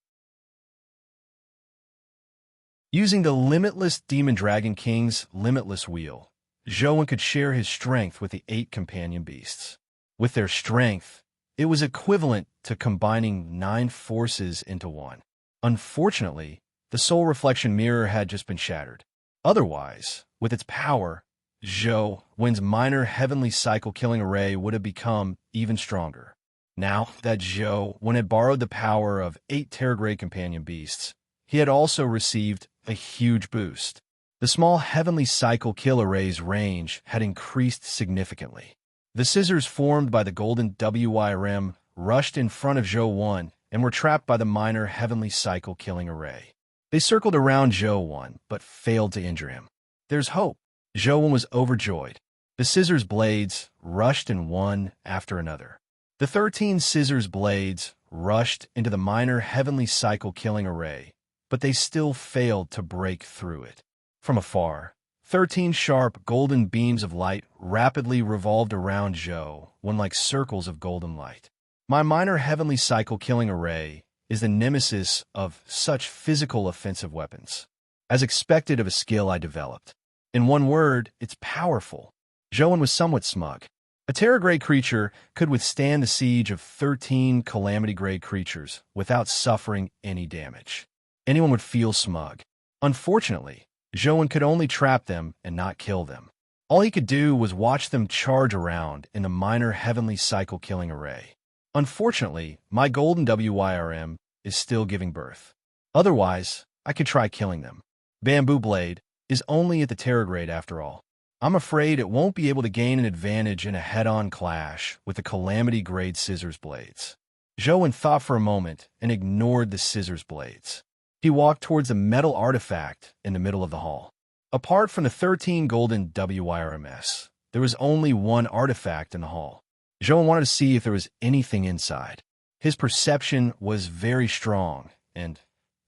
Using the limitless Demon Dragon King's limitless wheel, Zhou could share his strength with the 8 companion beasts. With their strength, it was equivalent to combining 9 forces into one. Unfortunately, the soul reflection mirror had just been shattered. Otherwise, with its power, Zhou's minor heavenly cycle killing array would have become even stronger. Now that Zhou had borrowed the power of 8 Terragray companion beasts, he had also received a huge boost. The small heavenly cycle kill array's range had increased significantly. The scissors formed by the golden WYRM rushed in front of Zhou and were trapped by the minor heavenly cycle killing array. They circled around Zhou but failed to injure him. There's hope. Zhou was overjoyed. The scissors blades rushed in one after another. The 13 scissors blades rushed into the minor heavenly cycle killing array, but they still failed to break through it. From afar, 13 sharp golden beams of light rapidly revolved around Zhou, one like circles of golden light. My minor heavenly cycle killing array is the nemesis of such physical offensive weapons, as expected of a skill I developed. In one word, it's powerful. Zhou was somewhat smug. A Terra-grade creature could withstand the siege of 13 Calamity-grade creatures without suffering any damage. Anyone would feel smug. Unfortunately, Zhou could only trap them and not kill them. All he could do was watch them charge around in the minor heavenly cycle killing array. Unfortunately, my golden WYRM is still giving birth. Otherwise, I could try killing them. Bamboo Blade is only at the Terra-grade after all. I'm afraid it won't be able to gain an advantage in a head-on clash with the Calamity-grade scissors blades. Zhou thought for a moment and ignored the scissors blades. He walked towards a metal artifact in the middle of the hall. Apart from the 13 golden WYRMs, there was only one artifact in the hall. Zhou wanted to see if there was anything inside. His perception was very strong, and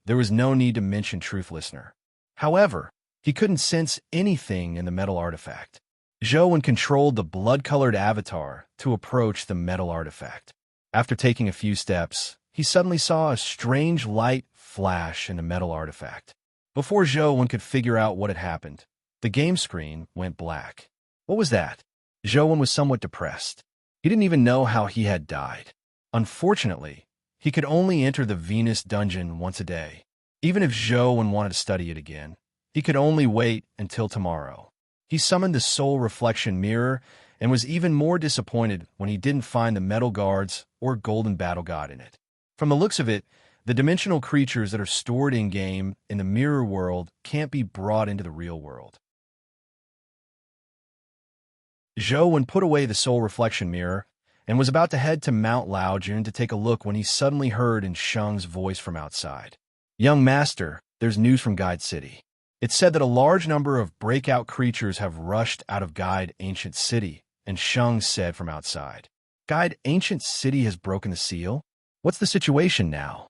there was no need to mention Truth Listener. However, he couldn't sense anything in the metal artifact. Zhou controlled the blood-colored avatar to approach the metal artifact. After taking a few steps, he suddenly saw a strange light flash in the metal artifact. Before Zhou could figure out what had happened, the game screen went black. What was that? Zhou was somewhat depressed. He didn't even know how he had died. Unfortunately, he could only enter the Venus dungeon once a day. Even if Zhou wanted to study it again, he could only wait until tomorrow. He summoned the soul reflection mirror and was even more disappointed when he didn't find the metal guards or golden battle god in it. From the looks of it, the dimensional creatures that are stored in-game in the mirror world can't be brought into the real world. Zhou put away the soul reflection mirror and was about to head to Mount Laojun to take a look when he suddenly heard in Sheng's voice from outside. "Young master, there's news from Guide City. It said that a large number of breakout creatures have rushed out of Guide Ancient City," and Sheng said from outside. "Guide Ancient City has broken the seal? What's the situation now?"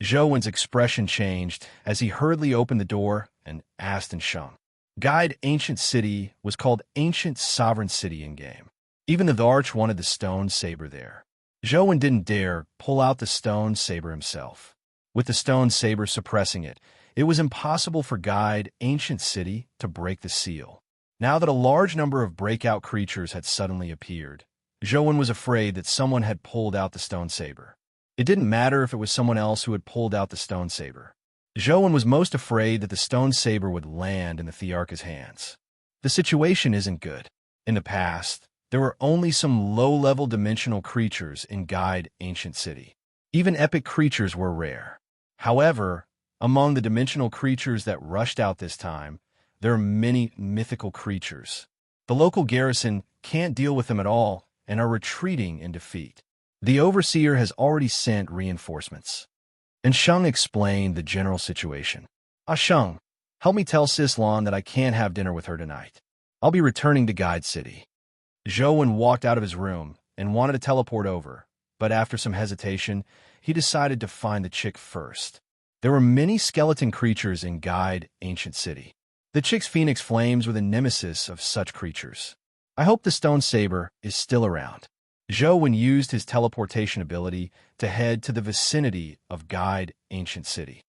Zhou's expression changed as he hurriedly opened the door and asked in Sheng. Guide Ancient City was called Ancient Sovereign City in-game. Even the Arch wanted the stone saber there. Zhou didn't dare pull out the stone saber himself. With the stone saber suppressing it, it was impossible for Guide Ancient City to break the seal. Now that a large number of breakout creatures had suddenly appeared, Zhou was afraid that someone had pulled out the stone saber. It didn't matter if it was someone else who had pulled out the stone saber. Zhou was most afraid that the stone saber would land in the Thearcha's hands. The situation isn't good. In the past, there were only some low-level dimensional creatures in Guide Ancient City. Even epic creatures were rare. However, among the dimensional creatures that rushed out this time, there are many mythical creatures. The local garrison can't deal with them at all and are retreating in defeat. The Overseer has already sent reinforcements. And Sheng explained the general situation. Sheng, help me tell Sislan that I can't have dinner with her tonight. I'll be returning to Guide City." Zhou walked out of his room and wanted to teleport over, but after some hesitation, he decided to find the chick first. There were many skeleton creatures in Guide Ancient City. The chick's phoenix flames were the nemesis of such creatures. I hope the stone saber is still around. Zhou used his teleportation ability to head to the vicinity of Guide Ancient City.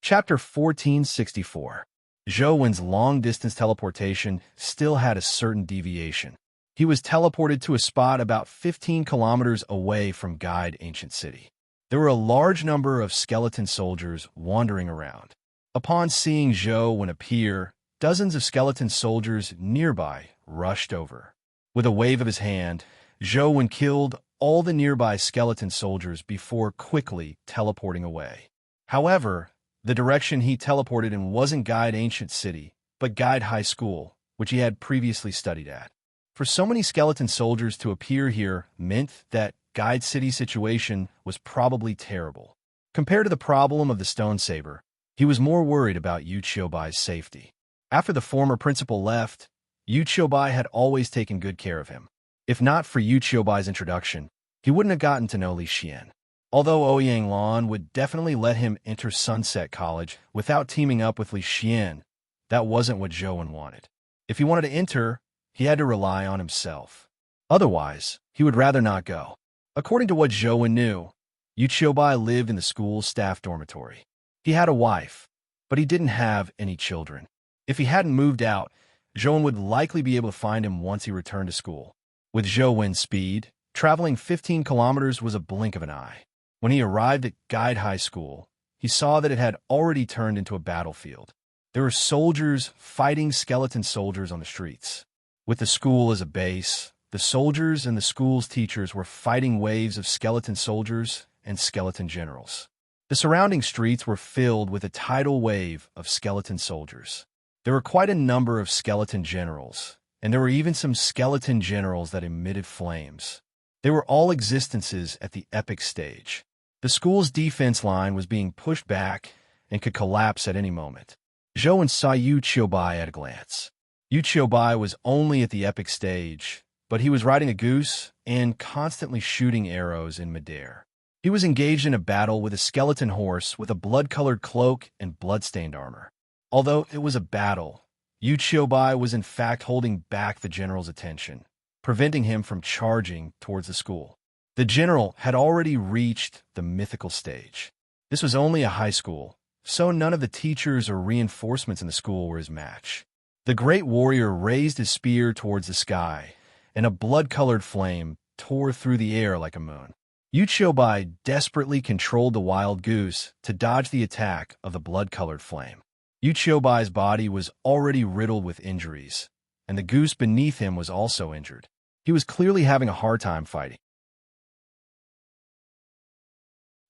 Chapter 1464. Zhou's long-distance teleportation still had a certain deviation. He was teleported to a spot about 15 kilometers away from Guide Ancient City. There were a large number of skeleton soldiers wandering around. Upon seeing Zhou appear, dozens of skeleton soldiers nearby rushed over. With a wave of his hand, Zhou killed all the nearby skeleton soldiers before quickly teleporting away. However, the direction he teleported in wasn't Guide Ancient City, but Guide High School, which he had previously studied at. For so many skeleton soldiers to appear here meant that Guide City's situation was probably terrible. Compared to the problem of the stone saber, he was more worried about Yu Chiobai's safety. After the former principal left, Yu Chiobai had always taken good care of him. If not for Yu Chiobai's introduction, he wouldn't have gotten to know Li Xian. Although Ouyang Lan would definitely let him enter Sunset College without teaming up with Li Xian, that wasn't what Zhou wanted. If he wanted to enter, he had to rely on himself. Otherwise, he would rather not go. According to what Zhou knew, Yu Chiobai lived in the school's staff dormitory. He had a wife, but he didn't have any children. If he hadn't moved out, Zhou would likely be able to find him once he returned to school. With Zhou speed, traveling 15 kilometers was a blink of an eye. When he arrived at Guide High School, he saw that it had already turned into a battlefield. There were soldiers fighting skeleton soldiers on the streets. With the school as a base, the soldiers and the school's teachers were fighting waves of skeleton soldiers and skeleton generals. The surrounding streets were filled with a tidal wave of skeleton soldiers. There were quite a number of skeleton generals, and there were even some skeleton generals that emitted flames. They were all existences at the epic stage. The school's defense line was being pushed back and could collapse at any moment. Zhou saw Yu Chiobai at a glance. Yu Chiobai was only at the epic stage, but he was riding a goose and constantly shooting arrows in midair. He was engaged in a battle with a skeleton horse with a blood-colored cloak and blood-stained armor. Although it was a battle, Yu Chiobai was in fact holding back the general's attention, preventing him from charging towards the school. The general had already reached the mythical stage. This was only a high school, so none of the teachers or reinforcements in the school were his match. The great warrior raised his spear towards the sky, and a blood-colored flame tore through the air like a moon. Yu Chiobai desperately controlled the wild goose to dodge the attack of the blood-colored flame. Yu Chiobai's body was already riddled with injuries, and the goose beneath him was also injured. He was clearly having a hard time fighting.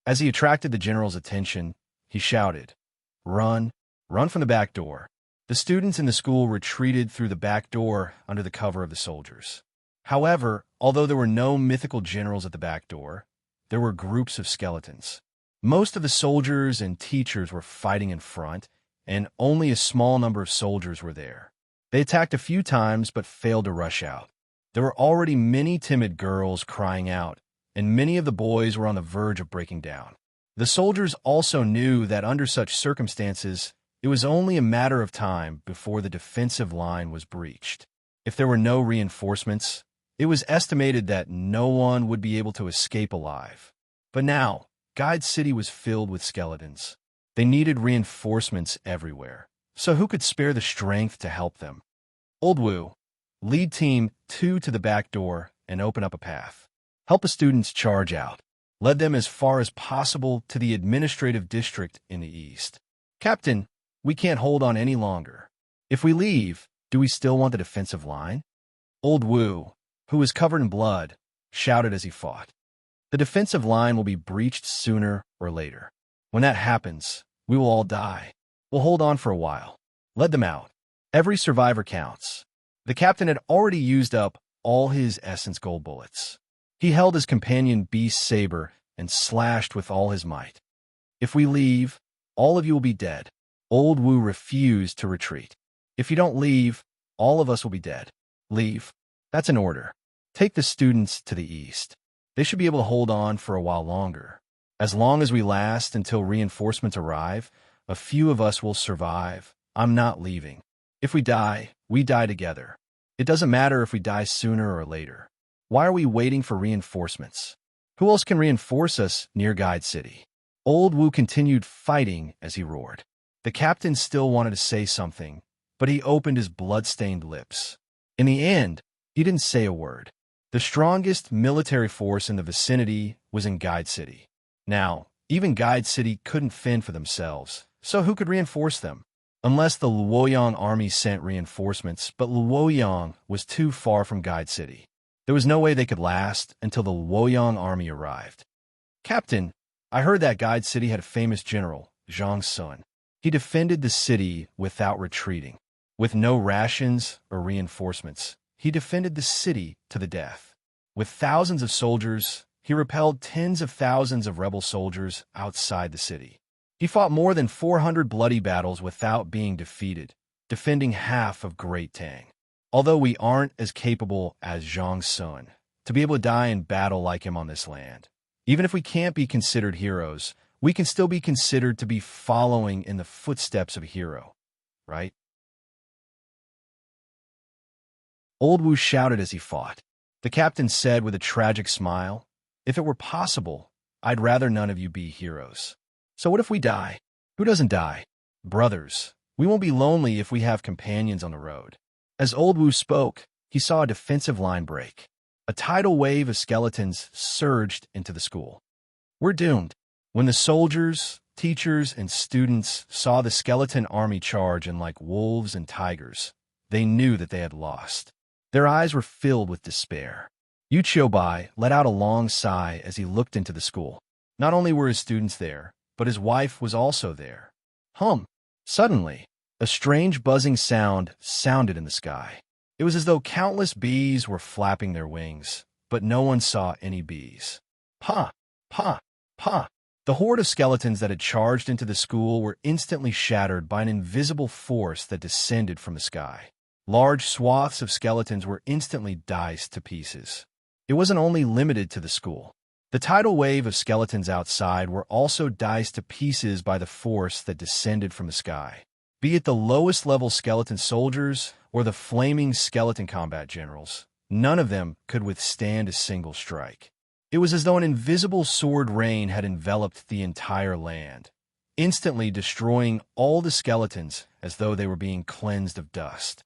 As he attracted the general's attention, he shouted, "Run! Run from the back door!" The students in the school retreated through the back door under the cover of the soldiers. However, although there were no mythical generals at the back door, there were groups of skeletons. Most of the soldiers and teachers were fighting in front, and only a small number of soldiers were there. They attacked a few times but failed to rush out. There were already many timid girls crying out, and many of the boys were on the verge of breaking down. The soldiers also knew that under such circumstances, it was only a matter of time before the defensive line was breached. If there were no reinforcements, it was estimated that no one would be able to escape alive. But now, Guide City was filled with skeletons. They needed reinforcements everywhere, so who could spare the strength to help them? Old Wu, lead team 2 to the back door and open up a path. Help the students charge out. Led them as far as possible to the administrative district in the east. Captain, we can't hold on any longer. If we leave, do we still want the defensive line? Old Wu, who was covered in blood, shouted as he fought. The defensive line will be breached sooner or later. When that happens, we will all die. We'll hold on for a while. Let them out. Every survivor counts. The captain had already used up all his essence gold bullets. He held his companion Beast's saber and slashed with all his might. If we leave, all of you will be dead. Old Wu refused to retreat. If you don't leave, all of us will be dead. Leave. That's an order. Take the students to the east. They should be able to hold on for a while longer. As long as we last until reinforcements arrive, a few of us will survive. I'm not leaving. If we die, we die together. It doesn't matter if we die sooner or later. Why are we waiting for reinforcements? Who else can reinforce us near Guide City? Old Wu continued fighting as he roared. The captain still wanted to say something, but he opened his blood-stained lips. In the end, he didn't say a word. The strongest military force in the vicinity was in Guide City. Now, even Guide City couldn't fend for themselves, so who could reinforce them? Unless the Luoyang army sent reinforcements, but Luoyang was too far from Guide City. There was no way they could last until the Luoyang army arrived. Captain, I heard that Guide City had a famous general, Zhang Sun. He defended the city without retreating. With no rations or reinforcements, he defended the city to the death. With thousands of soldiers, he repelled tens of thousands of rebel soldiers outside the city. He fought more than 400 bloody battles without being defeated, defending half of Great Tang. Although we aren't as capable as Zhang Sun to be able to die in battle like him on this land, even if we can't be considered heroes, we can still be considered to be following in the footsteps of a hero, right? Old Wu shouted as he fought. The captain said with a tragic smile, "If it were possible, I'd rather none of you be heroes. So what if we die? Who doesn't die? Brothers, we won't be lonely if we have companions on the road." As Old Wu spoke, he saw a defensive line break. A tidal wave of skeletons surged into the school. "We're doomed." When the soldiers, teachers, and students saw the skeleton army charge in like wolves and tigers, they knew that they had lost. Their eyes were filled with despair. Yu Qiubai let out a long sigh as he looked into the school. Not only were his students there, but his wife was also there. Suddenly, a strange buzzing sound sounded in the sky. It was as though countless bees were flapping their wings, but no one saw any bees. Pa! Pa! Pa! The horde of skeletons that had charged into the school were instantly shattered by an invisible force that descended from the sky. Large swaths of skeletons were instantly diced to pieces. It wasn't only limited to the school. The tidal wave of skeletons outside were also diced to pieces by the force that descended from the sky. Be it the lowest-level skeleton soldiers or the flaming skeleton combat generals, none of them could withstand a single strike. It was as though an invisible sword rain had enveloped the entire land, instantly destroying all the skeletons as though they were being cleansed of dust.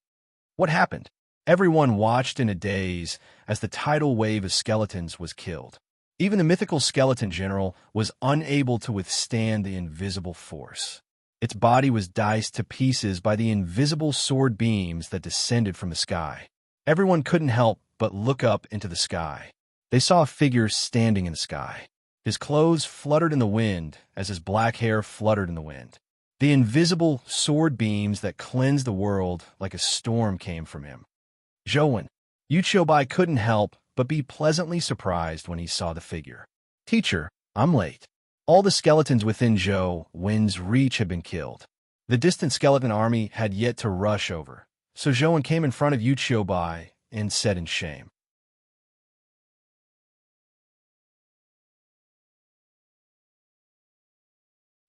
What happened? Everyone watched in a daze as the tidal wave of skeletons was killed. Even the mythical skeleton general was unable to withstand the invisible force. Its body was diced to pieces by the invisible sword beams that descended from the sky. Everyone couldn't help but look up into the sky. They saw a figure standing in the sky. His clothes fluttered in the wind as his black hair fluttered in the wind. The invisible sword beams that cleansed the world like a storm came from him. Zhou Yu Qiubai couldn't help but be pleasantly surprised when he saw the figure. "Teacher, I'm late." All the skeletons within Zhou Wen's reach had been killed. The distant skeleton army had yet to rush over, so Zhou Wen came in front of Yu Qiubai and said in shame,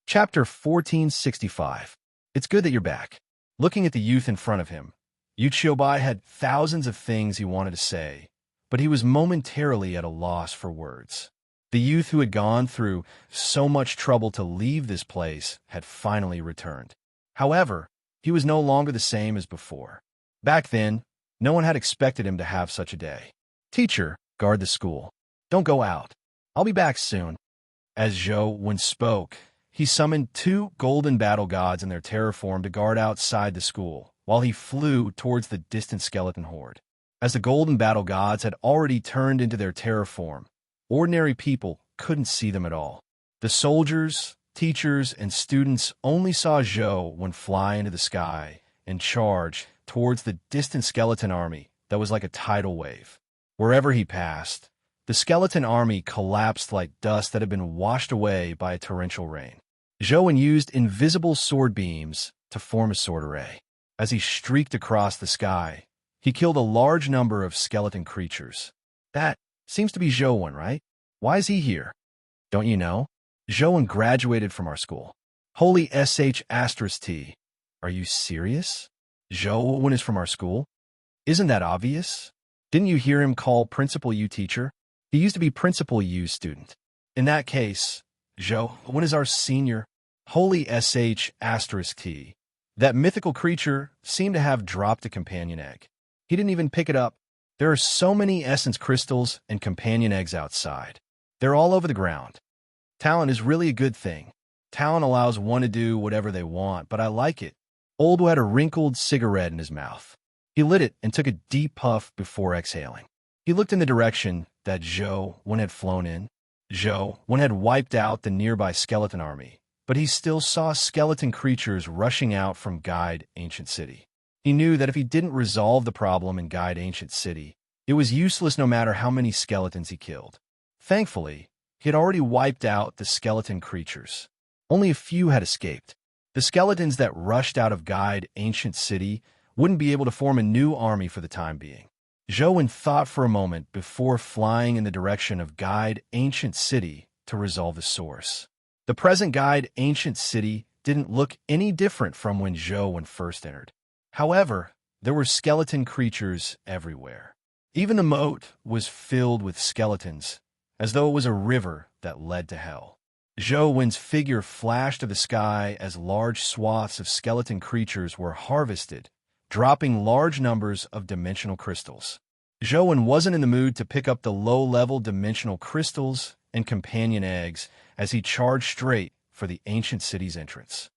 Chapter 1465. It's good that you're back. Looking at the youth in front of him, Yu Qiubai had thousands of things he wanted to say, but he was momentarily at a loss for words. The youth who had gone through so much trouble to leave this place had finally returned. However, he was no longer the same as before. Back then, no one had expected him to have such a day. "Teacher, guard the school. Don't go out. I'll be back soon." As Zhou Wen spoke, he summoned 2 golden battle gods in their terror form to guard outside the school, while he flew towards the distant skeleton horde. As the golden battle gods had already turned into their terror form, ordinary people couldn't see them at all. The soldiers, teachers, and students only saw Zhou Wen fly into the sky and charge towards the distant skeleton army that was like a tidal wave. Wherever he passed, the skeleton army collapsed like dust that had been washed away by a torrential rain. Zhou Wen used invisible sword beams to form a sword array. As he streaked across the sky, he killed a large number of skeleton creatures. That seems to be Zhou Wen, right? Why is he here? Don't you know? Zhou Wen graduated from our school. Holy sh*T. Are you serious? Zhou Wen is from our school? Isn't that obvious? Didn't you hear him call Principal Yu teacher? He used to be Principal Yu's student. In that case, Zhou Wen is our senior. Holy sh*T. That mythical creature seemed to have dropped a companion egg. He didn't even pick it up. There are so many essence crystals and companion eggs outside. They're all over the ground. Talent is really a good thing. Talent allows one to do whatever they want, but I like it. Old Wu had a wrinkled cigarette in his mouth. He lit it and took a deep puff before exhaling. He looked in the direction that Zhou Wen had flown in. Zhou Wen had wiped out the nearby skeleton army, but he still saw skeleton creatures rushing out from Guide Ancient City. He knew that if he didn't resolve the problem in Guide Ancient City, it was useless no matter how many skeletons he killed. Thankfully, he had already wiped out the skeleton creatures. Only a few had escaped. The skeletons that rushed out of Guide Ancient City wouldn't be able to form a new army for the time being. Zhou thought for a moment before flying in the direction of Guide Ancient City to resolve the source. The present Guide Ancient City didn't look any different from when Zhou first entered. However, there were skeleton creatures everywhere. Even the moat was filled with skeletons, as though it was a river that led to hell. Zhou figure flashed to the sky as large swaths of skeleton creatures were harvested, dropping large numbers of dimensional crystals. Zhou wasn't in the mood to pick up the low-level dimensional crystals and companion eggs as he charged straight for the ancient city's entrance.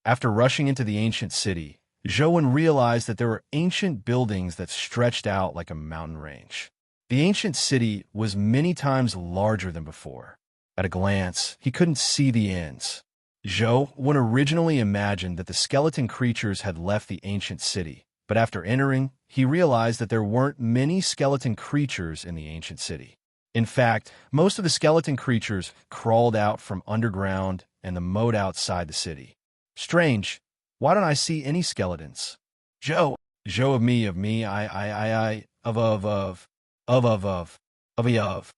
After rushing into the ancient city, Zhou realized that there were ancient buildings that stretched out like a mountain range. The ancient city was many times larger than before. At a glance, he couldn't see the ends. Zhou originally imagined that the skeleton creatures had left the ancient city, but after entering, he realized that there weren't many skeleton creatures in the ancient city. In fact, most of the skeleton creatures crawled out from underground and the moat outside the city. Strange, why don't I see any skeletons? Zhou of me, of.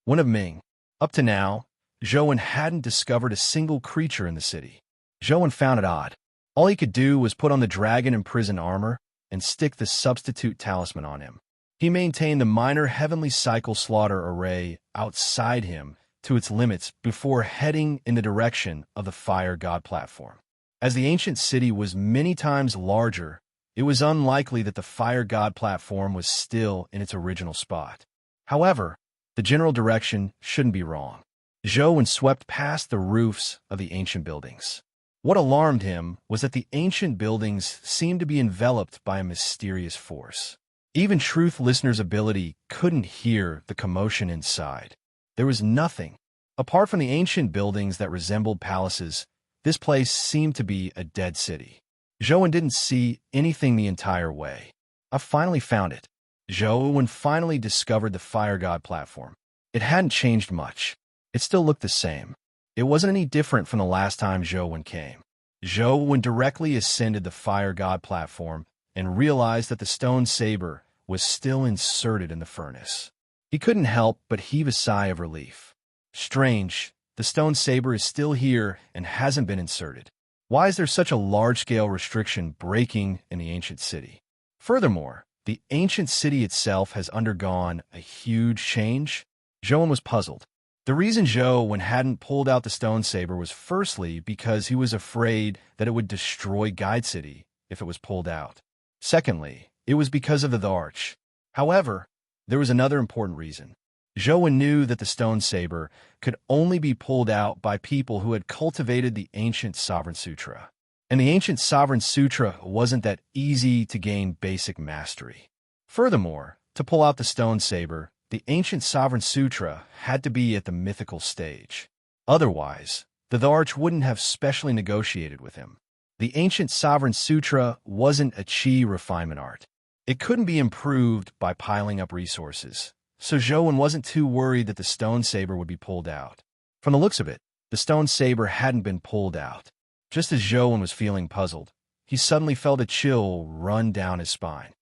One of Ming. Up to now, Zhou hadn't discovered a single creature in the city. Zhou found it odd. All he could do was put on the dragon imprisoned armor and stick the substitute talisman on him. He maintained the minor heavenly cycle slaughter array outside him to its limits before heading in the direction of the fire god platform. As the ancient city was many times larger, it was unlikely that the fire god platform was still in its original spot. However, the general direction shouldn't be wrong. Zhou swept past the roofs of the ancient buildings. What alarmed him was that the ancient buildings seemed to be enveloped by a mysterious force. Even Truth Listener's ability couldn't hear the commotion inside. There was nothing. Apart from the ancient buildings that resembled palaces, this place seemed to be a dead city. Zhou didn't see anything the entire way. I finally found it. Zhou finally discovered the fire god platform. It hadn't changed much. It still looked the same. It wasn't any different from the last time Zhou came. Zhou directly ascended the fire god platform and realized that the stone saber was still inserted in the furnace. He couldn't help but heave a sigh of relief. Strange, the stone saber is still here and hasn't been inserted. Why is there such a large-scale restriction breaking in the ancient city? Furthermore, the ancient city itself has undergone a huge change. Zhou was puzzled. The reason Zhou hadn't pulled out the stone saber was firstly because he was afraid that it would destroy Guide City if it was pulled out. Secondly, it was because of the arch. However, there was another important reason. Zhou knew that the stone saber could only be pulled out by people who had cultivated the ancient Sovereign Sutra. And the ancient Sovereign Sutra wasn't that easy to gain basic mastery. Furthermore, to pull out the stone saber, the ancient Sovereign Sutra had to be at the mythical stage. Otherwise, the Dharch wouldn't have specially negotiated with him. The ancient Sovereign Sutra wasn't a chi refinement art. It couldn't be improved by piling up resources, so Zhou wasn't too worried that the stone saber would be pulled out. From the looks of it, the stone saber hadn't been pulled out. Just as Zhou was feeling puzzled, he suddenly felt a chill run down his spine.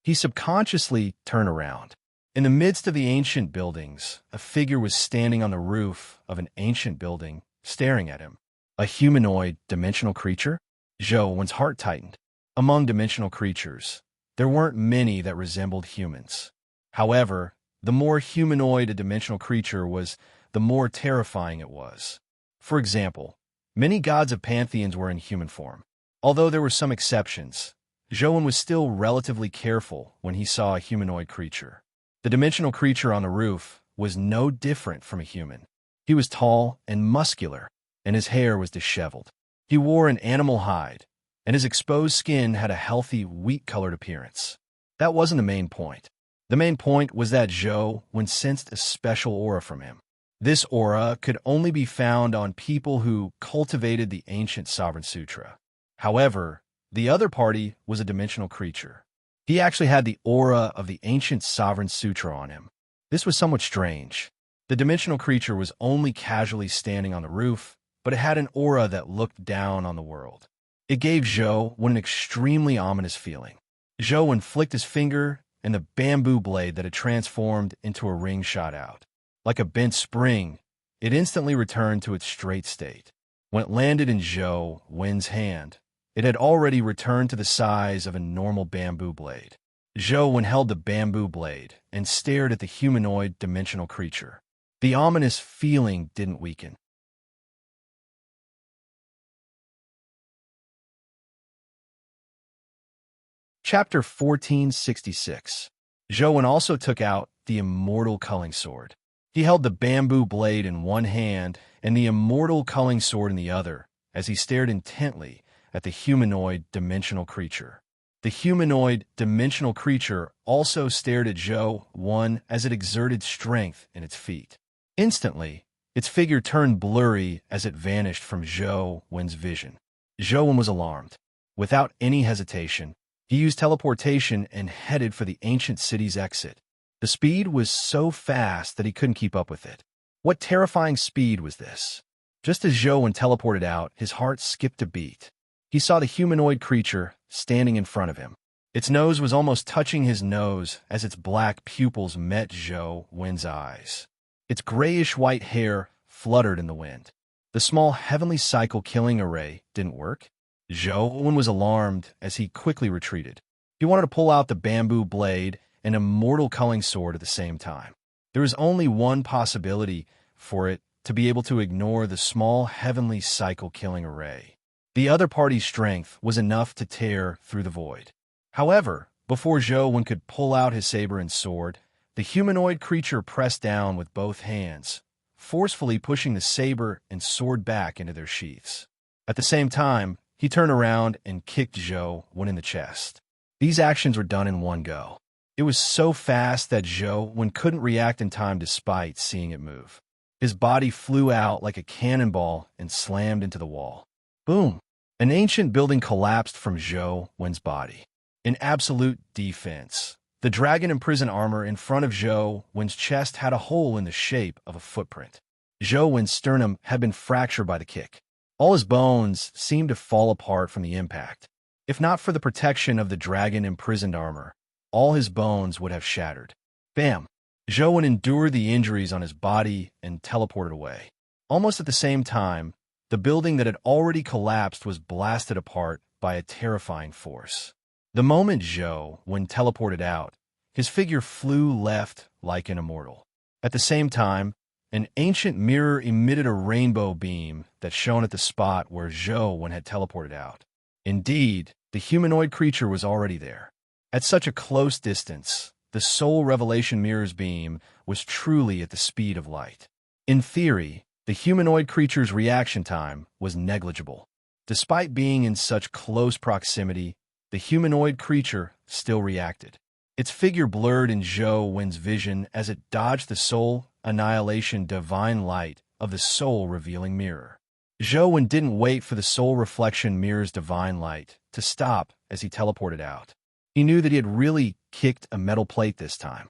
He subconsciously turned around. In the midst of the ancient buildings, a figure was standing on the roof of an ancient building, staring at him. A humanoid dimensional creature? Zhou's heart tightened. Among dimensional creatures, there weren't many that resembled humans. However, the more humanoid a dimensional creature was, the more terrifying it was. For example, many gods of pantheons were in human form. Although there were some exceptions, Zhou was still relatively careful when he saw a humanoid creature. The dimensional creature on the roof was no different from a human. He was tall and muscular, and his hair was disheveled. He wore an animal hide, and his exposed skin had a healthy, wheat-colored appearance. That wasn't the main point. The main point was that Zhou sensed a special aura from him. This aura could only be found on people who cultivated the ancient Sovereign Sutra. However, the other party was a dimensional creature. He actually had the aura of the ancient sovereign sutra on him. This was somewhat strange. The dimensional creature was only casually standing on the roof, but it had an aura that looked down on the world. It gave Zhou an extremely ominous feeling. Zhou flicked his finger, and the bamboo blade that had transformed into a ring shot out. Like a bent spring, it instantly returned to its straight state. When it landed in Zhou Wen's hand, it had already returned to the size of a normal bamboo blade. Zhou Wen held the bamboo blade and stared at the humanoid dimensional creature. The ominous feeling didn't weaken. Chapter 1466. Zhou Wen also took out the immortal culling sword. He held the bamboo blade in one hand and the immortal culling sword in the other as he stared intently at the humanoid dimensional creature. The humanoid dimensional creature also stared at Zhou Wen as it exerted strength in its feet. Instantly, its figure turned blurry as it vanished from Zhou Wen's vision. Zhou Wen was alarmed. Without any hesitation, he used teleportation and headed for the ancient city's exit. The speed was so fast that he couldn't keep up with it. What terrifying speed was this? Just as Zhou Wen teleported out, his heart skipped a beat. He saw the humanoid creature standing in front of him. Its nose was almost touching his nose as its black pupils met Zhou Wen's eyes. Its grayish-white hair fluttered in the wind. The small heavenly cycle killing array didn't work. Zhou Wen was alarmed as he quickly retreated. He wanted to pull out the bamboo blade and immortal culling sword at the same time. There was only one possibility for it to be able to ignore the small heavenly cycle killing array. The other party's strength was enough to tear through the void. However, before Zhou Wen could pull out his saber and sword, the humanoid creature pressed down with both hands, forcefully pushing the saber and sword back into their sheaths. At the same time, he turned around and kicked Zhou Wen in the chest. These actions were done in one go. It was so fast that Zhou Wen couldn't react in time despite seeing it move. His body flew out like a cannonball and slammed into the wall. Boom! An ancient building collapsed from Zhou Wen's body. In absolute defense, the dragon imprisoned armor in front of Zhou Wen's chest had a hole in the shape of a footprint. Zhou Wen's sternum had been fractured by the kick. All his bones seemed to fall apart from the impact. If not for the protection of the dragon imprisoned armor, all his bones would have shattered. Bam! Zhou Wen endured the injuries on his body and teleported away. Almost at the same time, the building that had already collapsed was blasted apart by a terrifying force. The moment Zhou Wen teleported out, his figure flew left like an immortal. At the same time, an ancient mirror emitted a rainbow beam that shone at the spot where Zhou Wen had teleported out. Indeed, the humanoid creature was already there. At such a close distance, the soul revelation mirror's beam was truly at the speed of light. In theory, the humanoid creature's reaction time was negligible. Despite being in such close proximity, the humanoid creature still reacted. Its figure blurred in Zhou Wen's vision as it dodged the soul annihilation divine light of the soul revealing mirror. Zhou Wen didn't wait for the soul reflection mirror's divine light to stop as he teleported out. He knew that he had really kicked a metal plate this time.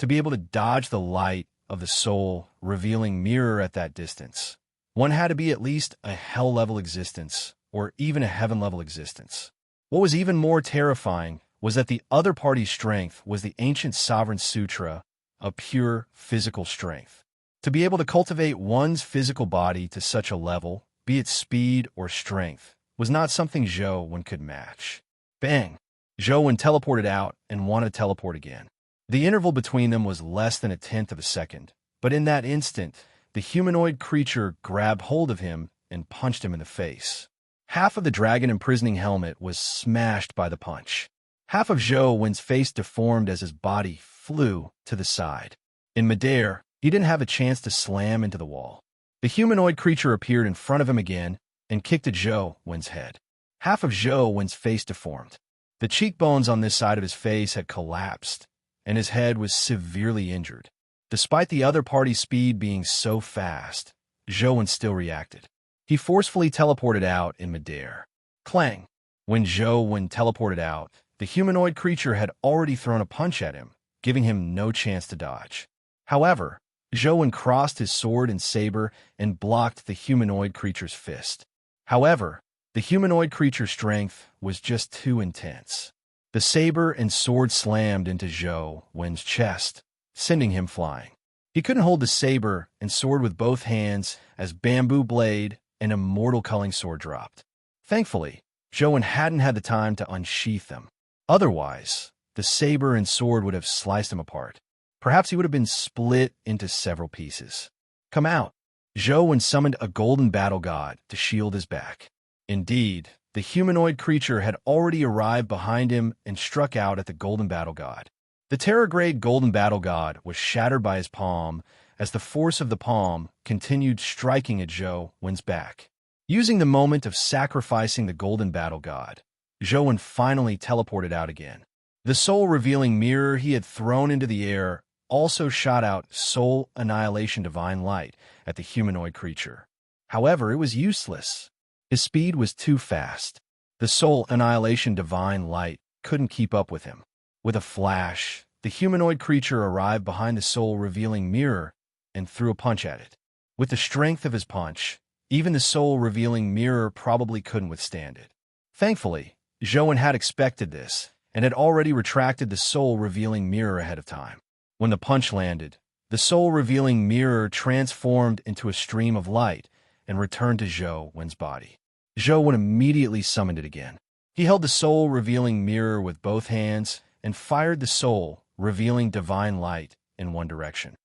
To be able to dodge the light of the soul revealing mirror at that distance, one had to be at least a hell-level existence, or even a heaven-level existence. What was even more terrifying was that the other party's strength was the ancient sovereign sutra of pure physical strength. To be able to cultivate one's physical body to such a level, be it speed or strength, was not something Zhou Wen could match. Bang! Zhou Wen teleported out and wanted to teleport again. The interval between them was less than a tenth of a second, but in that instant, the humanoid creature grabbed hold of him and punched him in the face. Half of the dragon imprisoning helmet was smashed by the punch. Half of Zhou Wen's face deformed as his body flew to the side. In midair, he didn't have a chance to slam into the wall. The humanoid creature appeared in front of him again and kicked at Zhou Wen's head. Half of Zhou Wen's face deformed. The cheekbones on this side of his face had collapsed, and his head was severely injured. Despite the other party's speed being so fast, Zhou Wen still reacted. He forcefully teleported out in midair. Clang! When teleported out, the humanoid creature had already thrown a punch at him, giving him no chance to dodge. However, Zhou crossed his sword and saber and blocked the humanoid creature's fist. However, the humanoid creature's strength was just too intense. The saber and sword slammed into Zhou's chest, sending him flying. He couldn't hold the saber and sword with both hands as bamboo blade and immortal culling sword dropped. Thankfully, Zhou hadn't had the time to unsheath them. Otherwise, the saber and sword would have sliced him apart. Perhaps he would have been split into several pieces. Come out. Zhou summoned a golden battle god to shield his back. Indeed, the humanoid creature had already arrived behind him and struck out at the golden battle god. The Terrorgrade golden battle god was shattered by his palm as the force of the palm continued striking at Zhou's back. Using the moment of sacrificing the golden battle god, Zhou finally teleported out again. The soul-revealing mirror he had thrown into the air also shot out soul annihilation divine light at the humanoid creature. However, it was useless. His speed was too fast. The soul annihilation divine light couldn't keep up with him. With a flash, the humanoid creature arrived behind the soul-revealing mirror and threw a punch at it. With the strength of his punch, even the soul-revealing mirror probably couldn't withstand it. Thankfully, Zhou had expected this and had already retracted the soul-revealing mirror ahead of time. When the punch landed, the soul-revealing mirror transformed into a stream of light and returned to Zhou's body. Zhou immediately summoned it again. He held the soul-revealing mirror with both hands and fired the soul-revealing divine light in one direction.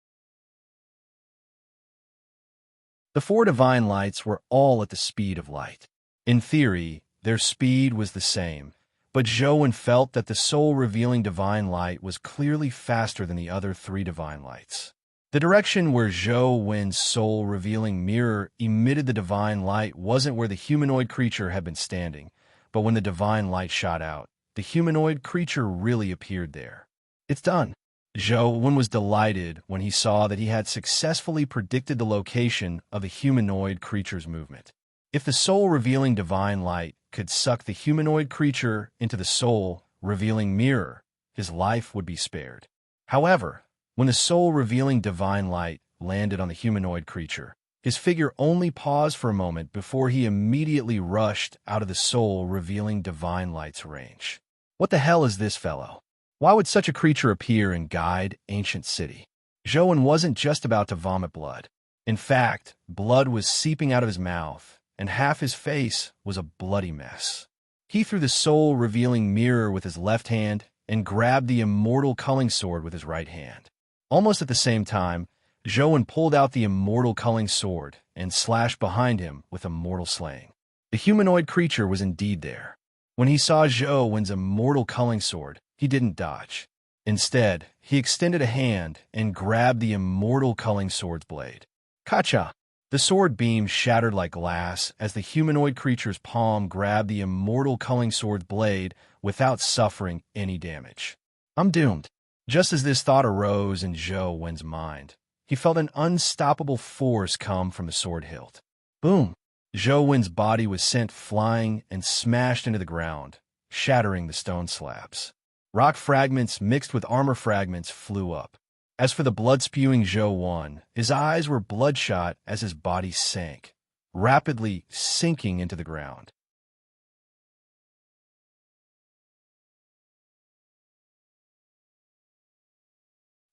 The four divine lights were all at the speed of light. In theory, their speed was the same, but Zhou felt that the soul-revealing divine light was clearly faster than the other three divine lights. The direction where Zhou's soul-revealing mirror emitted the divine light wasn't where the humanoid creature had been standing, but when the divine light shot out, the humanoid creature really appeared there. It's done. Zhou was delighted when he saw that he had successfully predicted the location of the humanoid creature's movement. If the soul-revealing divine light could suck the humanoid creature into the soul-revealing mirror, his life would be spared. However, when the soul-revealing divine light landed on the humanoid creature, his figure only paused for a moment before he immediately rushed out of the soul-revealing divine light's range. What the hell is this fellow? Why would such a creature appear and guide ancient city? Zhou wasn't just about to vomit blood. In fact, blood was seeping out of his mouth, and half his face was a bloody mess. He threw the soul-revealing mirror with his left hand and grabbed the immortal culling sword with his right hand. Almost at the same time, Zhou pulled out the immortal culling sword and slashed behind him with immortal slaying. The humanoid creature was indeed there. When he saw Zhou's immortal culling sword, he didn't dodge. Instead, he extended a hand and grabbed the immortal culling sword's blade. Kacha! The sword beam shattered like glass as the humanoid creature's palm grabbed the immortal culling sword's blade without suffering any damage. I'm doomed. Just as this thought arose in Zhou's mind, he felt an unstoppable force come from the sword hilt. Boom! Zhou's body was sent flying and smashed into the ground, shattering the stone slabs. Rock fragments mixed with armor fragments flew up. As for the blood-spewing Zhou, his eyes were bloodshot as his body sank, rapidly sinking into the ground.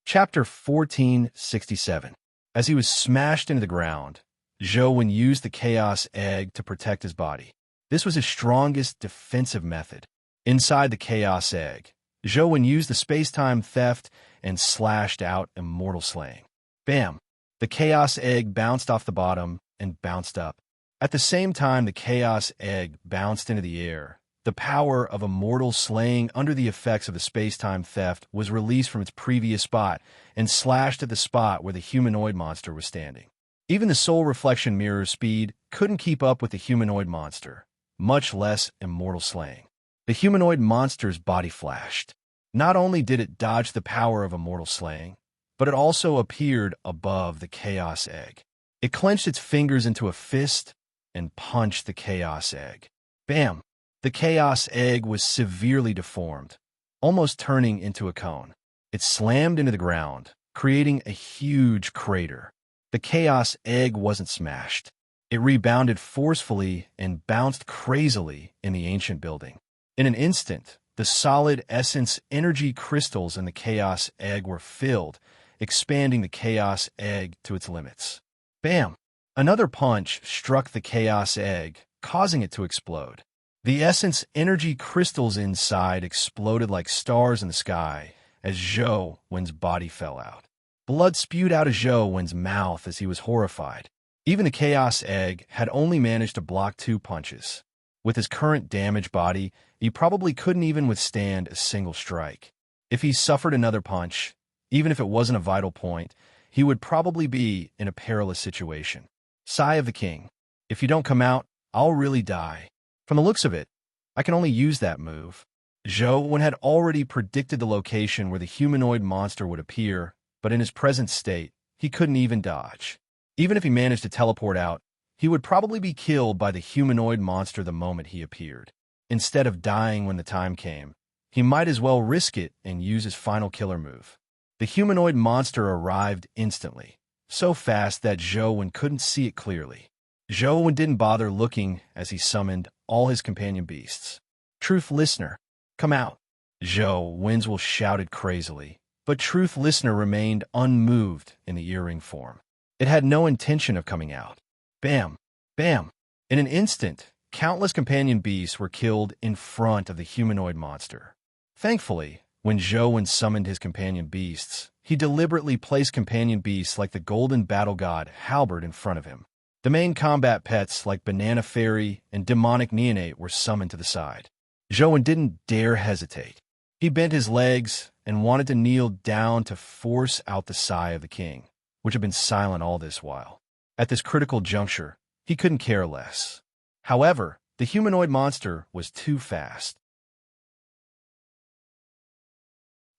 Chapter 1467. As he was smashed into the ground, Zhou used the Chaos Egg to protect his body. This was his strongest defensive method. Inside the Chaos Egg, Zhou used the space-time theft and slashed out immortal slaying. Bam! The Chaos Egg bounced off the bottom and bounced up. At the same time the Chaos Egg bounced into the air, the power of immortal slaying under the effects of the space-time theft was released from its previous spot and slashed at the spot where the humanoid monster was standing. Even the soul reflection mirror's speed couldn't keep up with the humanoid monster, much less immortal slaying. The humanoid monster's body flashed. Not only did it dodge the power of immortal slaying, but it also appeared above the Chaos Egg. It clenched its fingers into a fist and punched the Chaos Egg. Bam! The chaos egg was severely deformed, almost turning into a cone. It slammed into the ground, creating a huge crater. The chaos egg wasn't smashed. It rebounded forcefully and bounced crazily in the ancient building. In an instant, the solid essence energy crystals in the chaos egg were filled, expanding the chaos egg to its limits. Bam! Another punch struck the chaos egg, causing it to explode. The essence energy crystals inside exploded like stars in the sky as Zhou Wen's body fell out. Blood spewed out of Zhou Wen's mouth as he was horrified. Even the chaos egg had only managed to block 2 punches. With his current damaged body, he probably couldn't even withstand a single strike. If he suffered another punch, even if it wasn't a vital point, he would probably be in a perilous situation. Sigh of the king. If you don't come out, I'll really die. From the looks of it, I can only use that move. Zhou Wen had already predicted the location where the humanoid monster would appear, but in his present state, he couldn't even dodge. Even if he managed to teleport out, he would probably be killed by the humanoid monster the moment he appeared. Instead of dying when the time came, he might as well risk it and use his final killer move. The humanoid monster arrived instantly, so fast that Zhou Wen couldn't see it clearly. Zhou Wen didn't bother looking as he summoned all his companion beasts. Truth Listener, come out. Zhou Wen's will shouted crazily, but Truth Listener remained unmoved in the earring form. It had no intention of coming out. Bam! Bam! In an instant, countless companion beasts were killed in front of the humanoid monster. Thankfully, when Zhou Wen summoned his companion beasts, he deliberately placed companion beasts like the golden battle god Halberd in front of him. The main combat pets like Banana Fairy and Demonic Neonate were summoned to the side. Zhou Wen didn't dare hesitate. He bent his legs and wanted to kneel down to force out the sigh of the king, which had been silent all this while. At this critical juncture, he couldn't care less. However, the humanoid monster was too fast.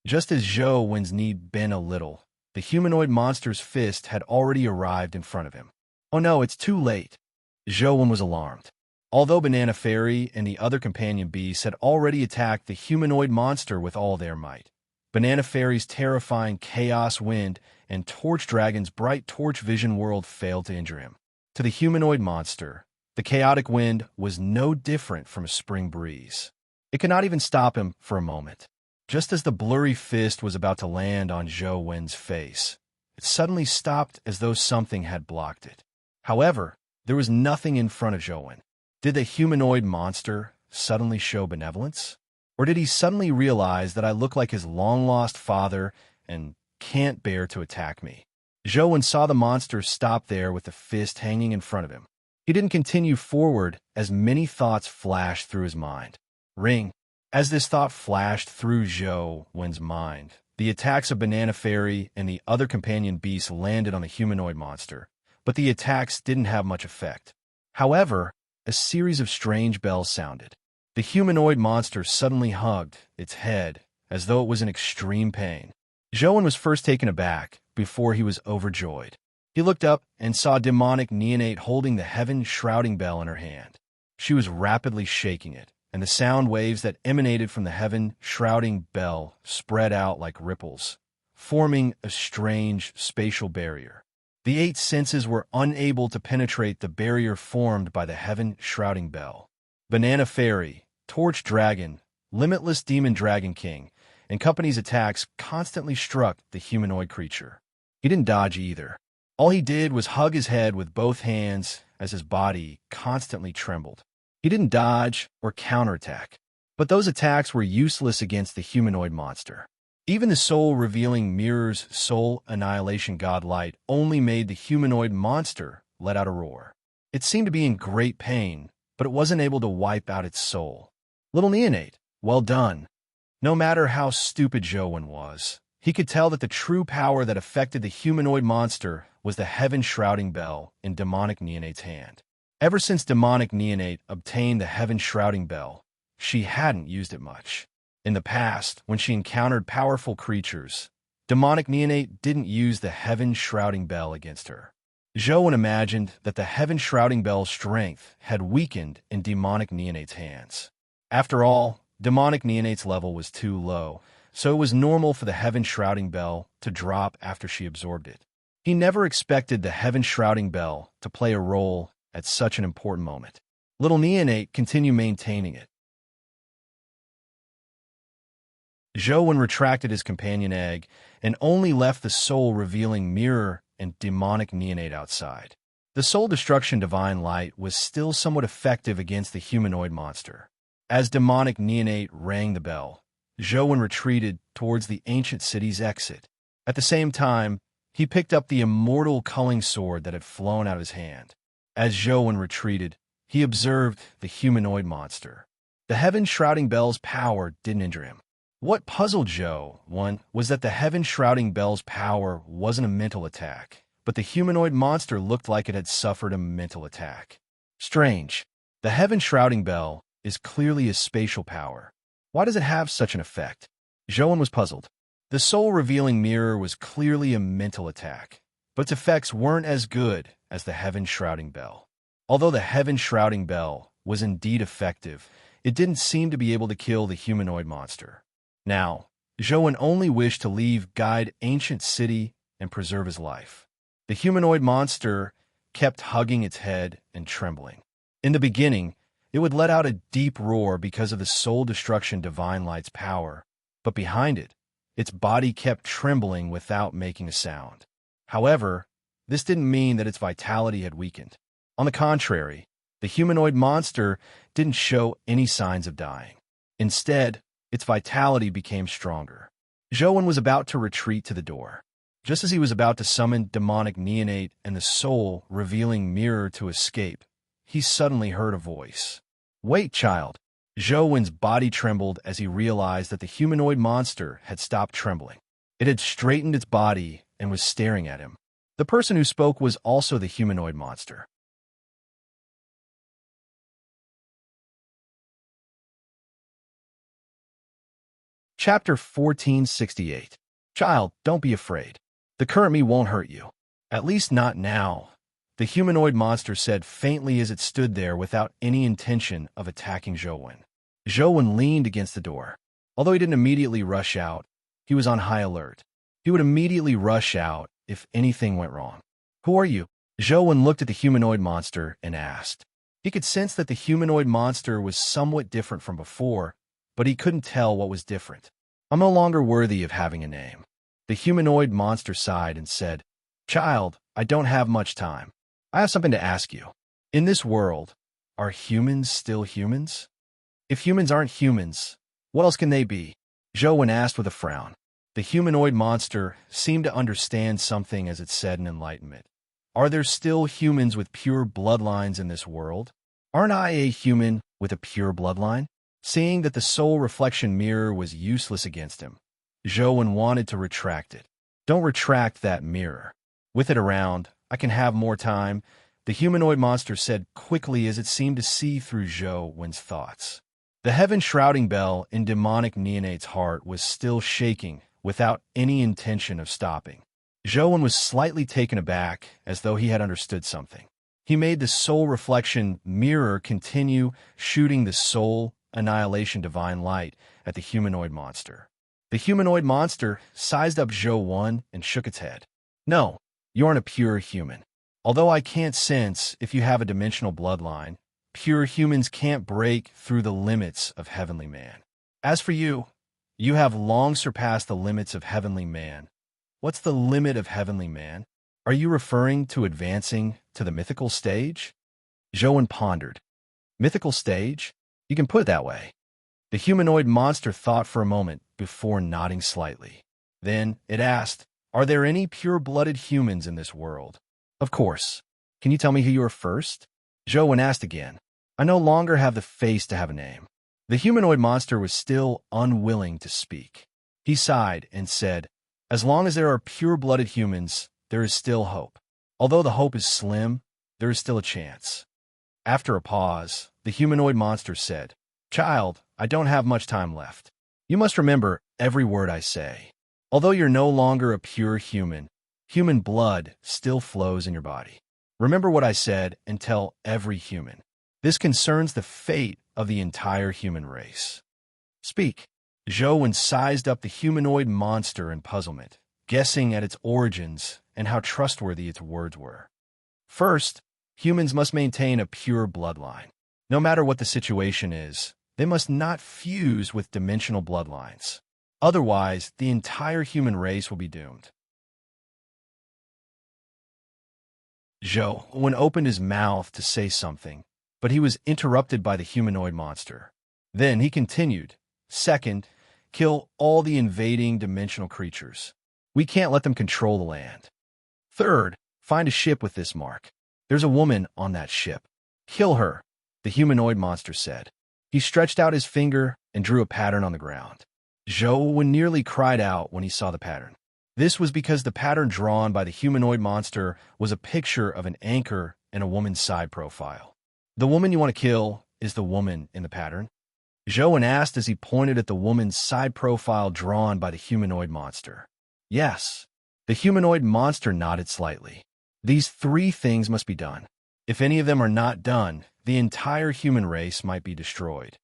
Just as Zhou Wen's knee bent a little, the humanoid monster's fist had already arrived in front of him. Oh no, it's too late. Zhou Wen was alarmed. Although Banana Fairy and the other companion beasts had already attacked the humanoid monster with all their might, Banana Fairy's terrifying Chaos Wind and Torch Dragon's bright Torch Vision World failed to injure him. To the humanoid monster, the chaotic wind was no different from a spring breeze. It could not even stop him for a moment. Just as the blurry fist was about to land on Zhou Wen's face, it suddenly stopped as though something had blocked it. However, there was nothing in front of Zhou Wen. Did the humanoid monster suddenly show benevolence? Or did he suddenly realize that I look like his long-lost father and can't bear to attack me? Zhou Wen saw the monster stop there with the fist hanging in front of him. He didn't continue forward as many thoughts flashed through his mind. Ring. As this thought flashed through Zhou Wen's mind, the attacks of Banana Fairy and the other companion beasts landed on the humanoid monster, but the attacks didn't have much effect. However, a series of strange bells sounded. The humanoid monster suddenly hugged its head as though it was in extreme pain. Zhou Wen was first taken aback before he was overjoyed. He looked up and saw Demonic Neonate holding the heaven-shrouding bell in her hand. She was rapidly shaking it, and the sound waves that emanated from the heaven-shrouding bell spread out like ripples, forming a strange spatial barrier. The 8 senses were unable to penetrate the barrier formed by the heaven-shrouding bell. Banana Fairy, Torch Dragon, Limitless Demon Dragon King, and company's attacks constantly struck the humanoid creature. He didn't dodge either. All he did was hug his head with both hands as his body constantly trembled. He didn't dodge or counterattack, but those attacks were useless against the humanoid monster. Even the soul-revealing mirror's soul annihilation godlight only made the humanoid monster let out a roar. It seemed to be in great pain, but it wasn't able to wipe out its soul. Little Neonate, well done. No matter how stupid Zhou Wen was, he could tell that the true power that affected the humanoid monster was the heaven-shrouding bell in Demonic Neonate's hand. Ever since Demonic Neonate obtained the heaven-shrouding bell, she hadn't used it much. In the past, when she encountered powerful creatures, Demonic Neonate didn't use the heaven-shrouding bell against her. Zhou Wen imagined that the heaven-shrouding bell's strength had weakened in Demonic Neonate's hands. After all, demonic neonate's level was too low, so it was normal for the heaven-shrouding bell to drop after she absorbed it. He never expected the heaven-shrouding bell to play a role at such an important moment. Little neonate continued maintaining it. Zhou retracted his companion egg and only left the soul-revealing mirror and demonic neonate outside. The soul-destruction divine light was still somewhat effective against the humanoid monster. As demonic neonate rang the bell, Zhou retreated towards the ancient city's exit. At the same time, he picked up the immortal culling sword that had flown out of his hand. As Zhou retreated, he observed the humanoid monster. The heaven-shrouding bell's power didn't injure him. What puzzled Zhou was that the heaven-shrouding bell's power wasn't a mental attack, but the humanoid monster looked like it had suffered a mental attack. Strange. The heaven-shrouding bell is clearly a spatial power. Why does it have such an effect? Zhou was puzzled. The soul-revealing mirror was clearly a mental attack, but its effects weren't as good as the heaven-shrouding bell. Although the heaven-shrouding bell was indeed effective, it didn't seem to be able to kill the humanoid monster. Now, Zhou only wished to leave guide ancient city and preserve his life. The humanoid monster kept hugging its head and trembling. In the beginning, it would let out a deep roar because of the soul-destruction divine light's power, but behind it, its body kept trembling without making a sound. However, this didn't mean that its vitality had weakened. On the contrary, the humanoid monster didn't show any signs of dying. Instead, its vitality became stronger. Zhou was about to retreat to the door. Just as he was about to summon demonic neonate and the soul-revealing mirror to escape, he suddenly heard a voice. "Wait, child." Zhou's body trembled as he realized that the humanoid monster had stopped trembling. It had straightened its body and was staring at him. The person who spoke was also the humanoid monster. Chapter 1468. Child, don't be afraid. The current me won't hurt you. At least not now, the humanoid monster said faintly as it stood there without any intention of attacking Zhou. Zhou leaned against the door. Although he didn't immediately rush out, he was on high alert. He would immediately rush out if anything went wrong. "Who are you?" Zhou looked at the humanoid monster and asked. He could sense that the humanoid monster was somewhat different from before, but he couldn't tell what was different. "I'm no longer worthy of having a name." The humanoid monster sighed and said, "Child, I don't have much time. I have something to ask you. In this world, are humans still humans? If humans aren't humans, what else can they be?" Zhou asked with a frown. The humanoid monster seemed to understand something as it said in enlightenment. "Are there still humans with pure bloodlines in this world? Aren't I a human with a pure bloodline?" Seeing that the soul reflection mirror was useless against him, Zhou wanted to retract it. "Don't retract that mirror. With it around, I can have more time," the humanoid monster said quickly as it seemed to see through Zhou's thoughts. The heaven-shrouding bell in demonic neonate's heart was still shaking without any intention of stopping. Zhou was slightly taken aback as though he had understood something. He made the soul reflection mirror continue shooting the soul annihilation divine light at the humanoid monster. The humanoid monster sized up Zhou and shook its head. "No, you aren't a pure human. Although I can't sense if you have a dimensional bloodline, pure humans can't break through the limits of heavenly man. As for you, you have long surpassed the limits of heavenly man." "What's the limit of heavenly man? Are you referring to advancing to the mythical stage?" Zhou pondered. "Mythical stage? You can put it that way." The humanoid monster thought for a moment before nodding slightly. Then it asked, "Are there any pure-blooded humans in this world?" "Of course. Can you tell me who you are first?" Zhou asked again. "I no longer have the face to have a name." The humanoid monster was still unwilling to speak. He sighed and said, "As long as there are pure-blooded humans, there is still hope. Although the hope is slim, there is still a chance." After a pause, the humanoid monster said, "Child, I don't have much time left. You must remember every word I say. Although you're no longer a pure human, human blood still flows in your body. Remember what I said and tell every human. This concerns the fate of the entire human race. Speak. Zhou sized up the humanoid monster in puzzlement, guessing at its origins and how trustworthy its words were. First, humans must maintain a pure bloodline. No matter what the situation is, they must not fuse with dimensional bloodlines. Otherwise, the entire human race will be doomed. Zhou opened his mouth to say something, but he was interrupted by the humanoid monster. Then he continued, "Second, kill all the invading dimensional creatures. We can't let them control the land. Third, find a ship with this mark. There's a woman on that ship. Kill her," the humanoid monster said. He stretched out his finger and drew a pattern on the ground. Zhou nearly cried out when he saw the pattern. This was because the pattern drawn by the humanoid monster was a picture of an anchor and a woman's side profile. "The woman you want to kill is the woman in the pattern?" Zhou asked as he pointed at the woman's side profile drawn by the humanoid monster. "Yes." The humanoid monster nodded slightly. "These three things must be done. If any of them are not done, the entire human race might be destroyed."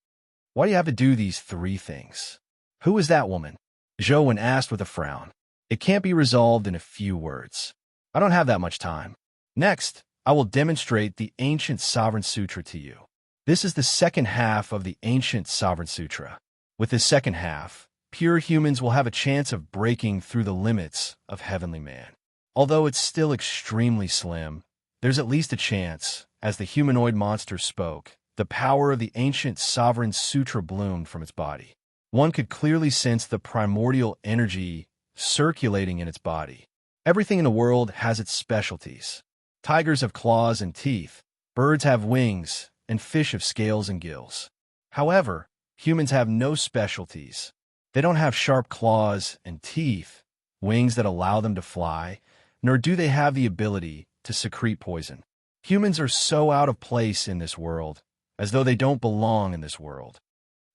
"Why do you have to do these three things?" "Who is that woman?" Zhou asked with a frown. "It can't be resolved in a few words. I don't have that much time. Next, I will demonstrate the Ancient Sovereign Sutra to you. This is the second half of the Ancient Sovereign Sutra. With this second half, pure humans will have a chance of breaking through the limits of heavenly man. Although it's still extremely slim, there's at least a chance." As the humanoid monster spoke, the power of the Ancient Sovereign Sutra bloomed from its body. One could clearly sense the primordial energy circulating in its body. Everything in the world has its specialties. Tigers have claws and teeth, birds have wings, and fish have scales and gills. However, humans have no specialties. They don't have sharp claws and teeth, wings that allow them to fly, nor do they have the ability to secrete poison. Humans are so out of place in this world, as though they don't belong in this world.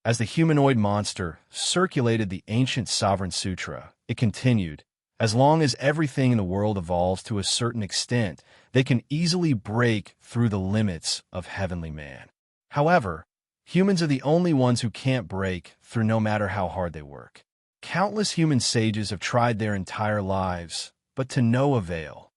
As the humanoid monster circulated the Ancient Sovereign Sutra, it continued, "As long as everything in the world evolves to a certain extent, they can easily break through the limits of heavenly man. However, humans are the only ones who can't break through no matter how hard they work. Countless human sages have tried their entire lives, but to no avail.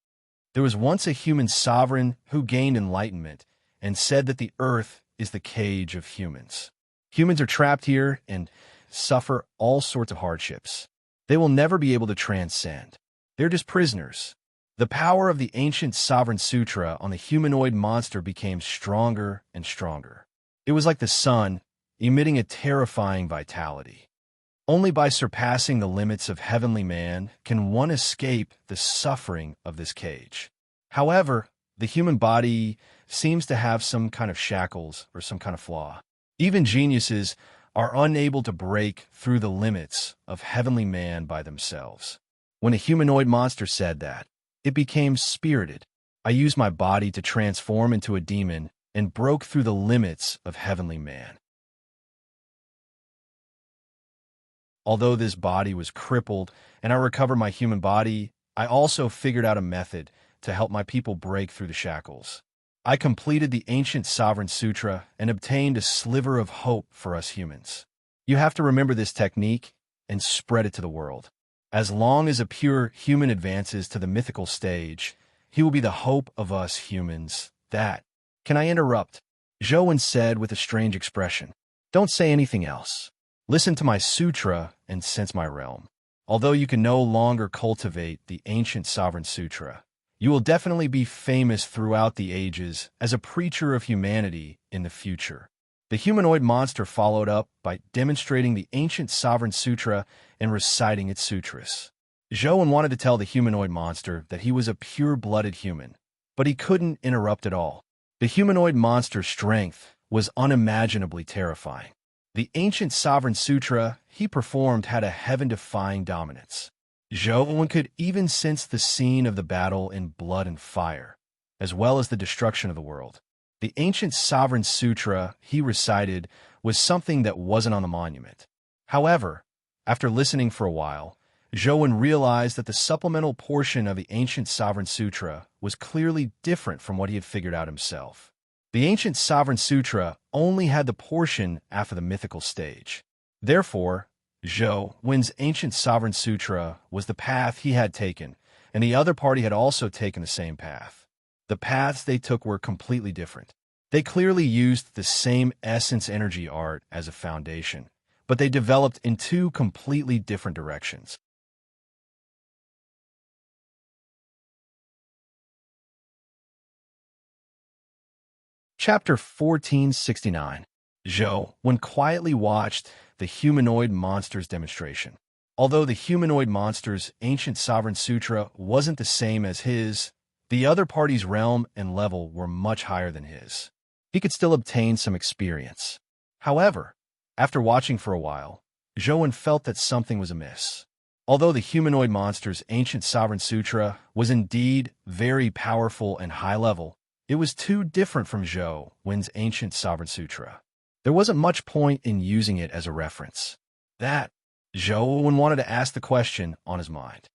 There was once a human sovereign who gained enlightenment and said that the earth is the cage of humans. Humans are trapped here and suffer all sorts of hardships. They will never be able to transcend. They're just prisoners." The power of the Ancient Sovereign Sutra on the humanoid monster became stronger and stronger. It was like the sun, emitting a terrifying vitality. Only by surpassing the limits of heavenly man can one escape the suffering of this cage. However, the human body seems to have some kind of shackles or some kind of flaw. Even geniuses are unable to break through the limits of heavenly man by themselves. When a humanoid monster said that, it became spirited. "I used my body to transform into a demon and broke through the limits of heavenly man. Although this body was crippled and I recovered my human body, I also figured out a method to help my people break through the shackles. I completed the Ancient Sovereign Sutra and obtained a sliver of hope for us humans. You have to remember this technique and spread it to the world. As long as a pure human advances to the mythical stage, he will be the hope of us humans. That. Can I interrupt?" Zhou said with a strange expression. "Don't say anything else. Listen to my sutra and sense my realm. Although you can no longer cultivate the Ancient Sovereign Sutra, you will definitely be famous throughout the ages as a preacher of humanity in the future." The humanoid monster followed up by demonstrating the Ancient Sovereign Sutra and reciting its sutras. Zhou wanted to tell the humanoid monster that he was a pure-blooded human, but he couldn't interrupt at all. The humanoid monster's strength was unimaginably terrifying. The Ancient Sovereign Sutra he performed had a heaven-defying dominance. Zhou could even sense the scene of the battle in blood and fire, as well as the destruction of the world. The Ancient Sovereign Sutra he recited was something that wasn't on the monument. However, after listening for a while, Zhou realized that the supplemental portion of the Ancient Sovereign Sutra was clearly different from what he had figured out himself. The ancient Sovereign Sutra only had the portion after the mythical stage. Therefore, Zhou Wen's ancient Sovereign Sutra was the path he had taken, and the other party had also taken the same path. The paths they took were completely different. They clearly used the same essence energy art as a foundation, but they developed in two completely different directions. Chapter 1469. Zhou Wen quietly watched the humanoid monster's demonstration. Although the humanoid monster's ancient Sovereign Sutra wasn't the same as his, the other party's realm and level were much higher than his. He could still obtain some experience. However, after watching for a while, Zhou Wen felt that something was amiss. Although the humanoid monster's ancient Sovereign Sutra was indeed very powerful and high level, it was too different from Zhou Wen's ancient Sovereign Sutra. There wasn't much point in using it as a reference. That, Zhou Wen wanted to ask the question on his mind.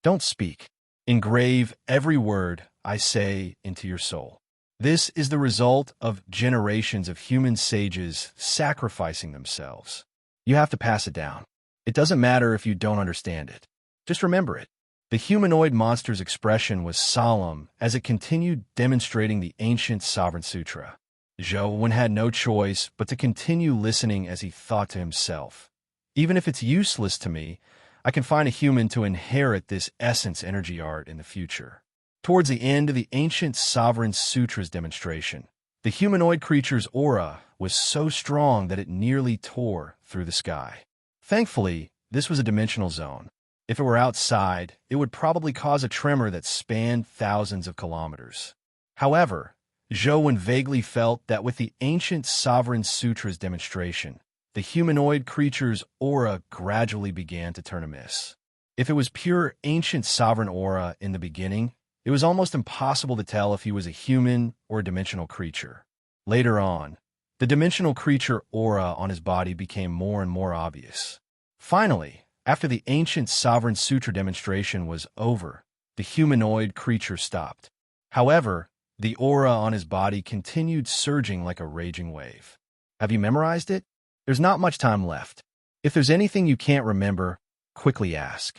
Don't speak. Engrave every word I say into your soul. This is the result of generations of human sages sacrificing themselves. You have to pass it down. It doesn't matter if you don't understand it. Just remember it. The humanoid monster's expression was solemn as it continued demonstrating the ancient Sovereign Sutra. Zhou Wen had no choice but to continue listening as he thought to himself. Even if it's useless to me, I can find a human to inherit this essence energy art in the future. Towards the end of the ancient Sovereign Sutra's demonstration, the humanoid creature's aura was so strong that it nearly tore through the sky. Thankfully, this was a dimensional zone. If it were outside, it would probably cause a tremor that spanned thousands of kilometers. However, Zhou Wen vaguely felt that with the ancient Sovereign Sutra's demonstration, the humanoid creature's aura gradually began to turn amiss. If it was pure ancient sovereign aura in the beginning, it was almost impossible to tell if he was a human or a dimensional creature. Later on, the dimensional creature aura on his body became more and more obvious. Finally, after the ancient Sovereign Sutra demonstration was over, the humanoid creature stopped. However, the aura on his body continued surging like a raging wave. Have you memorized it? There's not much time left. If there's anything you can't remember, quickly ask.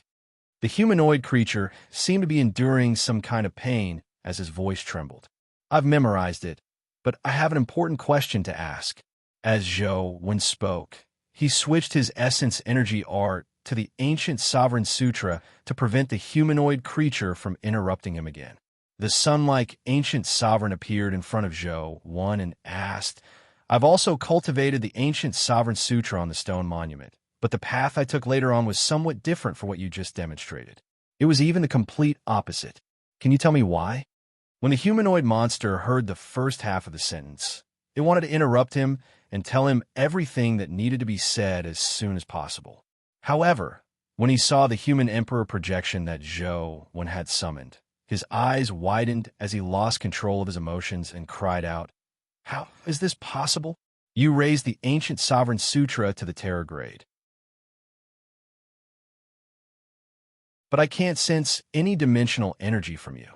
The humanoid creature seemed to be enduring some kind of pain as his voice trembled. I've memorized it, but I have an important question to ask. As Zhou Wen spoke, he switched his essence energy art to the ancient Sovereign Sutra to prevent the humanoid creature from interrupting him again. The sun-like ancient sovereign appeared in front of Zhou Wen and asked, I've also cultivated the ancient Sovereign Sutra on the stone monument, but the path I took later on was somewhat different from what you just demonstrated. It was even the complete opposite. Can you tell me why? When the humanoid monster heard the first half of the sentence, it wanted to interrupt him and tell him everything that needed to be said as soon as possible. However, when he saw the human emperor projection that Zhou Wen had summoned, his eyes widened as he lost control of his emotions and cried out, How is this possible? You raised the ancient Sovereign Sutra to the terror grade. But I can't sense any dimensional energy from you.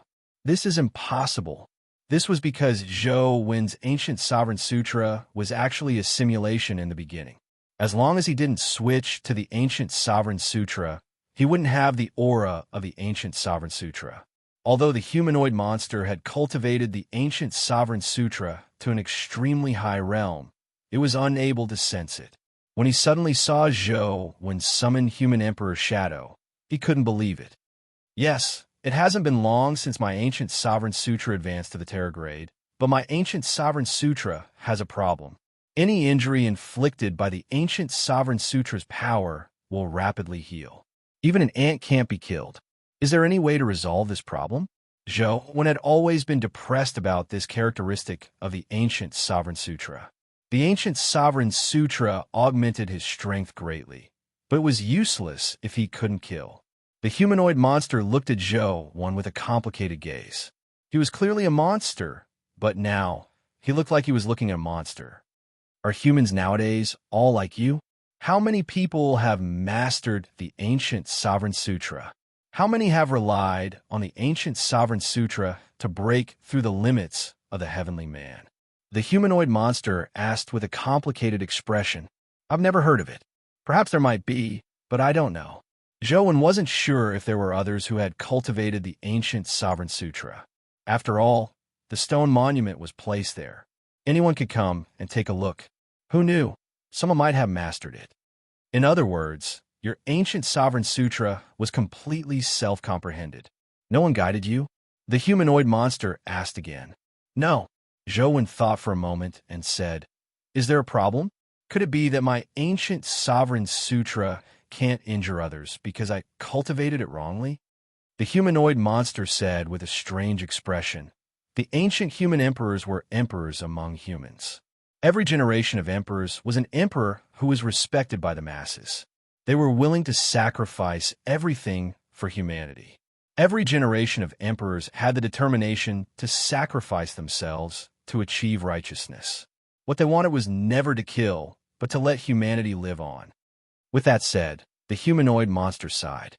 This is impossible. This was because Zhou Wen's ancient Sovereign Sutra was actually a simulation in the beginning. As long as he didn't switch to the ancient Sovereign Sutra, he wouldn't have the aura of the ancient Sovereign Sutra. Although the humanoid monster had cultivated the ancient Sovereign Sutra to an extremely high realm, it was unable to sense it. When he suddenly saw Zhou Wen summon Human Emperor Shadow, he couldn't believe it. Yes, it hasn't been long since my ancient Sovereign Sutra advanced to the terror grade, but my ancient Sovereign Sutra has a problem. Any injury inflicted by the ancient Sovereign Sutra's power will rapidly heal. Even an ant can't be killed. Is there any way to resolve this problem? Zhou Wen had always been depressed about this characteristic of the ancient Sovereign Sutra. The ancient Sovereign Sutra augmented his strength greatly, but it was useless if he couldn't kill. The humanoid monster looked at Zhou Wen with a complicated gaze. He was clearly a monster, but now he looked like he was looking at a monster. Are humans nowadays all like you? How many people have mastered the ancient Sovereign Sutra? How many have relied on the ancient Sovereign Sutra to break through the limits of the heavenly man? The humanoid monster asked with a complicated expression. I've never heard of it. Perhaps there might be, but I don't know. Zhou wasn't sure if there were others who had cultivated the ancient Sovereign Sutra. After all, the stone monument was placed there. Anyone could come and take a look. Who knew? Someone might have mastered it. In other words, your ancient Sovereign Sutra was completely self-comprehended. No one guided you? The humanoid monster asked again. No. Zhou thought for a moment and said, Is there a problem? Could it be that my ancient Sovereign Sutra can't injure others because I cultivated it wrongly? The humanoid monster said with a strange expression, The ancient human emperors were emperors among humans. Every generation of emperors was an emperor who was respected by the masses. They were willing to sacrifice everything for humanity. Every generation of emperors had the determination to sacrifice themselves to achieve righteousness. What they wanted was never to kill, but to let humanity live on. With that said, the humanoid monster sighed.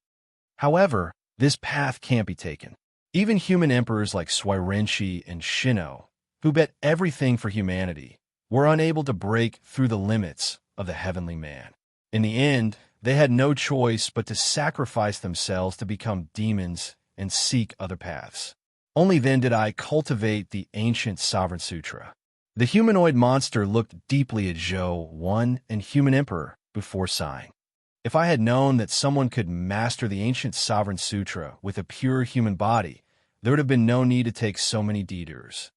However, this path can't be taken. Even human emperors like Swirenshi and Shino, who bet everything for humanity, were unable to break through the limits of the heavenly man. In the end, they had no choice but to sacrifice themselves to become demons and seek other paths. Only then did I cultivate the ancient Sovereign Sutra. The humanoid monster looked deeply at Zhou and human emperor before sighing. If I had known that someone could master the ancient Sovereign Sutra with a pure human body, there would have been no need to take so many detours.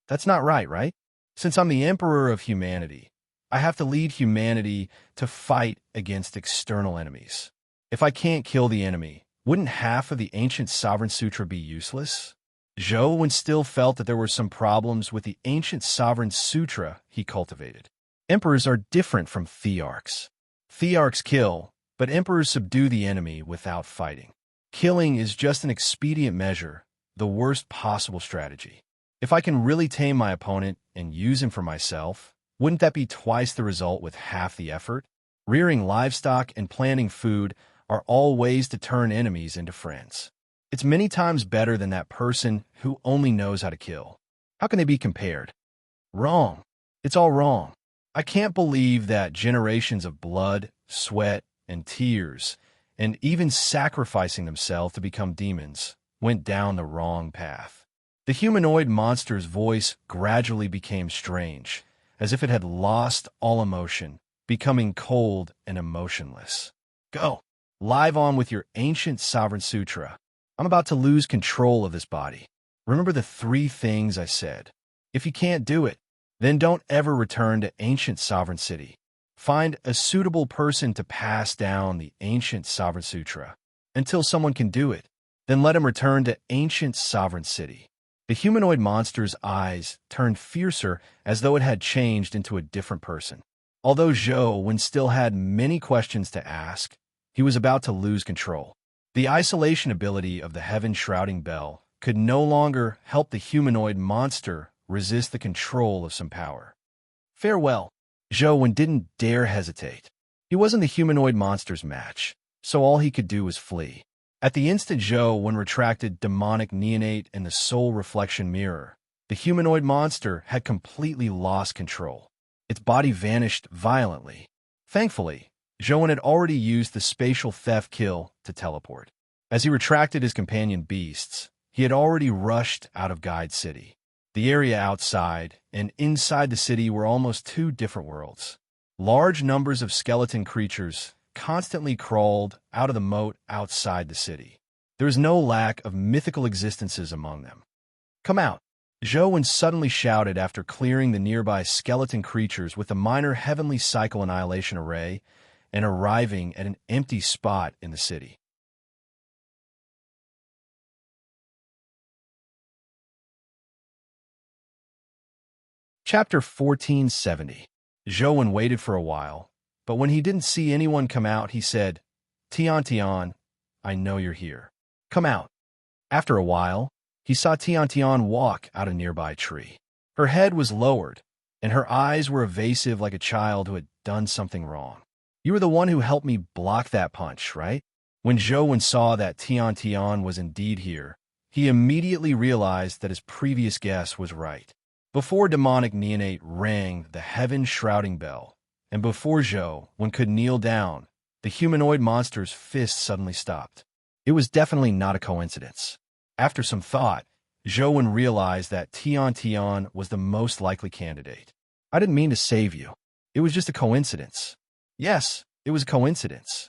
That's not right? Since I'm the emperor of humanity, I have to lead humanity to fight against external enemies. If I can't kill the enemy, wouldn't half of the ancient Sovereign Sutra be useless? Zhou still felt that there were some problems with the ancient Sovereign Sutra he cultivated. Emperors are different from thearchs. Thearchs kill, but emperors subdue the enemy without fighting. Killing is just an expedient measure, the worst possible strategy. If I can really tame my opponent and use him for myself, wouldn't that be twice the result with half the effort? Rearing livestock and planting food are all ways to turn enemies into friends. It's many times better than that person who only knows how to kill. How can they be compared? Wrong. It's all wrong. I can't believe that generations of blood, sweat, and tears, and even sacrificing themselves to become demons, went down the wrong path. The humanoid monster's voice gradually became strange, as if it had lost all emotion, becoming cold and emotionless. Go. Live on with your ancient Sovereign Sutra. I'm about to lose control of this body. Remember the 3 things I said. If you can't do it, then don't ever return to ancient Sovereign City. Find a suitable person to pass down the ancient Sovereign Sutra. Until someone can do it, then let him return to ancient Sovereign City. The humanoid monster's eyes turned fiercer as though it had changed into a different person. Although Zhou still had many questions to ask, he was about to lose control. The isolation ability of the heaven-shrouding bell could no longer help the humanoid monster resist the control of some power. Farewell. Zhou didn't dare hesitate. He wasn't the humanoid monster's match, so all he could do was flee. At the instant Zhou retracted demonic neonate and the soul reflection mirror, the humanoid monster had completely lost control. Its body vanished violently. Thankfully, Zhou had already used the spatial theft kill to teleport. As he retracted his companion beasts, he had already rushed out of Guide City. The area outside and inside the city were almost 2 different worlds. Large numbers of skeleton creatures constantly crawled out of the moat outside the city. There was no lack of mythical existences among them. Come out. Zhou suddenly shouted after clearing the nearby skeleton creatures with a minor heavenly cycle annihilation array and arriving at an empty spot in the city. Chapter 1470. Zhou waited for a while, but when he didn't see anyone come out, he said, Tian, I know you're here. Come out. After a while, he saw Tian walk out a nearby tree. Her head was lowered, and her eyes were evasive like a child who had done something wrong. You were the one who helped me block that punch, right? When Zhou saw that Tian was indeed here, he immediately realized that his previous guess was right. Before demonic neonate rang the heaven-shrouding bell, and before Zhou, one could kneel down, the humanoid monster's fist suddenly stopped. It was definitely not a coincidence. After some thought, Zhou realized that Tian Tian was the most likely candidate. I didn't mean to save you. It was just a coincidence. Yes, it was a coincidence.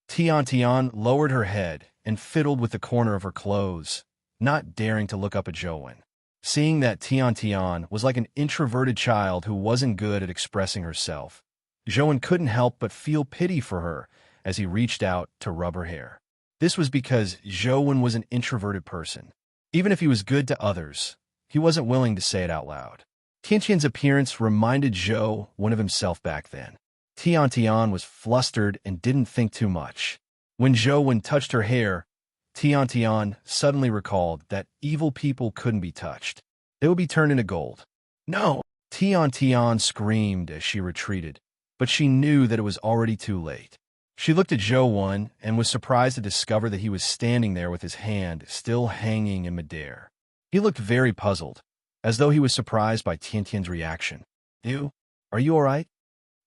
Tian Tian lowered her head and fiddled with the corner of her clothes, not daring to look up at Zhou. Seeing that Tian Tian was like an introverted child who wasn't good at expressing herself, Zhou couldn't help but feel pity for her as he reached out to rub her hair. This was because Zhou was an introverted person. Even if he was good to others, he wasn't willing to say it out loud. Tiantian's appearance reminded Zhou of himself back then. Tian Tian was flustered and didn't think too much. When Zhou touched her hair, Tian Tian suddenly recalled that evil people couldn't be touched. They would be turned into gold. No! Tian Tian screamed as she retreated, but she knew that it was already too late. She looked at Zhou and was surprised to discover that he was standing there with his hand still hanging in midair. He looked very puzzled, as though he was surprised by Tiantian's reaction. "You? Are you all right?"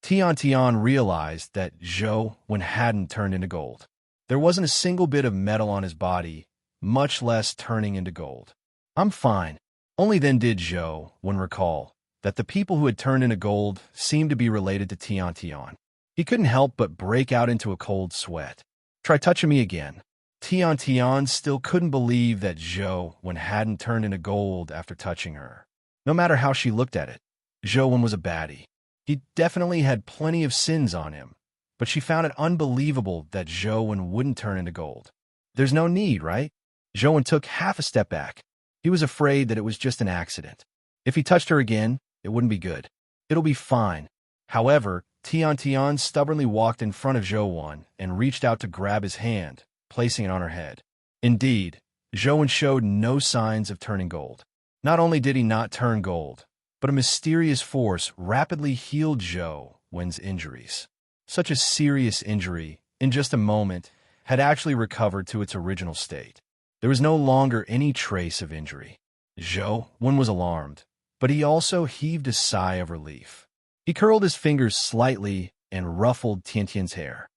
Tian Tian realized that Zhou hadn't turned into gold. There wasn't a single bit of metal on his body, much less turning into gold. "I'm fine." Only then did Zhou recall that the people who had turned into gold seemed to be related to Tian Tian. He couldn't help but break out into a cold sweat. "Try touching me again." Tian Tian still couldn't believe that Zhou hadn't turned into gold after touching her. No matter how she looked at it, Zhou was a baddie. He definitely had plenty of sins on him, but she found it unbelievable that Zhou wouldn't turn into gold. There's no need, right? Zhou took half a step back. He was afraid that it was just an accident. If he touched her again, it wouldn't be good. It'll be fine. However, Tian Tian stubbornly walked in front of Zhou and reached out to grab his hand, placing it on her head. Indeed, Zhou showed no signs of turning gold. Not only did he not turn gold, but a mysterious force rapidly healed Zhou's injuries. Such a serious injury, in just a moment, had actually recovered to its original state. There was no longer any trace of injury. Zhou was alarmed, but he also heaved a sigh of relief. He curled his fingers slightly and ruffled Tiantian's hair.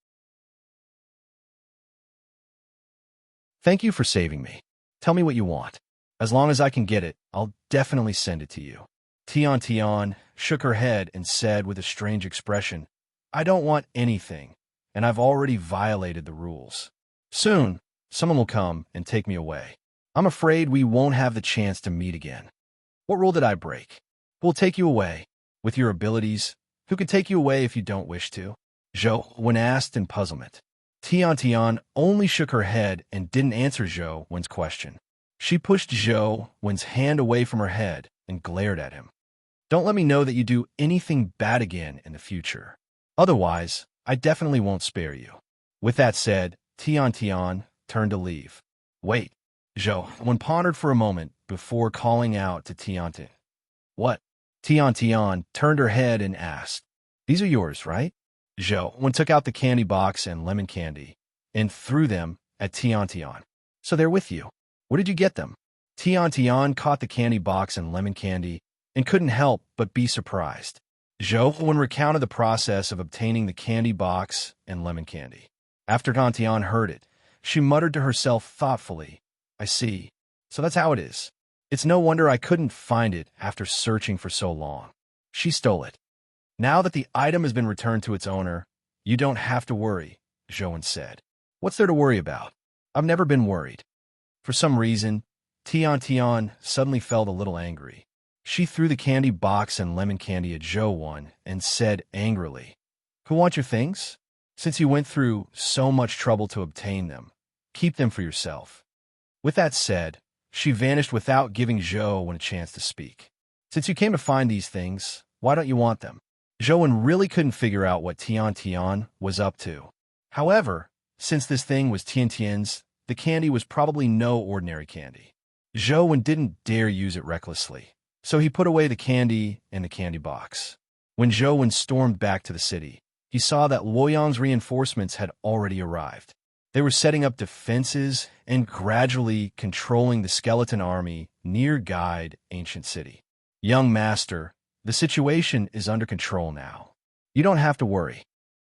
"Thank you for saving me. Tell me what you want. As long as I can get it, I'll definitely send it to you." Tian Tian shook her head and said with a strange expression, "I don't want anything, and I've already violated the rules. Soon, someone will come and take me away. I'm afraid we won't have the chance to meet again." "What rule did I break?" "We'll take you away. With your abilities, who could take you away if you don't wish to?" Zhou asked in puzzlement. Tian Tian only shook her head and didn't answer Zhou's question. She pushed Zhou's hand away from her head and glared at him. "Don't let me know that you do anything bad again in the future. Otherwise, I definitely won't spare you." With that said, Tian Tian turned to leave. "Wait." Zhou pondered for a moment before calling out to Tian Tian. "What?" Tian Tian turned her head and asked. "These are yours, right?" Zhou took out the candy box and lemon candy and threw them at Tian Tian. "So they're with you. Where did you get them?" Tian Tian caught the candy box and lemon candy and couldn't help but be surprised. Zhou recounted the process of obtaining the candy box and lemon candy. After Tian Tian heard it, she muttered to herself thoughtfully, "I see. So that's how it is. It's no wonder I couldn't find it after searching for so long. She stole it. Now that the item has been returned to its owner, you don't have to worry," Zhou said. "What's there to worry about? I've never been worried." For some reason, Tian Tian suddenly felt a little angry. She threw the candy box and lemon candy at Zhou and said angrily, "Who wants your things? Since you went through so much trouble to obtain them, keep them for yourself." With that said, she vanished without giving Zhou a chance to speak. "Since you came to find these things, why don't you want them?" Zhou really couldn't figure out what Tian Tian was up to. However, since this thing was Tiantian's, the candy was probably no ordinary candy. Zhou didn't dare use it recklessly, so he put away the candy in the candy box. When Zhou stormed back to the city, he saw that Luoyang's reinforcements had already arrived. They were setting up defenses and gradually controlling the skeleton army near Guide Ancient City. Young master, the situation is under control now. You don't have to worry.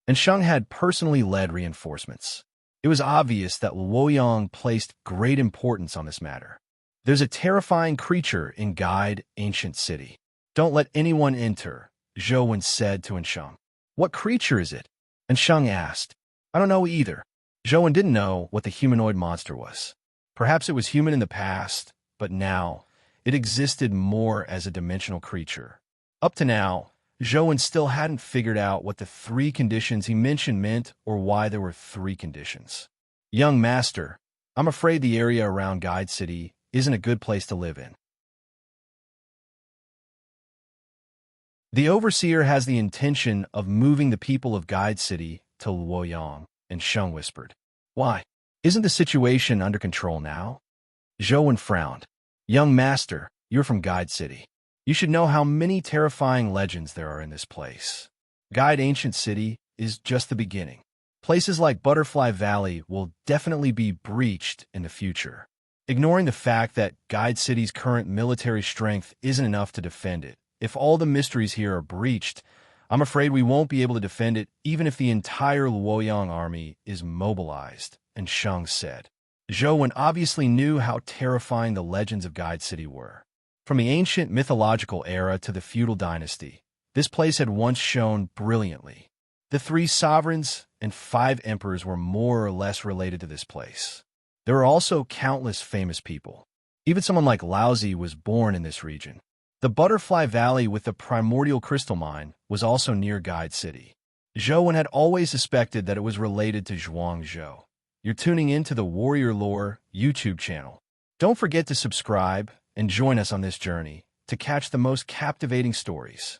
And Sheng had personally led reinforcements. It was obvious that Luoyang placed great importance on this matter. There's a terrifying creature in Guide Ancient City. Don't let anyone enter, Zhou Wen said to Sheng. What creature is it? And Sheng asked. I don't know either. Zhou Wen didn't know what the humanoid monster was. Perhaps it was human in the past, but now it existed more as a dimensional creature. Up to now, Zhou Wen still hadn't figured out what the 3 conditions he mentioned meant or why there were 3 conditions. Young master, I'm afraid the area around Guide City isn't a good place to live in. The overseer has the intention of moving the people of Guide City to Luoyang, and Sheng whispered. Why? Isn't the situation under control now? Zhou Wen frowned. Young master, you're from Guide City. You should know how many terrifying legends there are in this place. Guide Ancient City is just the beginning. Places like Butterfly Valley will definitely be breached in the future. Ignoring the fact that Guide City's current military strength isn't enough to defend it, if all the mysteries here are breached, I'm afraid we won't be able to defend it even if the entire Luoyang army is mobilized, and Sheng said. Zhou Wen obviously knew how terrifying the legends of Guide City were. From the ancient mythological era to the feudal dynasty, this place had once shone brilliantly. The 3 sovereigns and 5 emperors were more or less related to this place. There were also countless famous people. Even someone like Laozi was born in this region. The Butterfly Valley with the primordial crystal mine was also near Guide City. Zhou Wen had always suspected that it was related to Zhuangzhou. You're tuning in to the Warrior Lore YouTube channel. Don't forget to subscribe and join us on this journey to catch the most captivating stories.